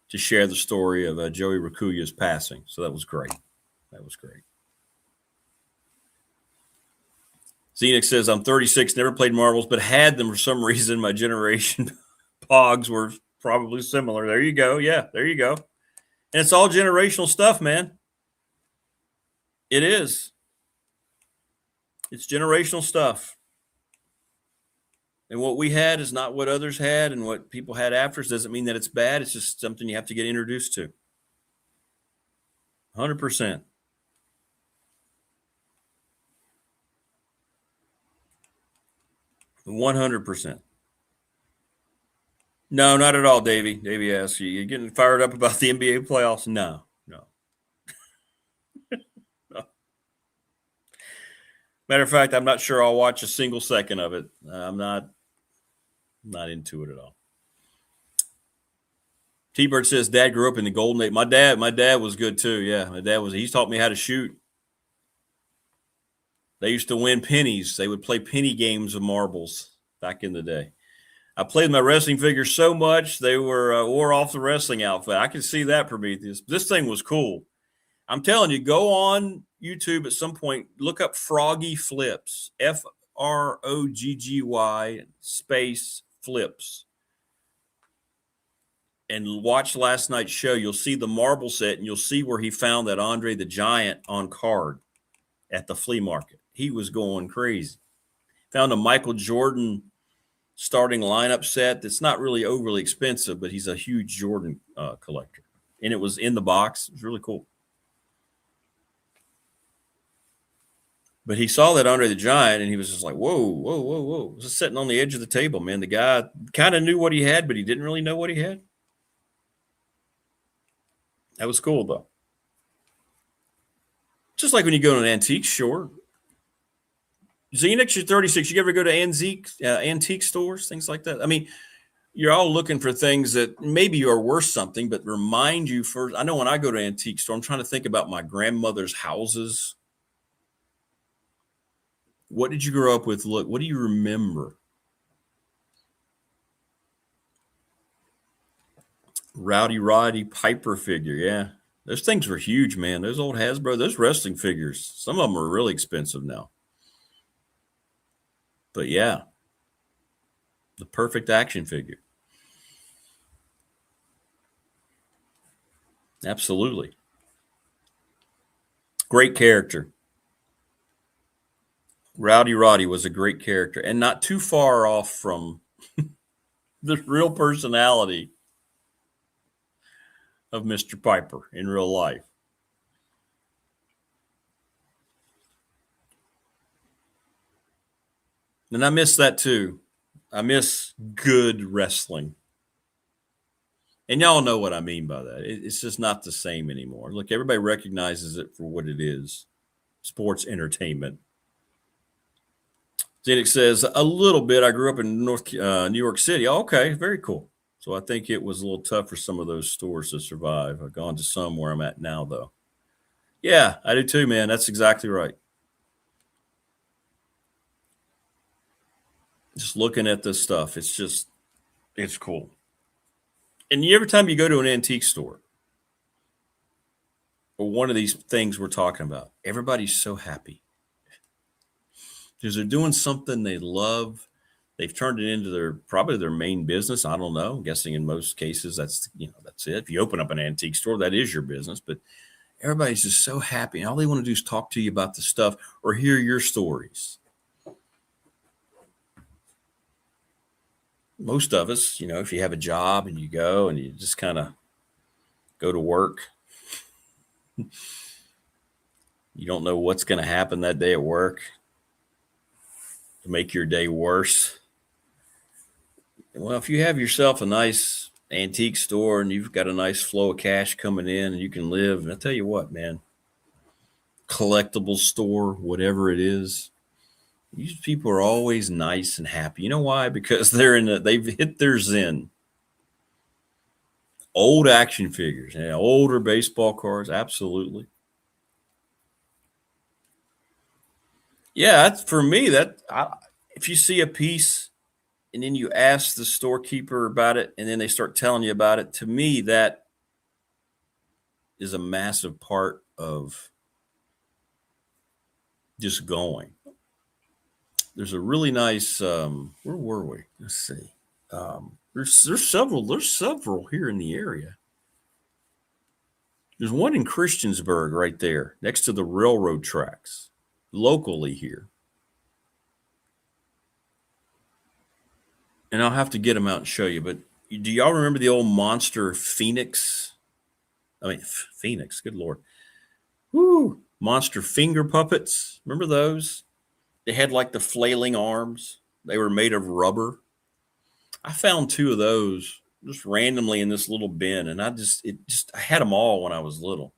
to share the story of Joey Rakuya's passing. So that was great. Zenix says, I'm 36, never played marbles, but had them for some reason. My generation pogs were probably similar. There you go. Yeah, there you go. And it's all generational stuff, man. It is. It's generational stuff. And what we had is not what others had, and what people had after us doesn't mean that it's bad. It's just something you have to get introduced to. 100%. $100%. No, not at all, Davey. Davey asks you, you're getting fired up about the NBA playoffs? No. Matter of fact, I'm not sure I'll watch a single second of it. I'm not into it at all. T-Bird says, Dad grew up in the golden age. My dad was good too. Yeah, he taught me how to shoot. They used to win pennies. They would play penny games of marbles back in the day. I played my wrestling figures so much they were wore off the wrestling outfit. I can see that, Prometheus. This thing was cool. I'm telling you, go on YouTube at some point, look up Froggy Flips, Froggy space Flips, and watch last night's show. You'll see the marble set, and you'll see where he found that Andre the Giant on card at the flea market. He was going crazy. Found a Michael Jordan starting lineup set that's not really overly expensive, but he's a huge Jordan collector. And it was in the box. It was really cool. But he saw that Andre the Giant, and he was just like, whoa. It was just sitting on the edge of the table, man. The guy kind of knew what he had, but he didn't really know what he had. That was cool, though. Just like when you go to an antique store. Xenix, you're 36. You ever go to antique stores, things like that? I mean, you're all looking for things that maybe are worth something, but remind you first. I know when I go to an antique store, I'm trying to think about my grandmother's houses. What did you grow up with? Look, what do you remember? Rowdy Roddy Piper figure, yeah. Those things were huge, man. Those old Hasbro, those wrestling figures, some of them are really expensive now. But yeah, the perfect action figure. Absolutely. Great character. Rowdy Roddy was a great character and not too far off from the real personality of Mr. Piper in real life. And I miss that too. I miss good wrestling. And y'all know what I mean by that. It's just not the same anymore. Look, everybody recognizes it for what it is. Sports entertainment. Zenix says, a little bit. I grew up in New York City. Oh, okay, very cool. So I think it was a little tough for some of those stores to survive. I've gone to some where I'm at now, though. Yeah, I do too, man. That's exactly right. Just looking at this stuff, it's cool. And every time you go to an antique store or one of these things we're talking about, everybody's so happy because they're doing something they love. They've turned it into probably their main business. I don't know. I'm guessing in most cases that's it. If you open up an antique store, that is your business. But everybody's just so happy. And all they want to do is talk to you about the stuff or hear your stories. Most of us, if you have a job and you go and you just kind of go to work, you don't know what's going to happen that day at work to make your day worse. Well, if you have yourself a nice antique store and you've got a nice flow of cash coming in and you can live, and I tell you what, man, collectible store, whatever it is, these people are always nice and happy. You know why? Because they've hit their zen. Old action figures, older baseball cards, absolutely. Yeah, for me, if you see a piece and then you ask the storekeeper about it and then they start telling you about it, to me, that is a massive part of just going. There's a really nice, where were we? Let's see. There's several here in the area. There's one in Christiansburg right there next to the railroad tracks locally here. And I'll have to get them out and show you. But do y'all remember the old monster Phoenix? Phoenix, good Lord. Woo! Monster finger puppets. Remember those? They had like the flailing arms. They were made of rubber. I found 2 of those just randomly in this little bin. And I had them all when I was little.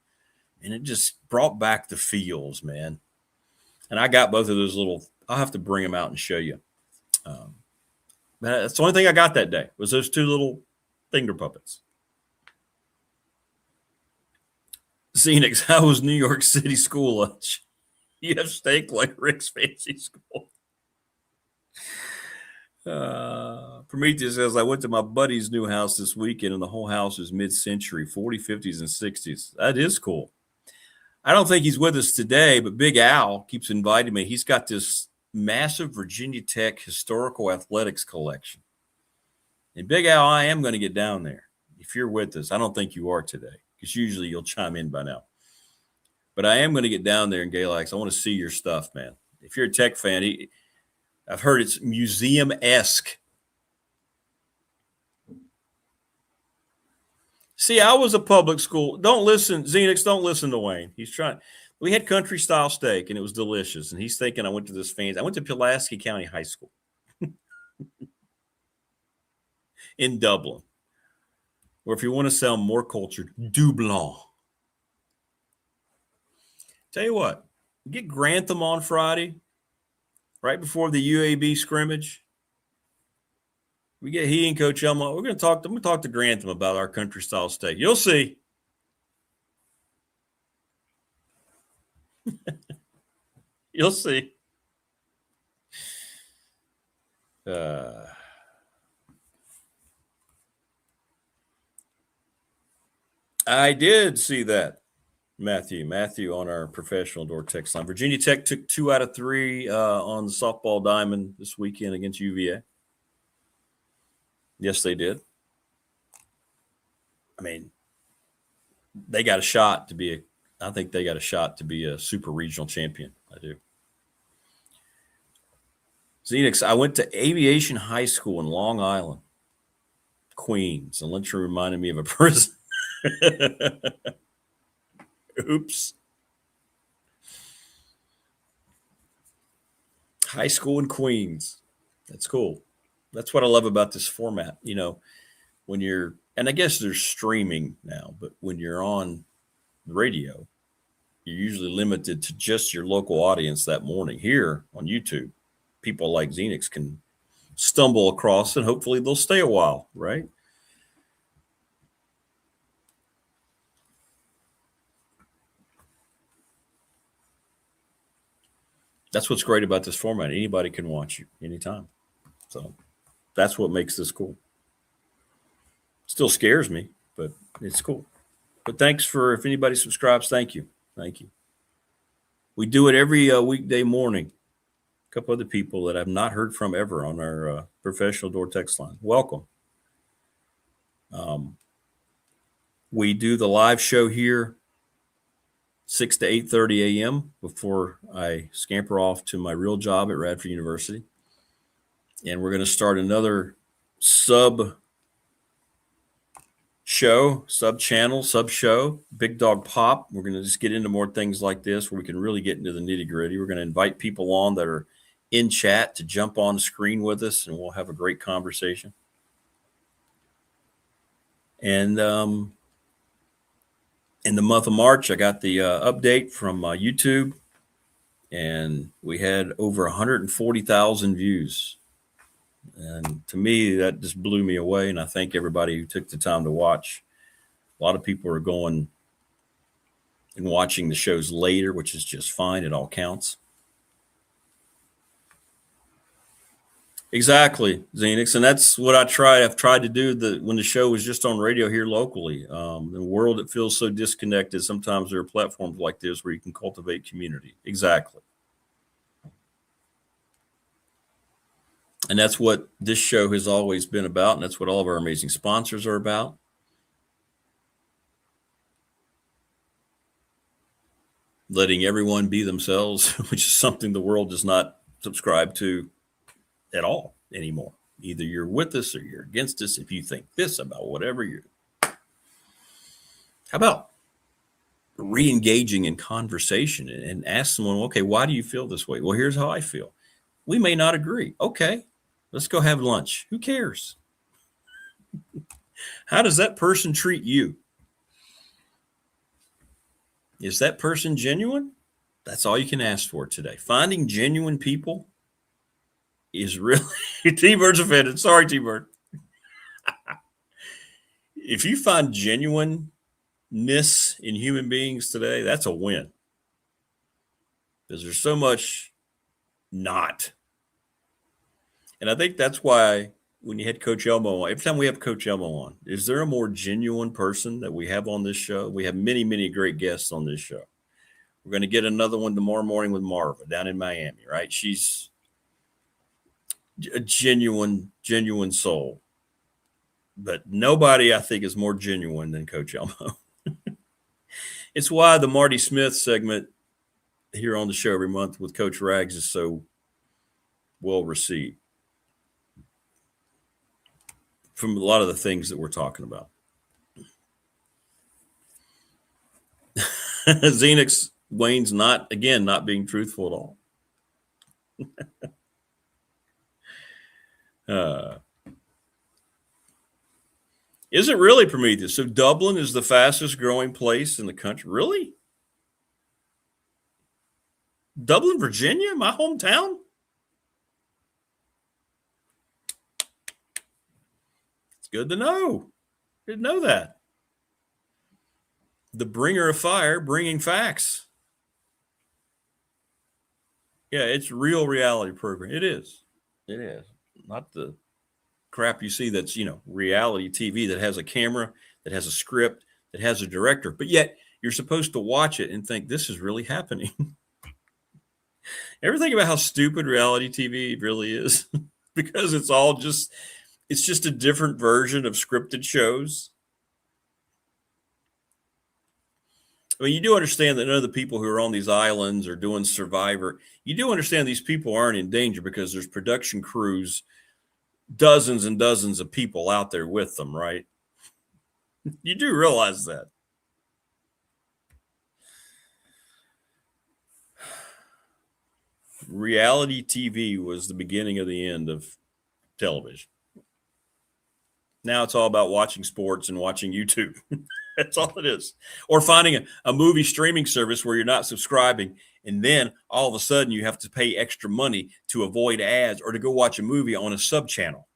And it just brought back the feels, man. And I got both of those I'll have to bring them out and show you. That's the only thing I got that day was those 2 little finger puppets. Xenix, how was New York City school lunch? You have steak like Rick's fancy school. Prometheus says, I went to my buddy's new house this weekend and the whole house is mid-century, 40s, 50s, and 60s. That is cool. I don't think he's with us today, but Big Al keeps inviting me. He's got this massive Virginia Tech historical athletics collection. And Big Al, I am going to get down there. If you're with us, I don't think you are today because usually you'll chime in by now. But I am going to get down there in Galax. I want to see your stuff, man. If you're a Tech fan, I've heard it's museum-esque. See, I was a public school. Don't listen, Xenix, don't listen to Wayne. He's trying. We had country style steak and it was delicious. And he's thinking I went to this fancy. I went to Pulaski County High School in Dublin. Or if you want to sound more cultured, Dublin. Tell you what, get Grantham on Friday, right before the UAB scrimmage. We get he and Coach Elmo. I'm going to talk to Grantham about our country style steak. You'll see. You'll see. I did see that, Matthew on our professional door text line. Virginia Tech took 2 out of 3 on the softball diamond this weekend against UVA. Yes, they did. I mean, they got a shot to be I think they got a shot to be a super regional champion. I do. Xenix, I went to Aviation High School in Long Island, Queens, and literally reminded me of a prison. Oops. High school in Queens. That's cool. That's what I love about this format. You know, when you're, and I guess there's streaming now, but when you're on the radio, you're usually limited to just your local audience that morning. Here on YouTube, people like Xenix can stumble across and hopefully they'll stay a while, right? That's what's great about this format. Anybody can watch you anytime. So that's what makes this cool. Still scares me, but it's cool. But thanks for, if anybody subscribes, thank you. Thank you. We do it every weekday morning. A couple other people that I've not heard from ever on our professional door text line. Welcome. We do the live show here 6 to 8:30 a.m. before I scamper off to my real job at Radford University. And we're going to start another sub show, Big Dog Pop. We're going to just get into more things like this where we can really get into the nitty gritty. We're going to invite people on that are in chat to jump on the screen with us, and we'll have a great conversation. And in the month of March, I got the update from YouTube, and we had over 140,000 views. And to me, that just blew me away. And I thank everybody who took the time to watch. A lot of people are going and watching the shows later, which is just fine. It all counts. Exactly, Xenix. And that's what I've tried to do when the show was just on radio here locally. In a world that feels so disconnected, sometimes there are platforms like this where you can cultivate community. Exactly. And that's what this show has always been about. And that's what all of our amazing sponsors are about. Letting everyone be themselves, which is something the world does not subscribe to at all anymore. Either you're with us or you're against us. If you think this about whatever you're. How about re-engaging in conversation and ask someone, okay, why do you feel this way? Well, here's how I feel. We may not agree. Okay, let's go have lunch. Who cares? How does that person treat you? Is that person genuine? That's all you can ask for today. Finding genuine people is really T-Bird's offended. Sorry, T-Bird. If you find genuineness in human beings today, that's a win. Because there's so much not. And I think that's why when you had Coach Elmo on, every time we have Coach Elmo on, is there a more genuine person that we have on this show? We have many, many great guests on this show. We're going to get another one tomorrow morning with Marva down in Miami, right? She's a genuine soul. But nobody, I think, is more genuine than Coach Elmo. It's why the Marty Smith segment here on the show every month with Coach Rags is so well received. From a lot of the things that we're talking about. Xenix Wayne's not being truthful at all. Is it really, Prometheus? So Dublin is the fastest growing place in the country? Really? Dublin, Virginia, my hometown? Good to know. Didn't know that. The bringer of fire, bringing facts. Yeah, it's real reality program. It is. It is. Not the crap you see that's, reality TV that has a camera, that has a script, that has a director. But yet you're supposed to watch it and think this is really happening. Ever think about how stupid reality TV really is? Because it's just a different version of scripted shows. I mean, you do understand that none of the people who are on these islands are doing Survivor. You do understand these people aren't in danger because there's production crews, dozens and dozens of people out there with them, right? You do realize that. Reality TV was the beginning of the end of television. Now it's all about watching sports and watching YouTube. That's all it is. Or finding a movie streaming service where you're not subscribing, and then all of a sudden you have to pay extra money to avoid ads or to go watch a movie on a sub channel.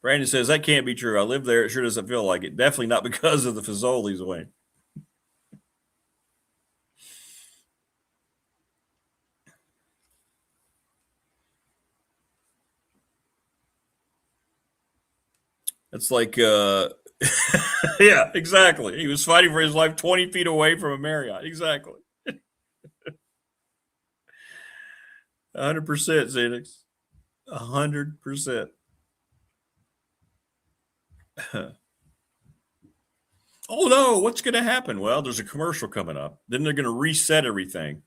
Brandon says, that can't be true. I live there. It sure doesn't feel like it. Definitely not because of the Fazoli's, Wayne. It's like, yeah, exactly. He was fighting for his life 20 feet away from a Marriott. Exactly. 100%, Xenix. 100%. Oh, no, what's going to happen? Well, there's a commercial coming up. Then they're going to reset everything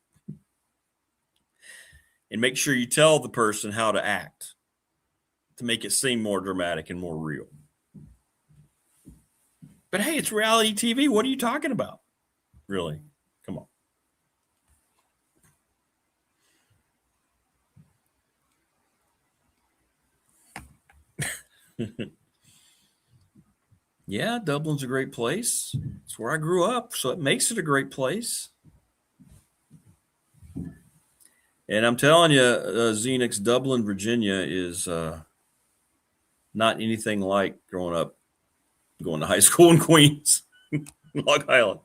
and make sure you tell the person how to act to make it seem more dramatic and more real. But hey, it's reality TV. What are you talking about? Really? Come on. Yeah, Dublin's a great place. It's where I grew up, so it makes it a great place. And I'm telling you, Xenix, Dublin, Virginia is not anything like growing up, going to high school in Queens, Long Island.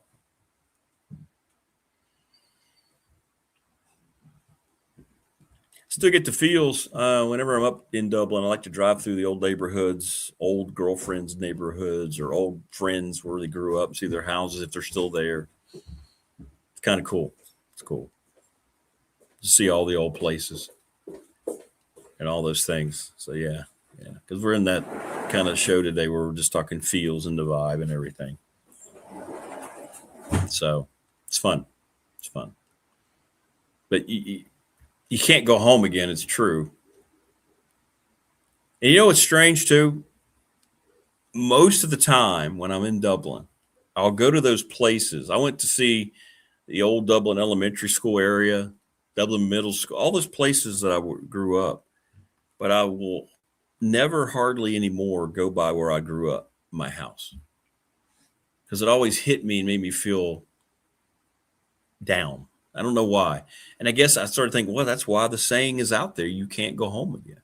Still get the feels whenever I'm up in Dublin. I like to drive through the old neighborhoods, old girlfriends' neighborhoods, or old friends where they grew up, see their houses if they're still there. It's kind of cool. It's cool to see all the old places and all those things. So, yeah, because we're in that kind of show today where we're just talking feels and the vibe and everything. So it's fun. It's fun. But you can't go home again. It's true. And you know what's strange too? Most of the time when I'm in Dublin, I'll go to those places. I went to see the old Dublin Elementary School area, Dublin Middle School, all those places that I grew up. But I will never hardly anymore go by where I grew up, my house. Because it always hit me and made me feel down. I don't know why. And I guess I started thinking, well, that's why the saying is out there. You can't go home again.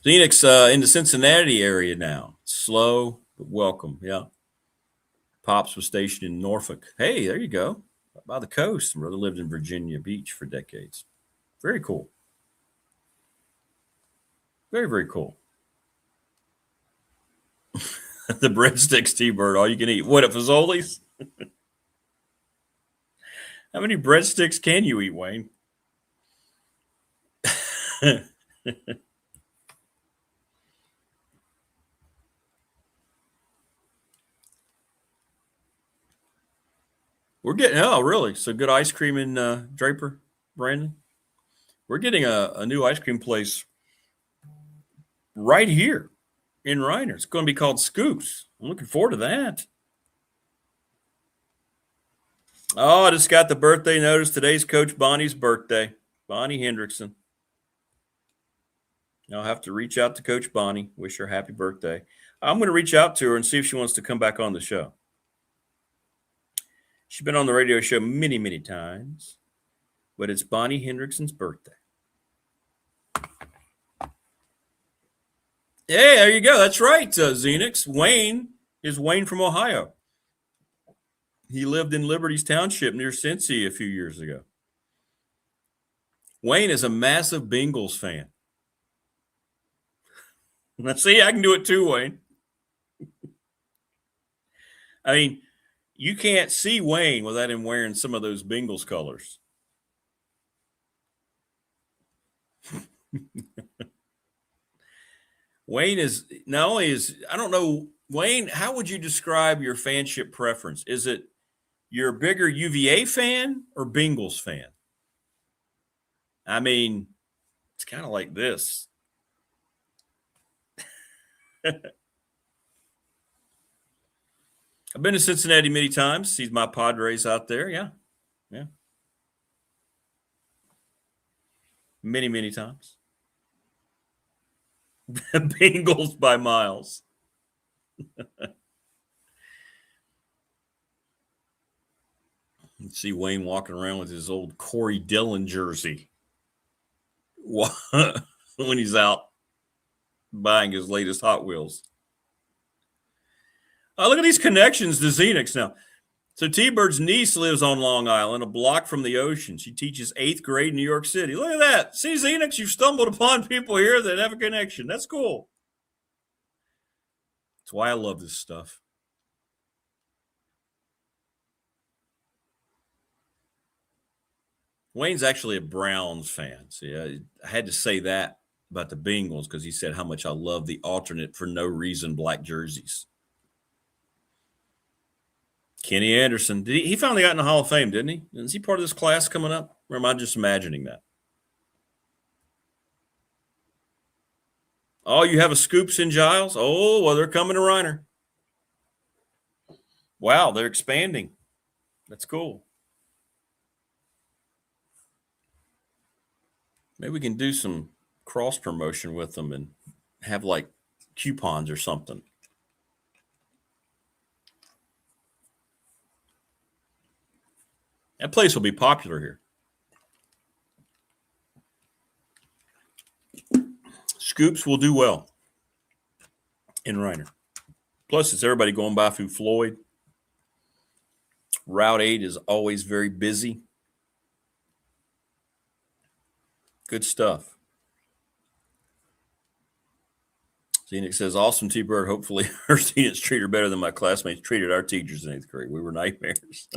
Phoenix in the Cincinnati area now. Slow, but welcome. Yeah. Pops was stationed in Norfolk. Hey, there you go. By the coast. My brother lived in Virginia Beach for decades. Very cool. Very, very cool. The breadsticks, T-Bird, all you can eat. What, at Fazoli's? How many breadsticks can you eat, Wayne? We're getting, oh, really? So good ice cream in Draper, Brandon? We're getting a new ice cream place right here in Reiner. It's going to be called Scoops. I'm looking forward to that. Oh, I just got the birthday notice. Today's Coach Bonnie's birthday. Bonnie Hendrickson. I'll have to reach out to Coach Bonnie. Wish her happy birthday. I'm going to reach out to her and see if she wants to come back on the show. She's been on the radio show many, many times, but it's Bonnie Hendrickson's birthday. Hey, there you go. That's right, Xenix. Wayne is Wayne from Ohio. He lived in Liberty's Township near Cincy a few years ago. Wayne is a massive Bengals fan. Let's see, I can do it too, Wayne. I mean, you can't see Wayne without him wearing some of those Bengals colors. Wayne is not only is, I don't know, Wayne, how would you describe your fanship preference? Is it you're a bigger UVA fan or Bengals fan? I mean, it's kind of like this. I've been to Cincinnati many times. See my Padres out there. Yeah. Yeah. Many, many times. Bengals by miles. You see Wayne walking around with his old Corey Dillon jersey when he's out buying his latest Hot Wheels. Look at these connections to Xenix now. So T-Bird's niece lives on Long Island, a block from the ocean. She teaches 8th grade in New York City. Look at that. See, Xenix, you've stumbled upon people here that have a connection. That's cool. That's why I love this stuff. Wayne's actually a Browns fan. See, I had to say that about the Bengals because he said how much I love the alternate for no reason black jerseys. Kenny Anderson. He finally got in the Hall of Fame, didn't he? Is he part of this class coming up? Or am I just imagining that? Oh, you have a Scoops in Giles? Oh, well, they're coming to Reiner. Wow, they're expanding. That's cool. Maybe we can do some cross promotion with them and have like coupons or something. That place will be popular here. Scoops will do well in Reiner. Plus, it's everybody going by through Floyd. Route 8 is always very busy. Good stuff. Zenix says, awesome T-Bird. Hopefully her students treat her better than my classmates treated our teachers in 8th grade. We were nightmares.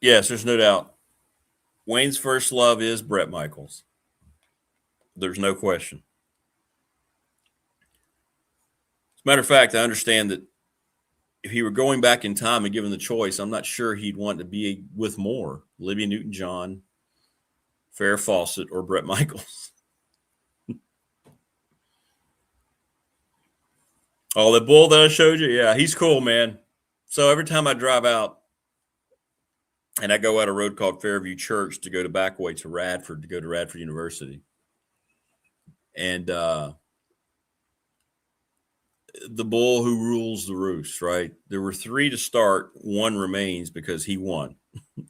Yes, there's no doubt. Wayne's first love is Bret Michaels. There's no question. As a matter of fact, I understand that if he were going back in time and given the choice, I'm not sure he'd want to be with more. Olivia Newton-John, Farrah Fawcett, or Bret Michaels. Oh, the bull that I showed you? Yeah, he's cool, man. So every time I drive out, and I go out a road called Fairview Church to go to Backway to Radford, to go to Radford University. And the bull who rules the roost, right? There were 3 to start. 1 remains because he won. And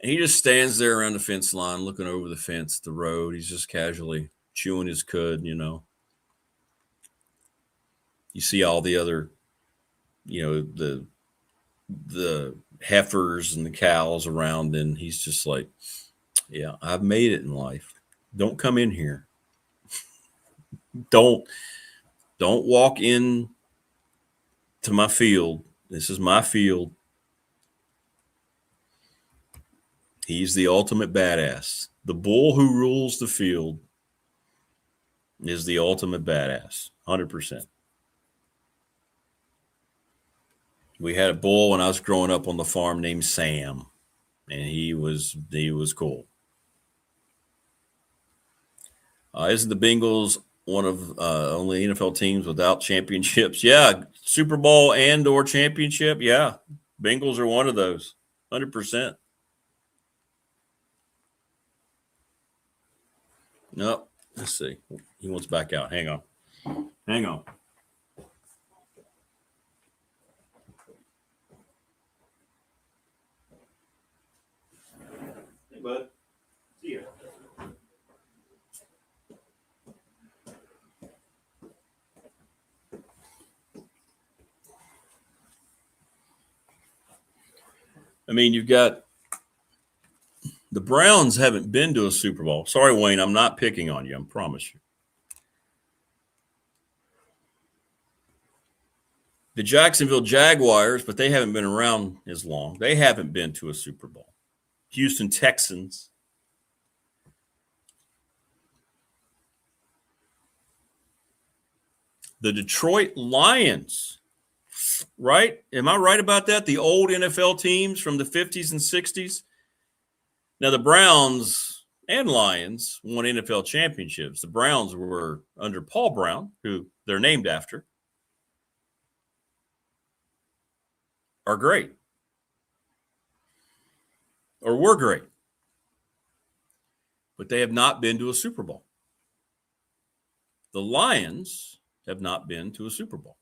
he just stands there around the fence line looking over the fence, the road. He's just casually chewing his cud, you know. You see all the other, you know, the heifers and the cows around, and he's just like, yeah, I've made it in life. Don't come in here. Don't walk in to my field. This is my field. He's the ultimate badass. The bull who rules the field is the ultimate badass. 100%. We had a bull when I was growing up on the farm named Sam, and he was cool. Isn't the Bengals one of only NFL teams without championships? Yeah, Super Bowl and or championship. Yeah, Bengals are one of those, 100%. Nope. Let's see. He wants back out. Hang on. Hey, bud. See ya. I mean, you've got the Browns haven't been to a Super Bowl. Sorry, Wayne, I'm not picking on you. I promise you. The Jacksonville Jaguars, but they haven't been around as long. They haven't been to a Super Bowl. Houston Texans, The Detroit Lions, right? Am I right about that? The old NFL teams from the 50s and 60s. Now, the Browns and Lions won NFL championships. The Browns were under Paul Brown, who they're named after, are great, or were great. But they have not been to a Super Bowl. The Lions have not been to a Super Bowl.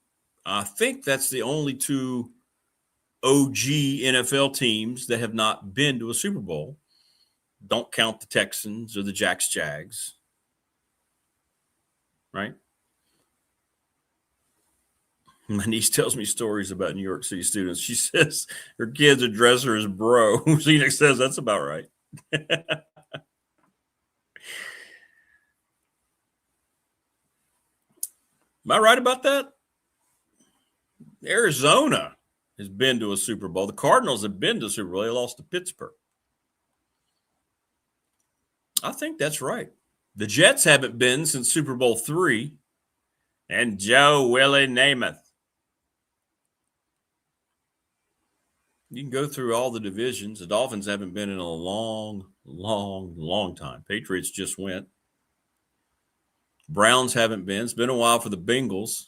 I think that's the only two OG NFL teams that have not been to a Super Bowl. Don't count the Texans or the Jags, right? My niece tells me stories about New York City students. She says her kids address her as bro. Xenic says that's about right. Am I right about that? Arizona has been to a Super Bowl. The Cardinals have been to a Super Bowl. They lost to Pittsburgh. I think that's right. The Jets haven't been since Super Bowl III and Joe Willie Namath. You can go through all the divisions. The Dolphins haven't been in a long time. Patriots just went. Browns haven't been. It's been a while for the Bengals.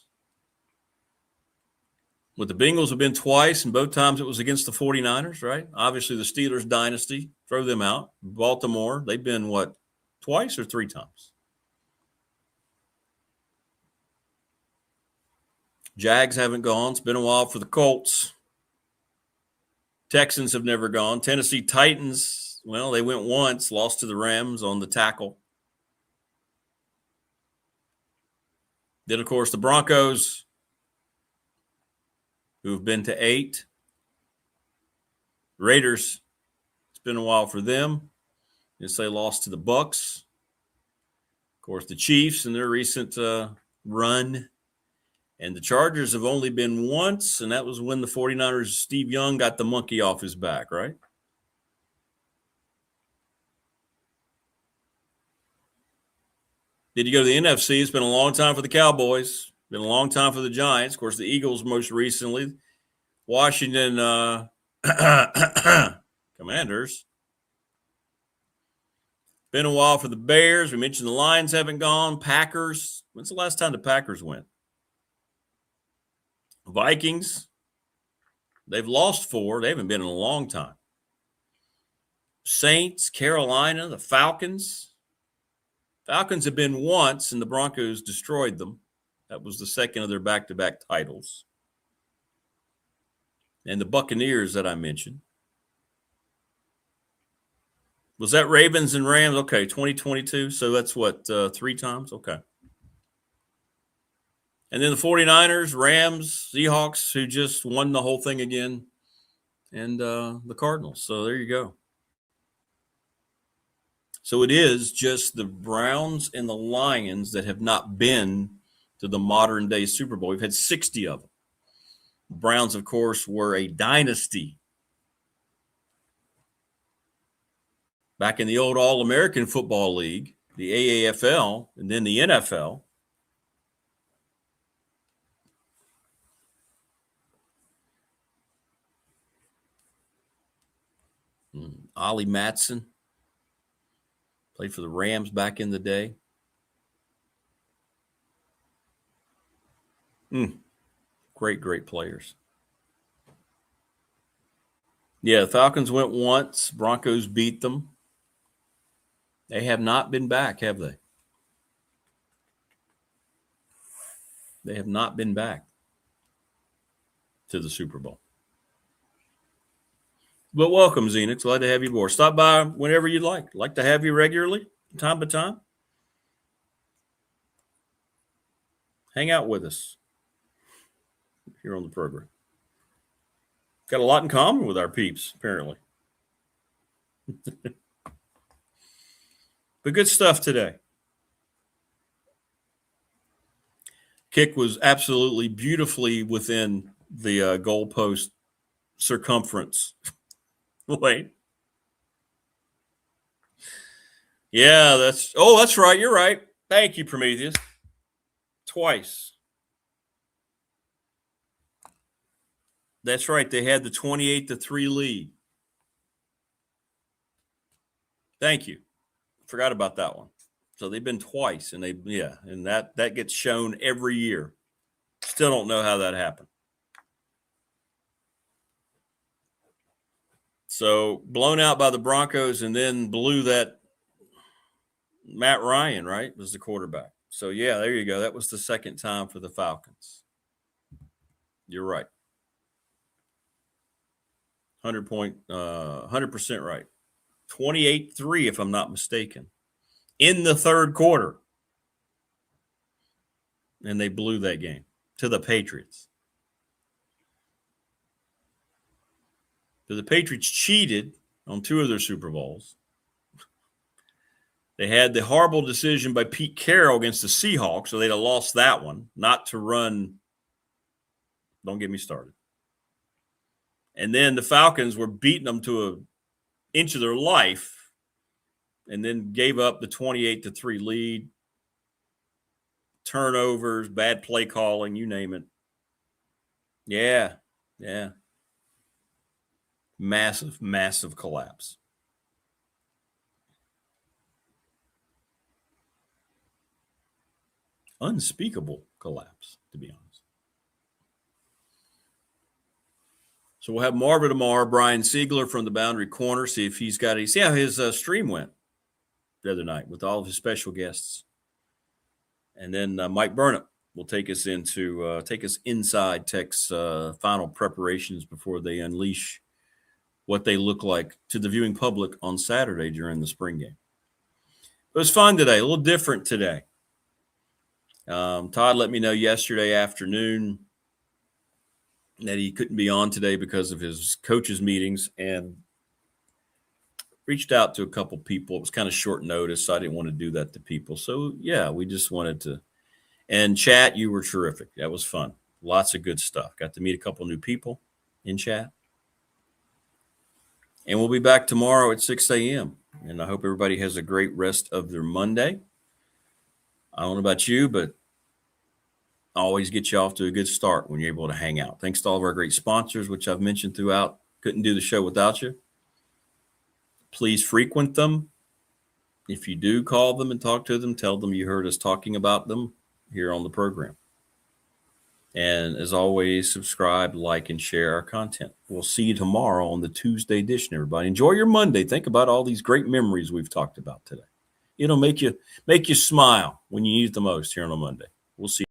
But the Bengals have been twice, and both times it was against the 49ers, right? Obviously, the Steelers dynasty, throw them out. Baltimore, they've been, what, twice or three times? Jags haven't gone. It's been a while for the Colts. Texans have never gone. Tennessee Titans, well, they went once, lost to the Rams on the tackle. Then, of course, the Broncos, who have been to 8. Raiders, it's been a while for them. Yes, they lost to the Bucks. Of course, the Chiefs in their recent run. And the Chargers have only been once, and that was when the 49ers, Steve Young, got the monkey off his back, right? Did you go to the NFC? It's been a long time for the Cowboys. Been a long time for the Giants. Of course, the Eagles most recently. Washington Commanders. Been a while for the Bears. We mentioned the Lions haven't gone. Packers. When's the last time the Packers went? Vikings. They've lost 4. They haven't been in a long time. Saints, Carolina, the Falcons. Falcons have been once, and the Broncos destroyed them. That was the second of their back-to-back titles. And the Buccaneers that I mentioned. Was that Ravens and Rams? Okay, 2022. So that's what, 3 times? Okay. And then the 49ers, Rams, Seahawks, who just won the whole thing again, and the Cardinals. So there you go. So it is just the Browns and the Lions that have not been to the modern-day Super Bowl. We've had 60 of them. The Browns, of course, were a dynasty. Back in the old All-American Football League, the AAFL, and then the NFL. Ollie Matson played for the Rams back in the day. Great players. Yeah, the Falcons went once. Broncos beat them. They have not been back, have they? They have not been back to the Super Bowl. But welcome, Xenix. Glad to have you aboard. Stop by whenever you'd like. Like to have you regularly, time to time. Hang out with us here on the program. Got a lot in common with our peeps, apparently. But good stuff today. Kick was absolutely beautifully within the goalpost circumference. Wait. Yeah, that's right. You're right. Thank you, Prometheus. Twice. That's right. They had the 28-3 lead. Thank you. Forgot about that one. So they've been twice, and and that gets shown every year. Still don't know how that happened. So blown out by the Broncos, and then blew that. Matt Ryan, right, was the quarterback. So yeah, there you go. That was the second time for the Falcons. You're right. 100% right. 28-3, if I'm not mistaken, in the third quarter. And they blew that game to the Patriots. So the Patriots cheated on 2 of their Super Bowls. They had the horrible decision by Pete Carroll against the Seahawks, so they'd have lost that one, not to run. Don't get me started. And then the Falcons were beating them to an inch of their life, and then gave up the 28-3 lead. Turnovers, bad play calling, you name it. Yeah. Massive, massive collapse. Unspeakable collapse, to be honest. So we'll have Marvin tomorrow, Brian Siegler from the Boundary Corner, see if he's got see how his stream went the other night with all of his special guests. And then Mike Burnett will take us inside Tech's final preparations before they unleash what they look like to the viewing public on Saturday during the spring game. It was fun today, a little different today. Todd let me know yesterday afternoon that he couldn't be on today because of his coaches' meetings, and reached out to a couple people. It was kind of short notice, so I didn't want to do that to people. So, yeah, we just wanted to. And chat, you were terrific. That was fun. Lots of good stuff. Got to meet a couple new people in chat. And we'll be back tomorrow at 6 a.m. And I hope everybody has a great rest of their Monday. I don't know about you, but I always get you off to a good start when you're able to hang out. Thanks to all of our great sponsors, which I've mentioned throughout. Couldn't do the show without you. Please frequent them. If you do call them and talk to them, tell them you heard us talking about them here on the program. And as always, subscribe, like, and share our content. We'll see you tomorrow on the Tuesday edition, everybody. Enjoy your Monday. Think about all these great memories we've talked about today. It'll make you smile when you need it the most here on a Monday. We'll see you.